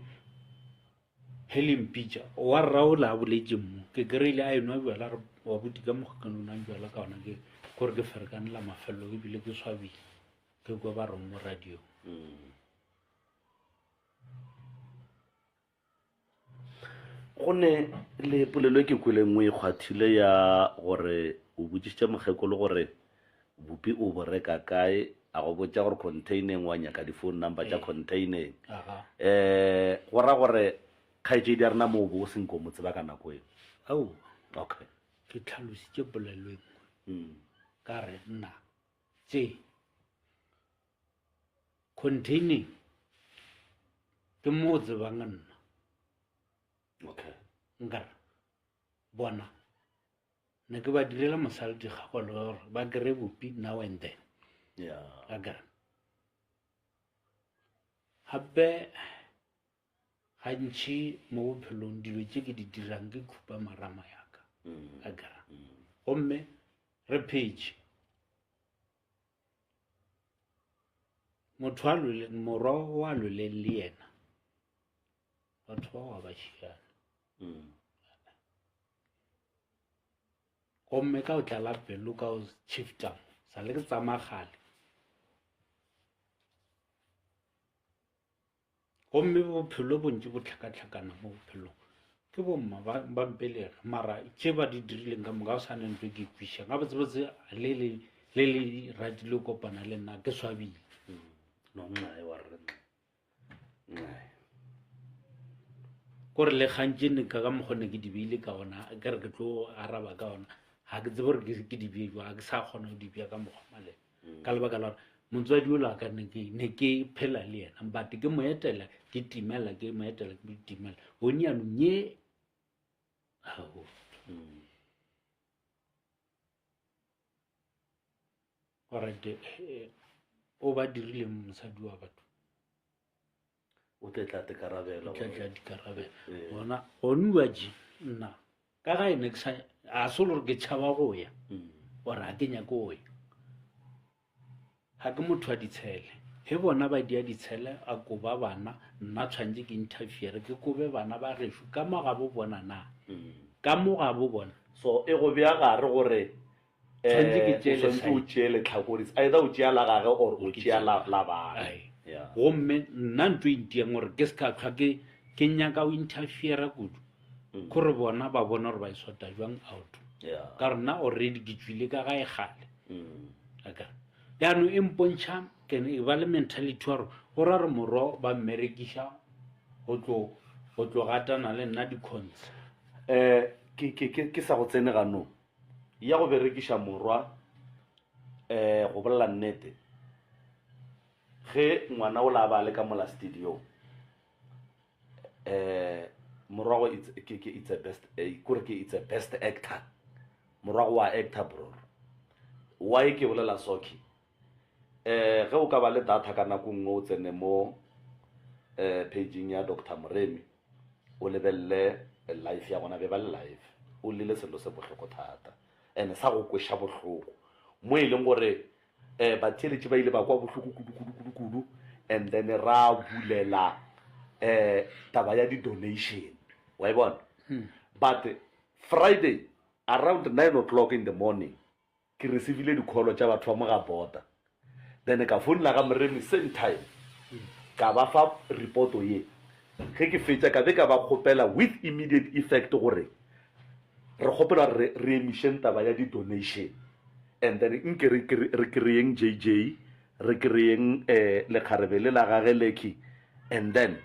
Helen Picha wa raola a boletse mo ke kry-ile a enwa bjala wa boti ka mogakanona bjala ka ona ke gore ke ferekane la mafelo ebile ke swabile ke kwa ba rong mo radio go ne le polelo ke kwele nngwe e kgwathile ya gore o botsitse mogekolo gore bopi o bo reka kae a go botsa gore containing wa nyaka di-phone number tša containing go ra gore kgaetsedi a rena mo bo o senko motse ba ka nako eo ao okay ke tlhalositše polelo engwe ka re nna tse containing ke mo o tsebang nna okay nkare bona ne ke ba direla mosaledi gago le gore ba kry bopi now and then akare gape gantšhi mo bophelong dilo tse ke di dirang ke khupa marama yaka akara gomme re page motho morwa wa loleng le yena batho ba wa ba šiana gomme ka o tlala pelo ka o shifta sa le ke tsamagale gomme bophelo bontši bo tlhakatlhakana mo bophelong ke bomma ba mpelege mara tše ba di dirileng ka moka o sa nentwe ke kwiša ga botsebotse le le ratile kopana le nna ke swabile nongae wa rena gore le kgantše ne ka mokgone ke di beile ka ona ke re ke tlo araba ka ona ga ke tsebe gore ke di bee ga ke sa kgona go di bea ka mokgwa male ka lebaka la gore motswadi o la ka ne ke phela le yena but ke mo etela ke timela ke mo etela ke timela bone yanong ye ao gore o ba dirile mosadi wa batho o tletla dikarabelo bona gone wa je nna ka ga ene a solo gore ke tšhaba go ya gore a ke nyako go ya ga ke motho wa ditshele he bona ba dia ditshele a koba bana nna tshwantse ke interfere ke kobe bana ba gesho ka mogabo bona na ka mogabo bona so e go bea gare gore tshwantse ke o tšeele tlhakodisi either o tšea la gage or o tšea la bane gomme nna ntho intiang gore ke se ka tlhwa ke nyaka o interfere kudu kore bona ba bona gore ba isota jwang out ka rena already ke tswile ka ga e gale akare yaanong e mpontšha ke e ba le mentality wa gore re morwa ba mmerekiša go tlo gatana le nna di-cons ke sa go tsene ganong ya go berekiša morwa go bolela nnete ge ngwana o la ba le ka mola studio morwago it's a best actor morwago wa actor bro why ke bolela soki ge o ka ba le data ka nako nngwe o tsene mo pageng ya Dr. Moremi o lebelele live ya gona be ba le live o lile selo se bohloko thata ene sa go kwesha bohloko mo e leng gore batheletše ba ile ba kwa bohloko kudu and then ra bulela taba ya di-donation wa e bona but Friday around 9 o'clock in the morning ke receivile dikholo tša batho ba mo ga bota then ka founela ga Moremi same time ka ba fa reporto ye ge ke fetša ka be ka ba kgopela with immediate effect gore re kgopela re emišeng taba ya di-donation and then nke re kry-eng JJ re kry-eng lekgarebe le la gage Lucky, and then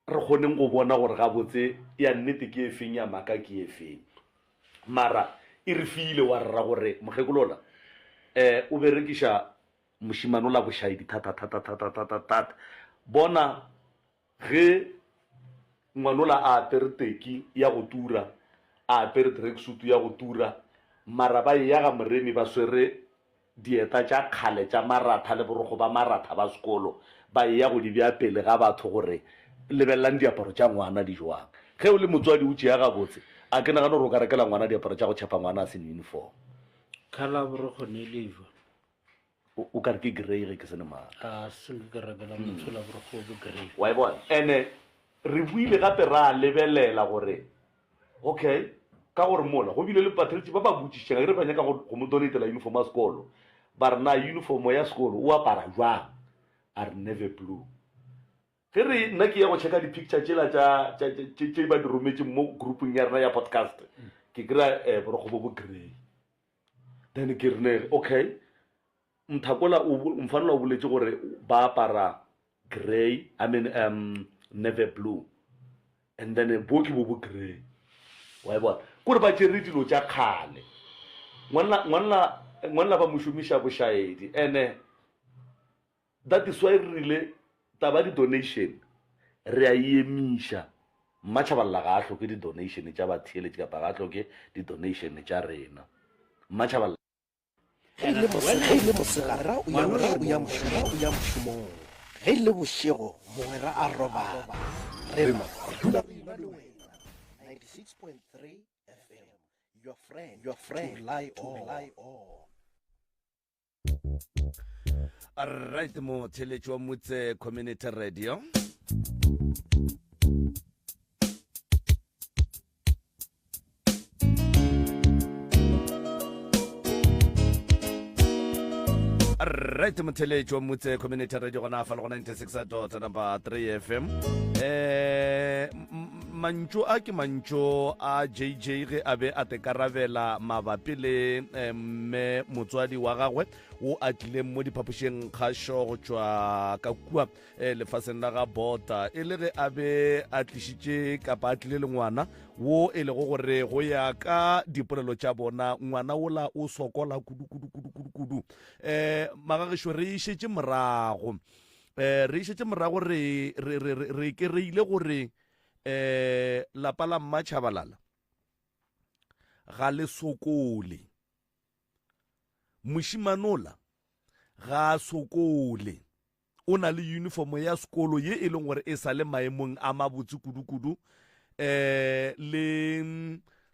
re kgoneng go bona gore ga botse ya nnete ke e feng ya maka ke e feng mara e re file wa rra gore mogekolola o berekiša mošimane o la bošaedi thata bona ge ngwanola a apere teki ya go tura a apere tracksuit ya go tura mara ba ya ga moremi ba swere dieta tša kgale tša maratha le borogo ba maratha ba sekolo ba ya go di bja pele ga batho gore lebelelang diaparo tša ngwana di jwang ge o le motswadi o tšea gabotse a ke nagana gore o ka rekela ngwana diaparo tša go tšhepa ngwana a sene uniform khala borogo ne lejo o ka re ke grey ge ke sene mara a se ke rekela motshola borogo bo grey wa e bona ene re buile gape ra lebelela gore okay ka gore mola go bile le patrici ba ba botšišega re ba nyaka go mo donatela uniform ya sekolo ba re na uniform ya sekolo o apara jwang a re navy blue ge re nna ke ya go checka di-picture tšela tše ba di rometseng mo groupeng ya rena ya podcast ke kry-a borogo bo bo grey then ke rene okay mthakola mfanela o boletse gore ba apara grey I mean navy blue and then bo ke bo bo grey wa e bona kore ba tšere dilo tša kgale ngwanla ba mošomiša bošaedi and that is why rile taba di-donation re a emiša mmatšhabalela ga a tlhoke di-donation tša batheeletši kapa ga a tlhoke di-donation tša rena mmatšhabalela ge ile mosegara o ya mošomong ge ile bošego mogwera a robala rema dula re ina le wena 96.3 FM your friend to lie on. Alright, mo theletši wa motse community radio right motheletši wa motse community radio gona fa le go 96.3 FM mantšo a ke mantšo a JJ ge a be a tekarabela mabapi le mme motswadi wa gagwe o a tlileng mo diphapošeng kgašo go tšwa ka kua lefaseng la ga bota e le ge a be a tlišitše kapa a tlile le ngwana wo e lego gore go ya ka dipolelo tša bona ngwana ola o sokola kudu magagišo re išetše morago re kereile gore lapa la mmatšhabalala ga le sokole mošimanola ga a sokole o na le uniform ya sekolo ye e leng gore e sa le maemong a mabotse kudu le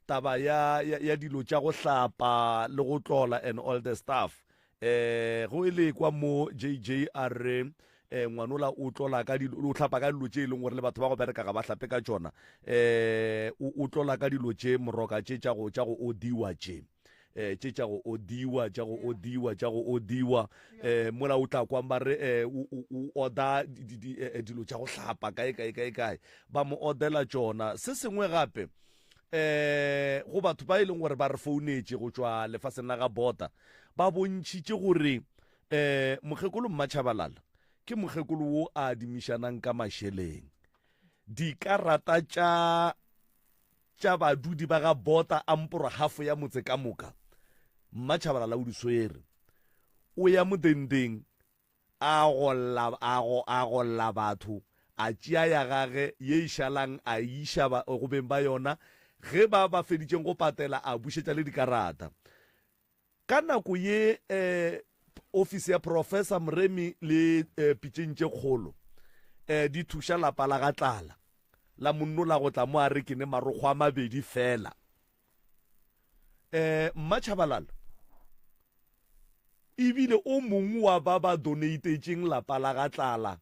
taba ya dilo tša go hlapa le go tlola and all the stuff go e le kwa mo JJ a re ngwanola o tlola ka dilo o hlapa ka dilo tše e leng gore le batho ba go bereka ga ba hlape ka tšona o tlola ka dilo tše moroka tše tša go odiwa tše tše tša go odiwa mola o tla kwa mare o oda dilo tša go hlapa kae ba mo odela tšona se sengwe gape go batho ba e leng gore ba re founetše go tšwa lefaseng la ga bota ba bontšhitše gore mokgekolo mmatšhabalala ke mokgekolo wo a adimišanang ka mašeleng dikarata tša badudi ba ga bota a mporo hafo ya motse ka moka mmatšhabalala o di swere o ya modendeng a golla batho a tšea ya gage ye išalang a iša go beng ba yona ge ba feditšeng go patela a bušetša le dikarata ka nako ye office ya professor Mremi le pitšeng tše kgolo di thuša lapa la ga tlala la monno la go tla mo a re ke ne marokgo a mabedi fela mmatšhabalala ebile o mongwe wa ba donatetšeng lapa la ga tlala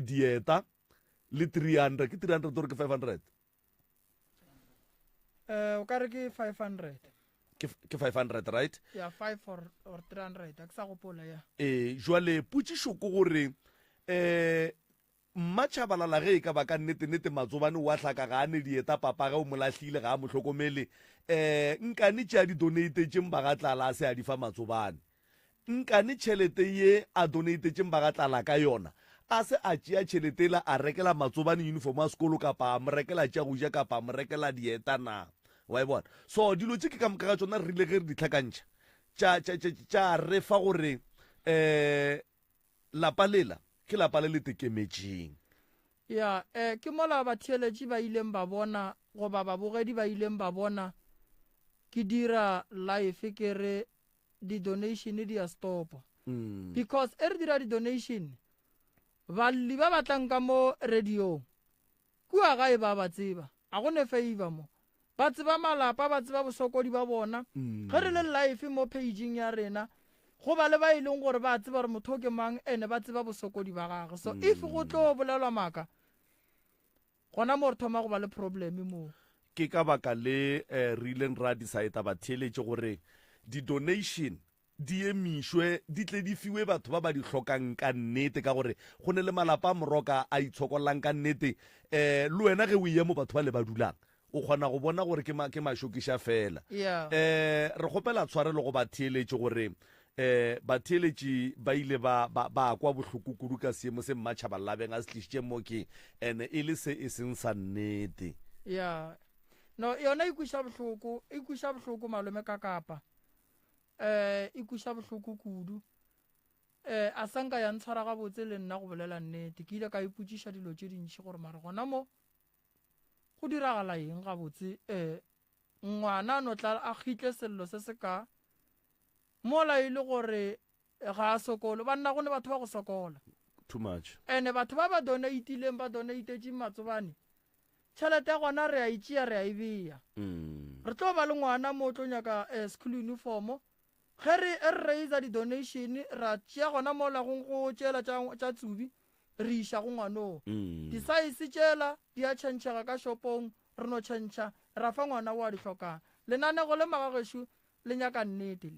dieta le 300 ke 300 or ke 500 o ka re ke 500 ke 500 right ya 5 or 300 a ke sa gopola ya jwale potšišo ke gore mmatšhabalala ge e ka ba ka nnete matsobane wa tlhaka ga a ne dieta papa ga o molatlhile ga a mo tlhokomele nkane tšea di donatetseng ba ga tlala a se a di fa matsobane nkane tšhelete ye a donatetseng ba ga tlala ka yona a se a tšea tšhelete ela a rekela matsobane uniform a sekolo kapa a mo rekela tša go ja kapa a mo rekela dieta na wa e bona so dilo tše ke ka moka ga tsona re rile ge re di tlhakantšha tša re fa gore lapa lela ke lapa le le tekemetseng ya ke mola batheeletši ba ileng ba bona goba babogedi ba ileng ba bona ke dira life ke re di-donation di a stopa because e re dira di-donation balli ba batlang ka mo radiong kua gae ba ba tseba a gone favor mo ba tseba malapa ba tseba bosokodi ba bona ge re le life mo pageng ya rena go ba le ba e leng gore ba tseba gore motho ke mang ene ba tseba bosokodi ba gagwe so if go tlo bolelwa maka gona mo re thoma go ba le probleme mo ke ka baka le re ileng ra decide batheeletše gore di-donation di emišwe di tle di fiwe batho ba ba di hlokang ka nnete ka gore go ne le malapa a moroka a itshokololang ka nnete le wena ge o iya mo batho ba le ba dulang o kgona go bona gore ke mašokiša fela re kgopela tshwarelo go batheeletše gore batheeletši ba ile ba kwa bohloko kudu ka seemo se mmatšhabalabeng a se tlišitše mo ke and e le se e seng sa nnete no yona e kweša bohloko malome ka kapa e kweša bohloko kudu a sanka ya ntshwara gabotse le nna go bolela nnete ke ile ka ipotšiša dilo tše dintšhi gore mare gona mo go diragala eng gabotse ngwana no tla a khitle sello se se ka mola ile gore ga a sokolo banna gone batho ba go sokola too much ene batho ba ba donatileng ba donatetše matsobane tšhelete gona re a itšea re a e beya re tlo ba le ngwana mo tlo nyaka school uniform ge re raisa di-donation ra tšea gona mola go tšela tša tsubi re iša go ngwanong di-size tšela di a tšhentšhega ka shopong re no tšhentšha ra fa ngwana o a di hlokang lenanego le magagešo le nyaka nnete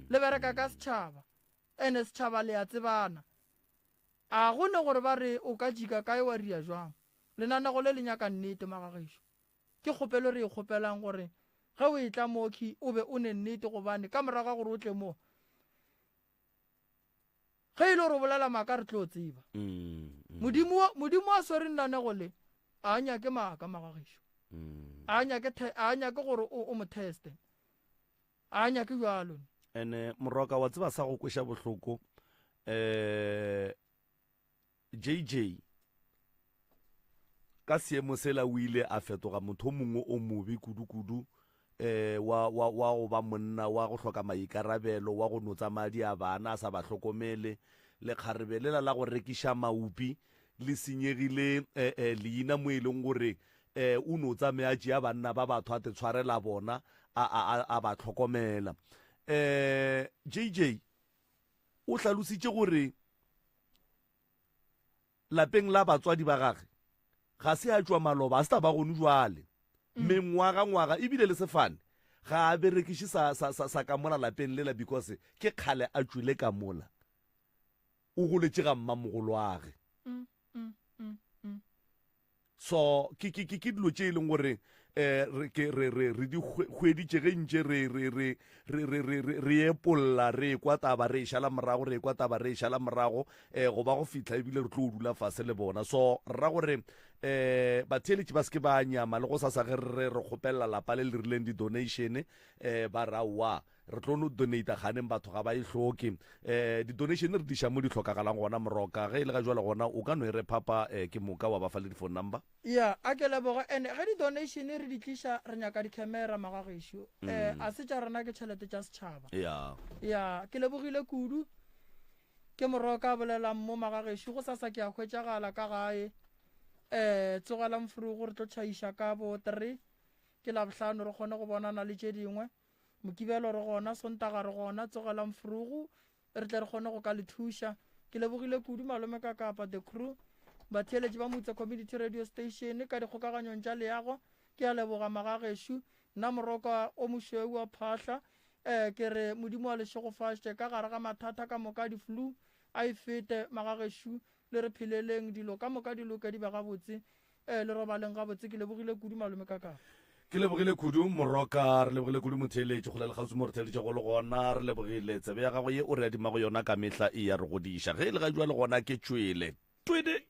le bereka ka setšhaba ene setšhaba le a tsebana a gone gore ba re o ka jika kae wa ria jwang lenanego le le nyaka nnete magagešo ke kgopelo re e kgopelang gore ge o e tla moki o be o ne nnete gobane ka moraga gore o tle mo ge e le gore o bolela maaka re tlo tseba modimo a swere lenanego le a nyake maaka magagešo a nyake gore o mo teste a nyake jalo ene moroka wa tseba sa go kweša bohloko JJ ka seemo sela o ile a fetoga motho mongwe o mobe kudu-kudu wa go ba monna wa go hloka maikarabelo wa go notsa madi a bana a sa ba hlokomele le kgarebelela la go rekiša maupi le senyegile leina mo e leng gore o notsa meatši ya banna ba batho a te tshwarela bona a ba hlokomela JJ o hlalositše gore lapeng la batswadi ba gage ga se a tšwa maloba a se ta ba gone jwale mengwaga ebile le sefane ga a berekiše sa ka mola lapeng lela because ke kgale a tšwile ka mola o goletše ga mmamogolo age so ke dilo tše e leng gore re di hweditše ge ntše re epolla re ekwa taba re ešala morago re ekwa taba re ešala morago go ba go fihla ebile re tlo o dula fase le bona so rra gore batheeletši ba seke ba nyama le go sasa ge re kgopelela lapa le le rileng di-donation ba rawa re tlo no donata ganeng batho ga ba e hloke di-donation re diša mo di tlhokagalang gona moroka ge e le ga jwale gona o ka no e re phapa ke moka wa ba fa le di-phone number a ke leboga ene ge di-donation re di tliša re nyaka di-camera magagešo a se tša rena ke tšhelete tša setšhaba ke lebogile kudu ke moroka a bolelang mo magagešo go sasa ke a hwetšagala ka gae tsogela mfurugo re tlo tšhaiša ka bo 3 ke labohlano re kgone go bonana le tše dingwe mokibelo re gona sontaga re gona tsogela mfurugo re tle re kgone go ka le thuša ke lebogile kudu malome ka kapa the crew batheeletši ba motse community radio station ka dikgokaganyong tša leago ke a leboga magagešo nna moroka o mošweu wa phahla ke re modimo wa lešego fašte ka gare ga mathata ka moka di-flu a e fete magagešo le re pheleleng dilo ka moka dilo ka di ba gabotse le robaleng gabotse ke lebogile kudu malome kaka ke lebogile kudu moroka re lebogile kudu motheletše go lela gausi mo re theletše go le gona re lebogile tsebe ya gago ye o re adimago yona ka mehla e ya re godiša ge e le ga jwa le gona ke tšwele twede